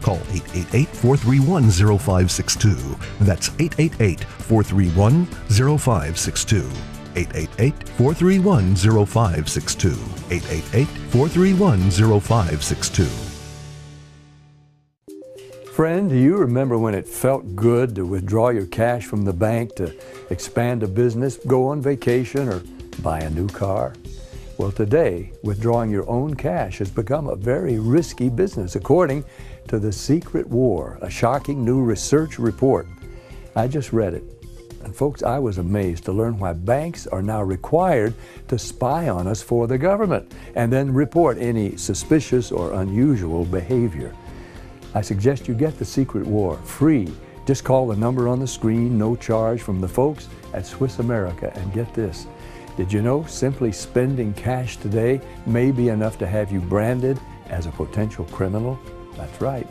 Call 888-431-0562. That's 888-431-0562. 888-431-0562. 888-431-0562. Friend, do you remember when it felt good to withdraw your cash from the bank to expand a business, go on vacation, or buy a new car? Well, today, withdrawing your own cash has become a very risky business, according to The Secret War, a shocking new research report. I just read it. And folks, I was amazed to learn why banks are now required to spy on us for the government and then report any suspicious or unusual behavior. I suggest you get The Secret War free. Just call the number on the screen, no charge, from the folks at Swiss America. And get this, did you know simply spending cash today may be enough to have you branded as a potential criminal? That's right.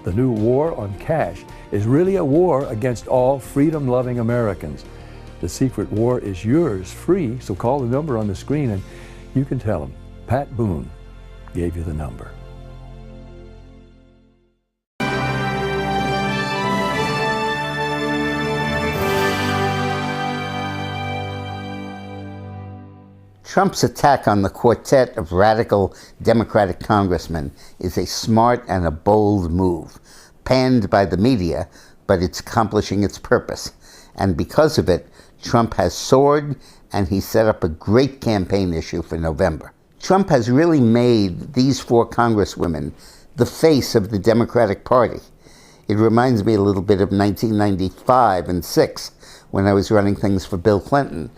The new war on cash is really a war against all freedom-loving Americans. The Secret War is yours free, so call the number on the screen and you can tell them Pat Boone gave you the number. Trump's attack on the quartet of radical Democratic congressmen is a smart and a bold move, panned by the media, but it's accomplishing its purpose. And because of it, Trump has soared, and he set up a great campaign issue for November. Trump has really made these four congresswomen the face of the Democratic Party. It reminds me a little bit of 1995 and 6, when I was running things for Bill Clinton.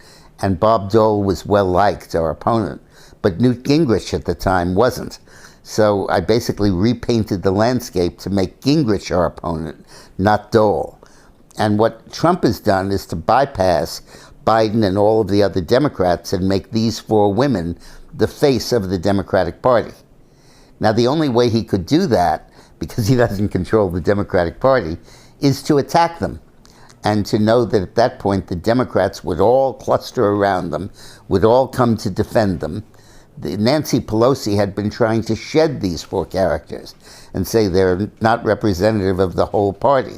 And Bob Dole was well-liked, our opponent, but Newt Gingrich at the time wasn't. So I basically repainted the landscape to make Gingrich our opponent, not Dole. And what Trump has done is to bypass Biden and all of the other Democrats and make these four women the face of the Democratic Party. Now, the only way he could do that, because he doesn't control the Democratic Party, is to attack them. And to know that at that point the Democrats would all cluster around them, would all come to defend them, Nancy Pelosi had been trying to shed these four characters and say they're not representative of the whole party.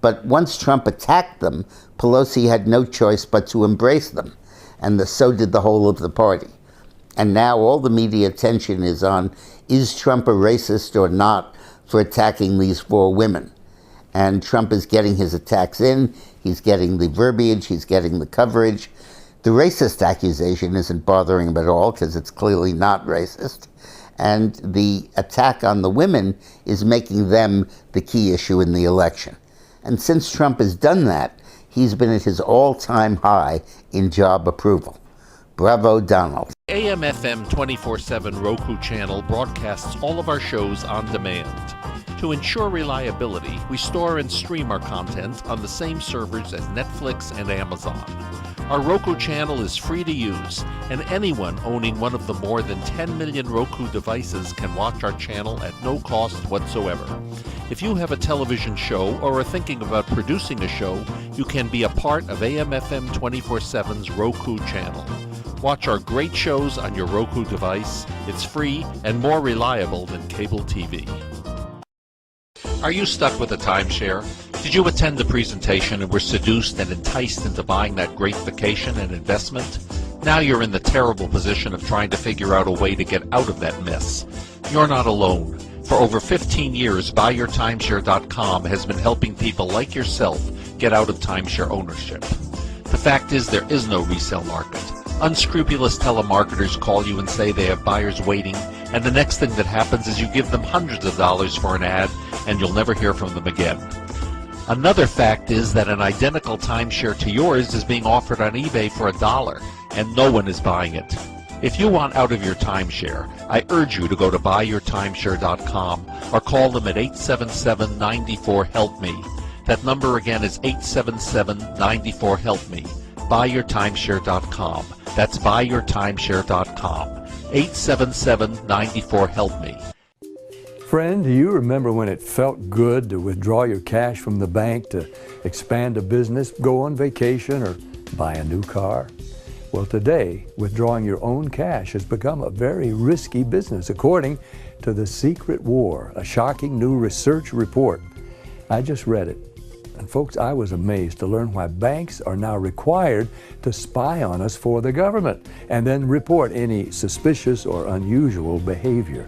But once Trump attacked them, Pelosi had no choice but to embrace them, and so did the whole of the party. And now all the media attention is on, is Trump a racist or not for attacking these four women? And Trump is getting his attacks in, he's getting the verbiage, he's getting the coverage. The racist accusation isn't bothering him at all because it's clearly not racist. And the attack on the women is making them the key issue in the election. And since Trump has done that, he's been at his all-time high in job approval. Bravo, Donald. AM/FM 24/7 Roku channel broadcasts all of our shows on demand. To ensure reliability, we store and stream our content on the same servers as Netflix and Amazon. Our Roku channel is free to use, and anyone owning one of the more than 10 million Roku devices can watch our channel at no cost whatsoever. If you have a television show or are thinking about producing a show, you can be a part of AM/FM 24/7's Roku channel. Watch our great shows on your Roku device. It's free and more reliable than cable TV. Are you stuck with a timeshare? Did you attend the presentation and were seduced and enticed into buying that great vacation and investment? Now you're in the terrible position of trying to figure out a way to get out of that mess. You're not alone. For over 15 years, BuyYourTimeshare.com has been helping people like yourself get out of timeshare ownership. The fact is, there is no resale market. Unscrupulous telemarketers call you and say they have buyers waiting, and the next thing that happens is you give them hundreds of dollars for an ad, and you'll never hear from them again. Another fact is that an identical timeshare to yours is being offered on eBay for $1, and no one is buying it. If you want out of your timeshare, I urge you to go to BuyYourTimeshare.com or call them at 877-94-HELP-ME. That number again is 877-94-HELP-ME. BuyYourTimeshare.com. That's BuyYourTimeshare.com. 877-94-HELP-ME. Friend, do you remember when it felt good to withdraw your cash from the bank to expand a business, go on vacation, or buy a new car? Well, today, withdrawing your own cash has become a very risky business, according to The Secret War, a shocking new research report. I just read it. And folks, I was amazed to learn why banks are now required to spy on us for the government and then report any suspicious or unusual behavior.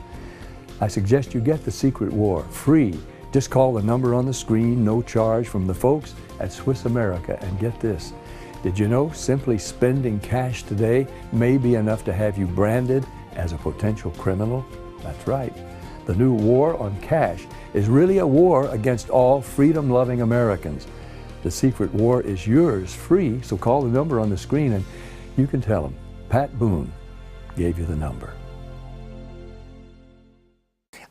I suggest you get The Secret War free. Just call the number on the screen, no charge, from the folks at Swiss America. And get this, did you know simply spending cash today may be enough to have you branded as a potential criminal? That's right. The new war on cash is really a war against all freedom-loving Americans. The Secret War is yours free, so call the number on the screen and you can tell them Pat Boone gave you the number.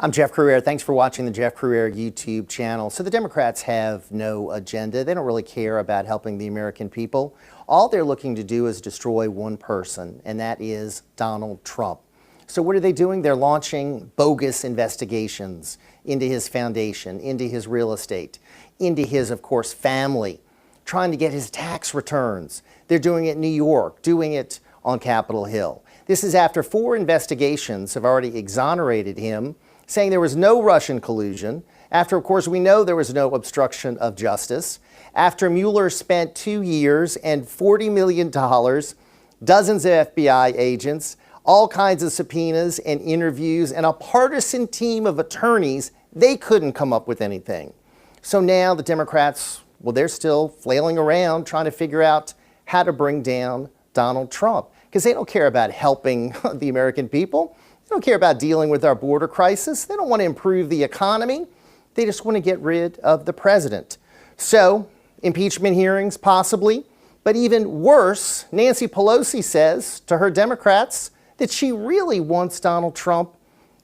I'm Jeff Crouere. Thanks for watching the Jeff Crouere YouTube channel. So the Democrats have no agenda. They don't really care about helping the American people. All they're looking to do is destroy one person, and that is Donald Trump. So what are they doing? They're launching bogus investigations into his foundation, into his real estate, into his, of course, family, trying to get his tax returns. They're doing it in New York, doing it on Capitol Hill. This is after 4 investigations have already exonerated him, saying there was no Russian collusion, after, of course, we know there was no obstruction of justice, after Mueller spent 2 years and $40 million, dozens of FBI agents, all kinds of subpoenas and interviews, and a partisan team of attorneys, they couldn't come up with anything. So now the Democrats, well, they're still flailing around trying to figure out how to bring down Donald Trump, because they don't care about helping the American people. They don't care about dealing with our border crisis. They don't want to improve the economy. They just want to get rid of the president. So, impeachment hearings, possibly. But even worse, Nancy Pelosi says to her Democrats that she really wants Donald Trump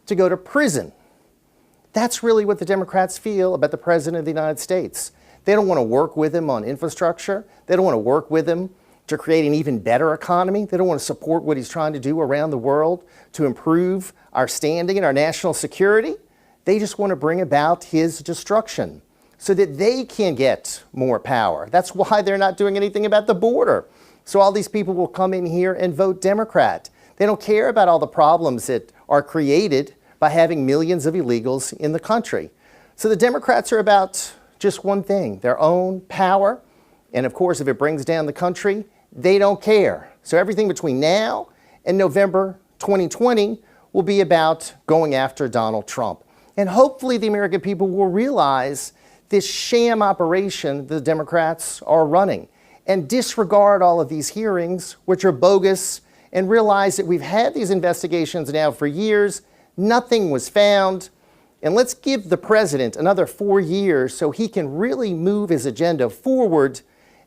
to go to prison. That's really what the Democrats feel about the President of the United States. They don't want to work with him on infrastructure. They don't want to work with him to create an even better economy. They don't want to support what he's trying to do around the world to improve our standing and our national security. They just want to bring about his destruction so that they can get more power. That's why they're not doing anything about the border. So all these people will come in here and vote Democrat. They don't care about all the problems that are created by having millions of illegals in the country. So the Democrats are about just one thing, their own power. And of course, if it brings down the country, they don't care. So everything between now and November 2020 will be about going after Donald Trump. And hopefully the American people will realize this sham operation the Democrats are running and disregard all of these hearings, which are bogus, and realize that we've had these investigations now for years. Nothing was found. And let's give the president another 4 years so he can really move his agenda forward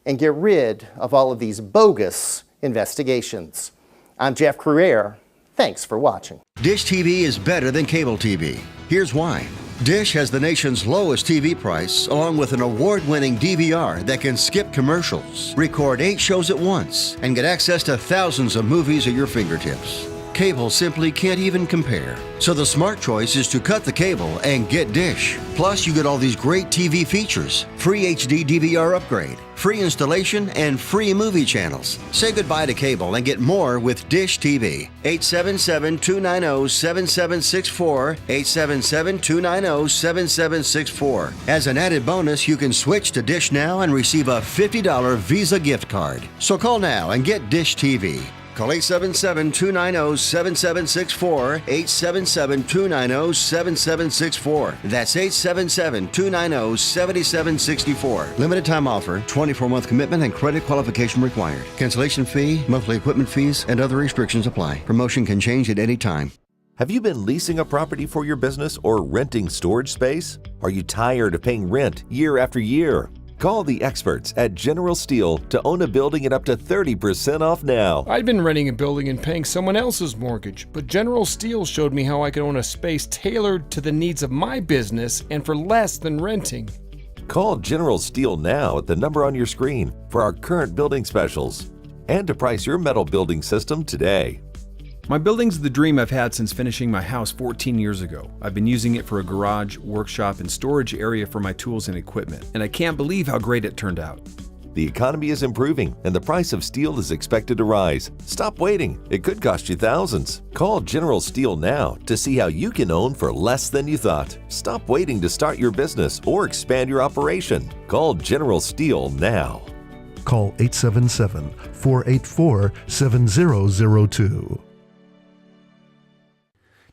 and get rid of all of these bogus investigations. I'm Jeff Crouere. Thanks for watching. Dish TV is better than cable TV. Here's why. Dish has the nation's lowest TV price, along with an award-winning DVR that can skip commercials, record 8 shows at once, and get access to thousands of movies at your fingertips. Cable simply can't even compare. So the smart choice is to cut the cable and get Dish. Plus, you get all these great TV features, free HD DVR upgrade, free installation, and free movie channels. Say goodbye to cable and get more with Dish TV. 877-290-7764, 877-290-7764. As an added bonus, you can switch to Dish now and receive a $50 Visa gift card. So call now and get Dish TV. Call 877-290-7764, 877-290-7764. That's 877-290-7764. Limited time offer, 24-month commitment and credit qualification required. Cancellation fee, monthly equipment fees, and other restrictions apply. Promotion can change at any time. Have you been leasing a property for your business or renting storage space? Are you tired of paying rent year after year? Call the experts at General Steel to own a building at up to 30% off now. I'd been renting a building and paying someone else's mortgage, but General Steel showed me how I could own a space tailored to the needs of my business and for less than renting. Call General Steel now at the number on your screen for our current building specials and to price your metal building system today. My building's the dream I've had since finishing my house 14 years ago. I've been using it for a garage, workshop, and storage area for my tools and equipment, and I can't believe how great it turned out. The economy is improving and the price of steel is expected to rise. Stop waiting. It could cost you thousands. Call General Steel now to see how you can own for less than you thought. Stop waiting to start your business or expand your operation. Call General Steel now. Call 877-484-7002.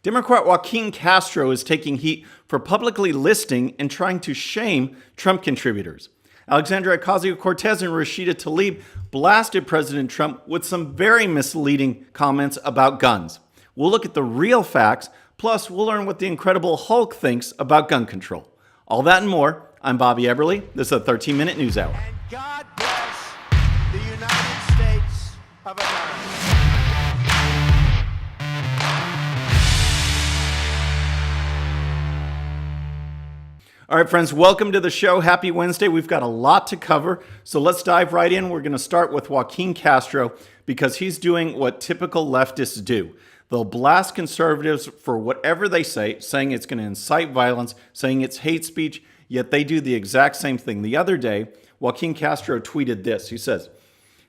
Democrat Joaquin Castro is taking heat for publicly listing and trying to shame Trump contributors. Alexandria Ocasio-Cortez and Rashida Tlaib blasted President Trump with some very misleading comments about guns. We'll look at the real facts, plus we'll learn what the Incredible Hulk thinks about gun control. All that and more. I'm Bobby Eberle. This is a 13-minute news hour. And God bless the United States of America. All right, friends, welcome to the show. Happy Wednesday. We've got a lot to cover, so let's dive right in. We're going to start with Joaquin Castro because he's doing what typical leftists do. They'll blast conservatives for whatever they say, saying it's going to incite violence, saying it's hate speech, yet they do the exact same thing. The other day, Joaquin Castro tweeted this. He says,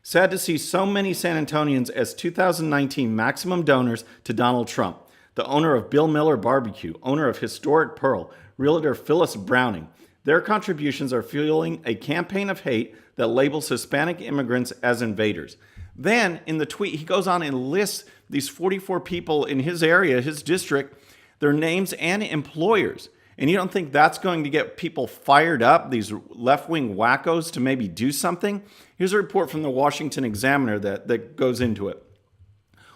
"Sad to see so many San Antonians as 2019 maximum donors to Donald Trump, the owner of Bill Miller Barbecue, owner of Historic Pearl, Realtor Phyllis Browning. Their contributions are fueling a campaign of hate that labels Hispanic immigrants as invaders." Then in the tweet, he goes on and lists these 44 people in his area, his district, their names and employers. And you don't think that's going to get people fired up, these left-wing wackos, to maybe do something? Here's a report from the Washington Examiner that goes into it.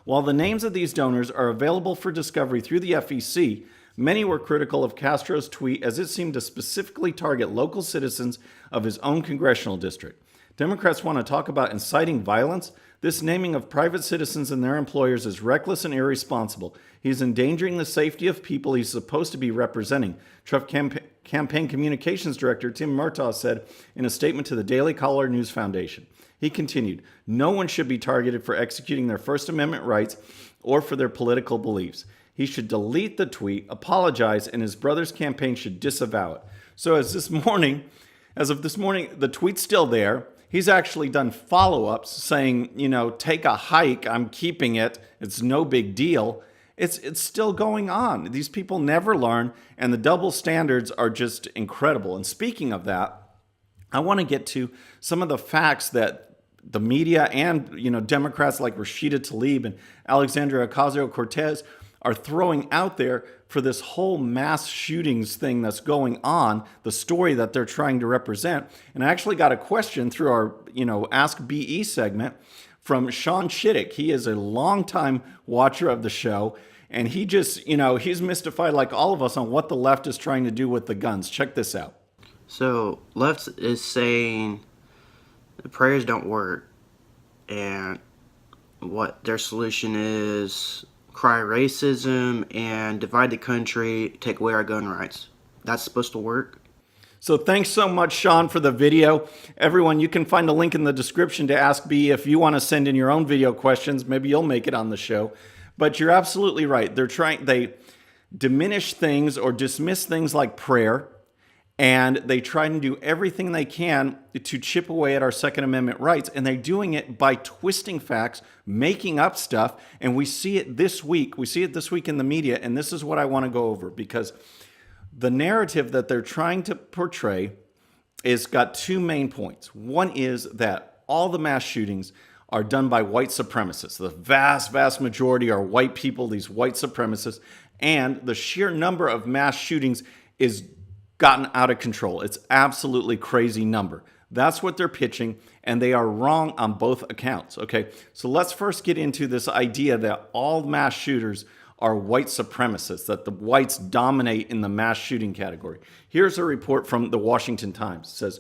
While the names of these donors are available for discovery through the FEC, many were critical of Castro's tweet as it seemed to specifically target local citizens of his own congressional district. Democrats want to talk about inciting violence? This naming of private citizens and their employers is reckless and irresponsible. He's endangering the safety of people he's supposed to be representing, Trump campaign communications director Tim Murtaugh said in a statement to the Daily Caller News Foundation. He continued, "No one should be targeted for executing their First Amendment rights or for their political beliefs. He should delete the tweet, apologize, and his brother's campaign should disavow it." So as of this morning, the tweet's still there. he's actually done follow-ups saying, take a hike, I'm keeping it, it's no big deal. It's still going on. These people never learn, and the double standards are just incredible. And speaking of that, I want to get to some of the facts that the media and Democrats like Rashida Tlaib and Alexandria Ocasio-Cortez are throwing out there for this whole mass shootings thing that's going on, the story that they're trying to represent. And I actually got a question through our Ask BE segment from Sean Shiddick. He is a longtime watcher of the show, and he just, he's mystified like all of us on what the left is trying to do with the guns. Check this out. So, left is saying the prayers don't work, and what their solution is cry racism and divide the country, take away our gun rights. That's supposed to work? So thanks so much, Sean, for the video. Everyone, you can find a link in the description to Ask B if you want to send in your own video questions. Maybe you'll make it on the show. But you're absolutely right. They diminish things or dismiss things like prayer, and they try to do everything they can to chip away at our Second Amendment rights. And they're doing it by twisting facts, making up stuff. And we see it this week. We see it this week in the media. And this is what I want to go over, because the narrative that they're trying to portray is got two main points. One is that all the mass shootings are done by white supremacists. The vast, vast majority are white people, these white supremacists. And the sheer number of mass shootings is gotten out of control. It's absolutely crazy number. That's what they're pitching, and they are wrong on both accounts. Okay, so let's first get into this idea that all mass shooters are white supremacists, that the whites dominate in the mass shooting category. Here's a report from the Washington Times. It says,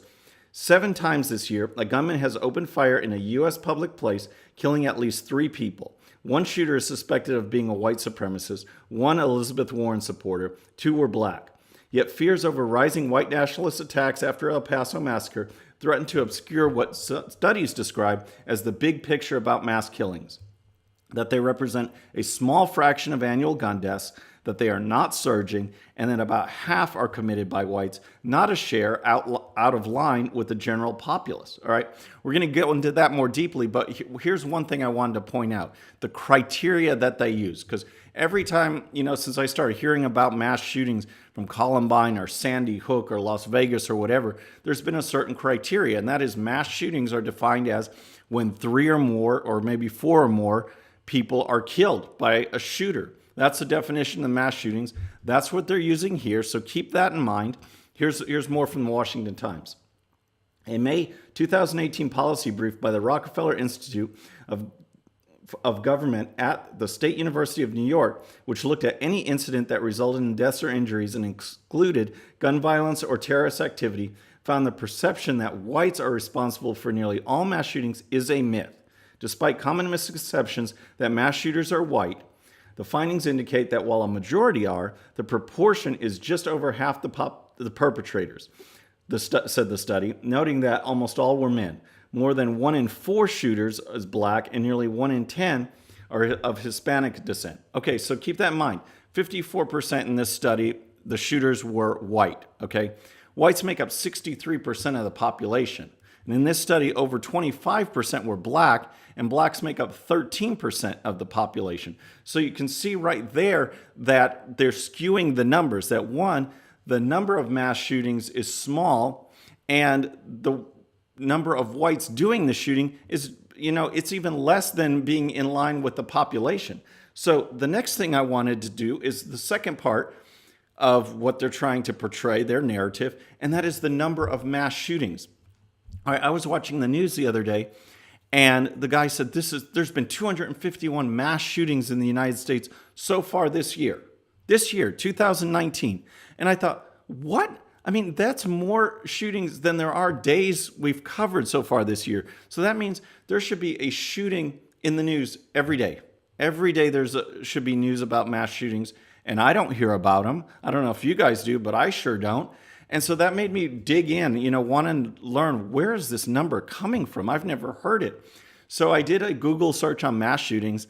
7 times this year, a gunman has opened fire in a U.S. public place, killing at least 3 people. One shooter is suspected of being a white supremacist, 1 Elizabeth Warren supporter, 2 were black. Yet fears over rising white nationalist attacks after El Paso massacre threaten to obscure what studies describe as the big picture about mass killings. That they represent a small fraction of annual gun deaths, that they are not surging, and that about half are committed by whites, not a share out of line with the general populace. All right, we're going to go into that more deeply, but here's one thing I wanted to point out: the criteria that they use. Because every time, since I started hearing about mass shootings from Columbine or Sandy Hook or Las Vegas or whatever, there's been a certain criteria, and that is mass shootings are defined as when 3 or more, or maybe 4 or more people are killed by a shooter. That's the definition of mass shootings. That's what they're using here, so keep that in mind. Here's more from the Washington Times. A May 2018 policy brief by the Rockefeller Institute of Government at the State University of New York, which looked at any incident that resulted in deaths or injuries and excluded gun violence or terrorist activity, found the perception that whites are responsible for nearly all mass shootings is a myth. Despite common misconceptions that mass shooters are white, the findings indicate that while a majority are, the proportion is just over half the perpetrators, said the study, noting that almost all were men. More than 1 in 4 shooters is black, and nearly 1 in 10 are of Hispanic descent. Okay, so keep that in mind. 54% in this study, the shooters were white. Okay, whites make up 63% of the population. And in this study, over 25% were black, and blacks make up 13% of the population. So you can see right there that they're skewing the numbers, that one, the number of mass shootings is small, and the number of whites doing the shooting is, it's even less than being in line with the population. So the next thing I wanted to do is the second part of what they're trying to portray, their narrative, and that is the number of mass shootings. I was watching the news the other day, and the guy said there's been 251 mass shootings in the United States so far this year, 2019. And I thought, what? I mean, that's more shootings than there are days we've covered so far this year. So that means there should be a shooting in the news every day. Every day should be news about mass shootings, and I don't hear about them. I don't know if you guys do, but I sure don't. And so that made me dig in, want to learn, where is this number coming from? I've never heard it. So I did a Google search on mass shootings,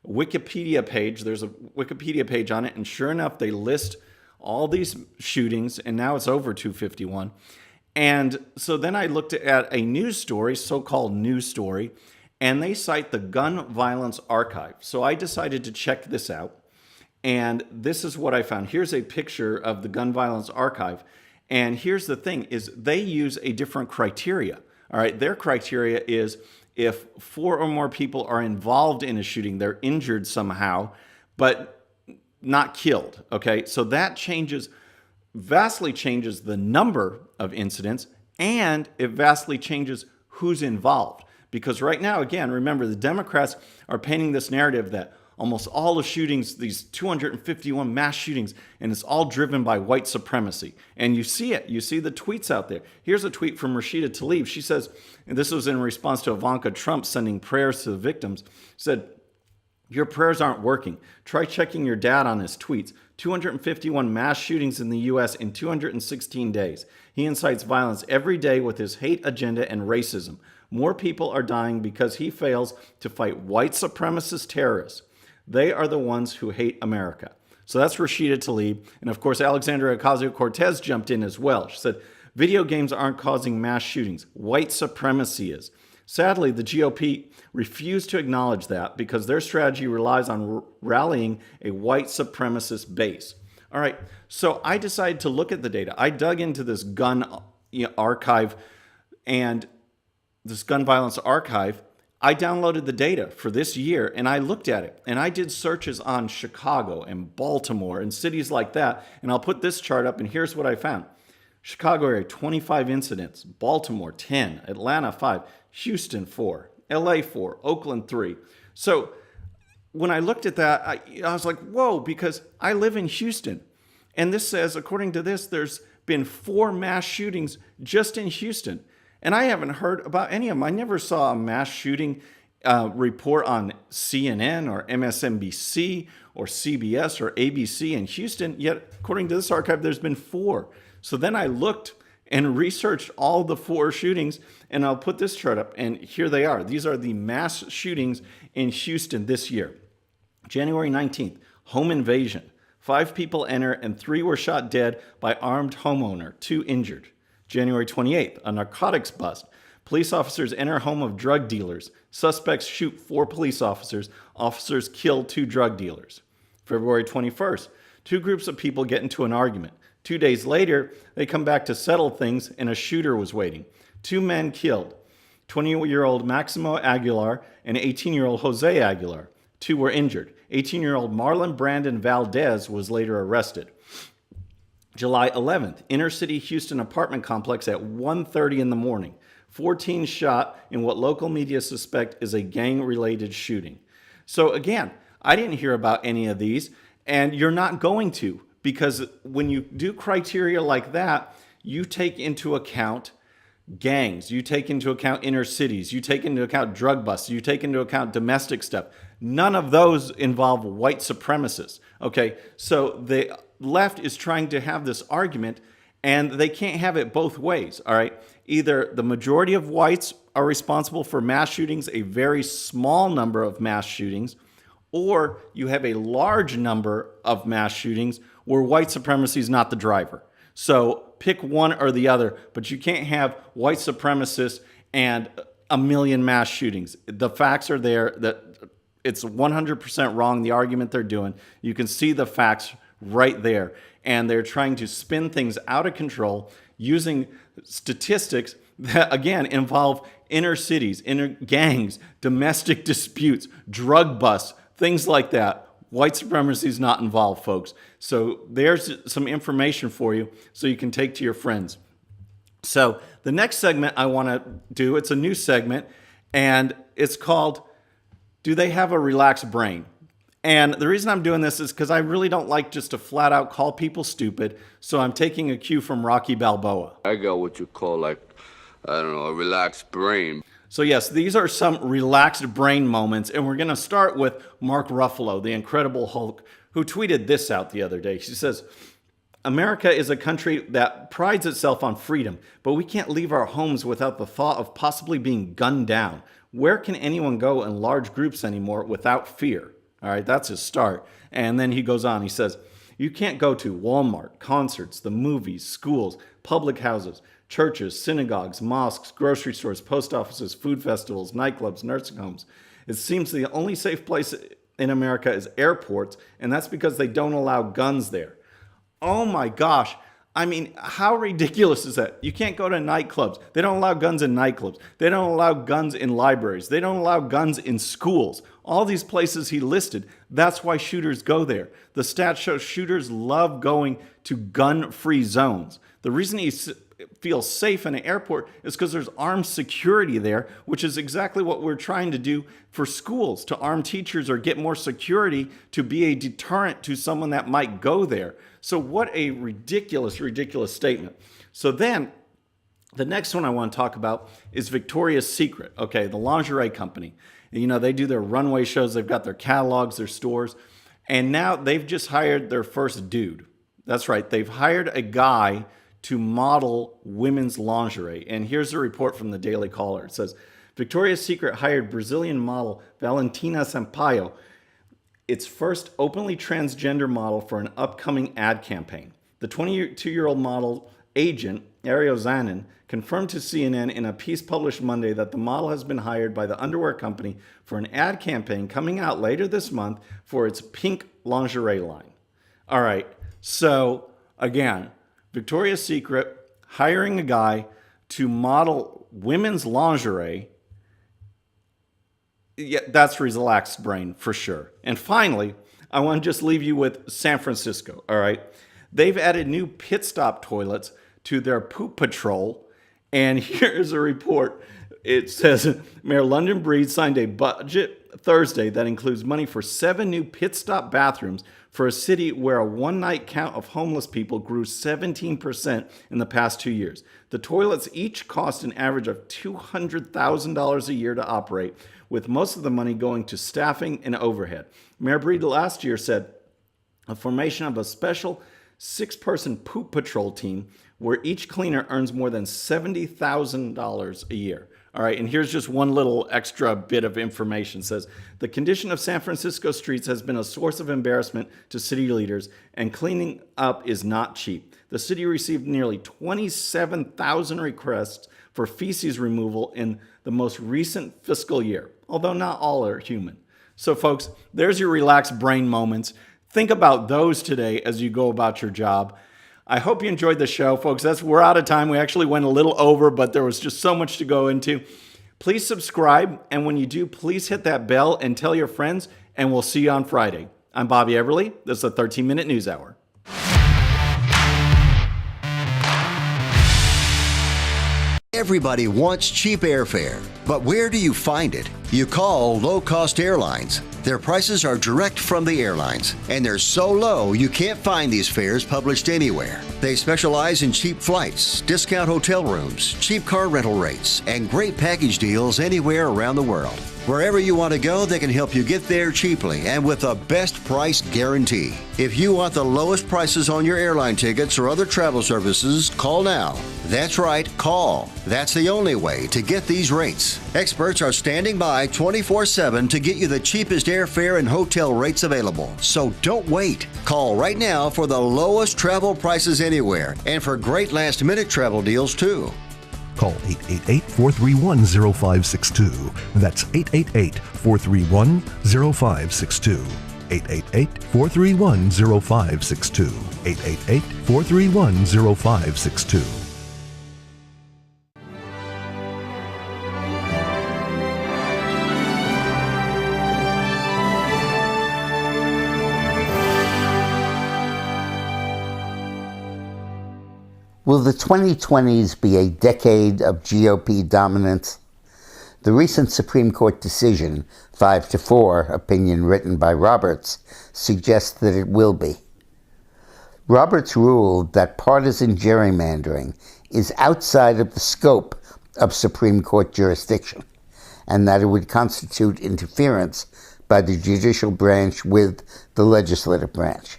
Wikipedia page. There's a Wikipedia page on it. And sure enough, they list all these shootings, and now it's over 251. And so then I looked at a news story, so-called news story, and they cite the Gun Violence Archive. So I decided to check this out. And this is what I found. Here's a picture of the Gun Violence Archive. And here's the thing, is they use a different criteria. All right, their criteria is if 4 or more people are involved in a shooting, they're injured somehow, but not killed. Okay, so that vastly changes the number of incidents, and it vastly changes who's involved. Because right now, again, remember, the Democrats are painting this narrative that almost all the shootings, these 251 mass shootings, and it's all driven by white supremacy. And you see it. You see the tweets out there. Here's a tweet from Rashida Tlaib. She says, and this was in response to Ivanka Trump sending prayers to the victims, said, "Your prayers aren't working. Try checking your dad on his tweets. 251 mass shootings in the U.S. in 216 days. He incites violence every day with his hate agenda and racism. More people are dying because he fails to fight white supremacist terrorists. They are the ones who hate America." So that's Rashida Tlaib. And of course, Alexandria Ocasio-Cortez jumped in as well. She said, "Video games aren't causing mass shootings. White supremacy is." Sadly, the GOP refused to acknowledge that because their strategy relies on rallying a white supremacist base. All right, so I decided to look at the data. I dug into this gun archive and this gun violence archive. I downloaded the data for this year and I looked at it and I did searches on Chicago and Baltimore and cities like that. And I'll put this chart up and here's what I found. Chicago area, 25 incidents. Baltimore, 10. Atlanta, 5. Houston, 4. LA, 4. Oakland, 3. So when I looked at that, I was like, whoa, because I live in Houston. And this says, according to this, there's been 4 mass shootings just in Houston. And I haven't heard about any of them. I never saw a mass shooting report on CNN or MSNBC or CBS or ABC in Houston. Yet, according to this archive, there's been 4. So then I looked and researched all the 4 shootings, and I'll put this chart up, and here they are. These are the mass shootings in Houston this year. January 19th, home invasion. 5 people enter, and 3 were shot dead by armed homeowner, 2 injured. January 28th, a narcotics bust. Police officers enter home of drug dealers. Suspects shoot 4 police officers. Officers kill 2 drug dealers. February 21st, 2 groups of people get into an argument. 2 days later, they come back to settle things and a shooter was waiting. 2 men killed. 20-year-old Maximo Aguilar and 18-year-old Jose Aguilar. 2 were injured. 18-year-old Marlon Brandon Valdez was later arrested. July 11th, inner city Houston apartment complex at 1:30 in the morning. 14 shot in what local media suspect is a gang-related shooting. So again, I didn't hear about any of these, and you're not going to, because when you do criteria like that, you take into account gangs, you take into account inner cities, you take into account drug busts, you take into account domestic stuff. None of those involve white supremacists. Okay, so the left is trying to have this argument, and they can't have it both ways. All right, either the majority of whites are responsible for mass shootings, a very small number of mass shootings, or you have a large number of mass shootings where white supremacy is not the driver. So pick one or the other, but you can't have white supremacists and a million mass shootings. The facts are there that it's 100% wrong, the argument they're doing. You can see the facts right there. And they're trying to spin things out of control using statistics that, again, involve inner cities, inner gangs, domestic disputes, drug busts, things like that. White supremacy is not involved, folks. So there's some information for you so you can take to your friends. So the next segment I want to do, it's a new segment, and it's called, Do They Have a Relaxed Brain? And the reason I'm doing this is because I really don't like just to flat out call people stupid. So I'm taking a cue from Rocky Balboa. I got what you call, like, I don't know, a relaxed brain. So yes, these are some relaxed brain moments. And we're going to start with Mark Ruffalo, the Incredible Hulk, who tweeted this out the other day. She says, America is a country that prides itself on freedom, but we can't leave our homes without the thought of possibly being gunned down. Where can anyone go in large groups anymore without fear? All right, that's his start. And then he goes on, he says, You can't go to Walmart, concerts, the movies, schools, public houses, churches, synagogues, mosques, grocery stores, post offices, food festivals, nightclubs, nursing homes. It seems the only safe place in America is airports, and that's because they don't allow guns there. Oh my gosh. I mean, how ridiculous is that? You can't go to nightclubs. They don't allow guns in nightclubs. They don't allow guns in libraries. They don't allow guns in schools. All these places he listed, that's why shooters go there. The stats show shooters love going to gun-free zones. The reason he feels safe in an airport is because there's armed security there, which is exactly what we're trying to do for schools, to arm teachers or get more security to be a deterrent to someone that might go there. So what a ridiculous, ridiculous statement. So then the next one I want to talk about is Victoria's Secret, okay, the lingerie company. You know, they do their runway shows, they've got their catalogs, their stores, and now they've just hired their first dude. That's right, they've hired a guy to model women's lingerie. And here's a report from the Daily Caller. It says, Victoria's Secret hired Brazilian model Valentina Sampaio, its first openly transgender model, for an upcoming ad campaign. The 22-year-old model agent, Ariel Zanin, confirmed to CNN in a piece published Monday that the model has been hired by the underwear company for an ad campaign coming out later this month for its pink lingerie line. All right, so again, Victoria's Secret hiring a guy to model women's lingerie. Yeah, that's relaxed brain for sure. And finally, I want to just leave you with San Francisco, all right? They've added new pit stop toilets to their poop patrol. And here's a report. It says Mayor London Breed signed a budget Thursday that includes money for 7 new pit stop bathrooms for a city where a one-night count of homeless people grew 17% in the past 2 years. The toilets each cost an average of $200,000 a year to operate, with most of the money going to staffing and overhead. Mayor Breed last year said a formation of a special 6-person poop patrol team where each cleaner earns more than $70,000 a year. All right, and here's just one little extra bit of information. It says, the condition of San Francisco streets has been a source of embarrassment to city leaders, and cleaning up is not cheap. The city received nearly 27,000 requests for feces removal in the most recent fiscal year, although not all are human. So folks, there's your relaxed brain moments. Think about those today as you go about your job. I hope you enjoyed the show, folks. We're out of time. We actually went a little over, but there was just so much to go into. Please subscribe, and when you do, please hit that bell and tell your friends, and we'll see you on Friday. I'm Bobby Everly. This is the 13-Minute News Hour. Everybody wants cheap airfare, but where do you find it? You call low-cost airlines. Their prices are direct from the airlines, and they're so low you can't find these fares published anywhere. They specialize in cheap flights, discount hotel rooms, cheap car rental rates, and great package deals anywhere around the world. Wherever you want to go, they can help you get there cheaply and with a best price guarantee. If you want the lowest prices on your airline tickets or other travel services, call now. That's right, call. That's the only way to get these rates. Experts are standing by 24/7 to get you the cheapest airfare and hotel rates available. So don't wait. Call right now for the lowest travel prices anywhere and for great last-minute travel deals too. Call 888-431-0562. That's 888-431-0562. 888-431-0562. 888-431-0562. Will the 2020s be a decade of GOP dominance? The recent Supreme Court decision, 5-4, opinion written by Roberts, suggests that it will be. Roberts ruled that partisan gerrymandering is outside of the scope of Supreme Court jurisdiction, and that it would constitute interference by the judicial branch with the legislative branch.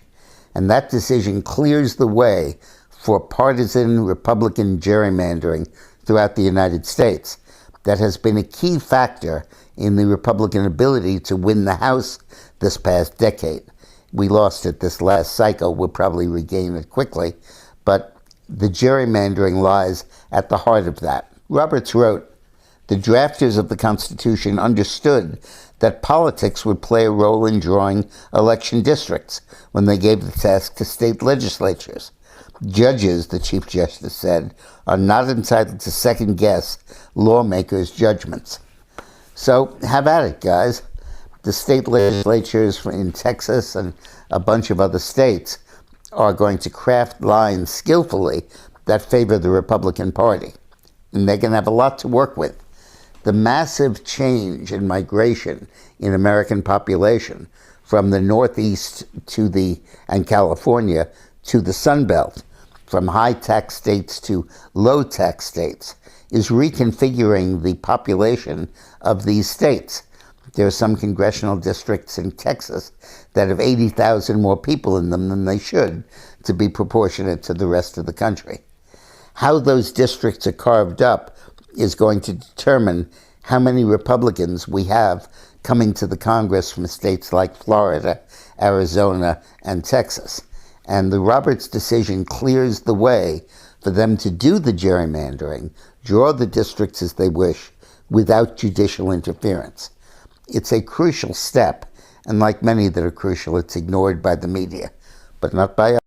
And that decision clears the way for partisan Republican gerrymandering throughout the United States that has been a key factor in the Republican ability to win the House this past decade. We lost it this last cycle. We'll probably regain it quickly. But the gerrymandering lies at the heart of that. Roberts wrote, "The drafters of the Constitution understood that politics would play a role in drawing election districts when they gave the task to state legislatures. Judges," the Chief Justice said, "are not entitled to second-guess lawmakers' judgments." So have at it, guys. The state legislatures in Texas and a bunch of other states are going to craft lines skillfully that favor the Republican Party. And they're going to have a lot to work with. The massive change in migration in American population from the Northeast and California to the Sun Belt, from high-tax states to low-tax states, is reconfiguring the population of these states. There are some congressional districts in Texas that have 80,000 more people in them than they should to be proportionate to the rest of the country. How those districts are carved up is going to determine how many Republicans we have coming to the Congress from states like Florida, Arizona, and Texas. And the Roberts decision clears the way for them to do the gerrymandering, draw the districts as they wish, without judicial interference. It's a crucial step, and like many that are crucial, it's ignored by the media, but not by us.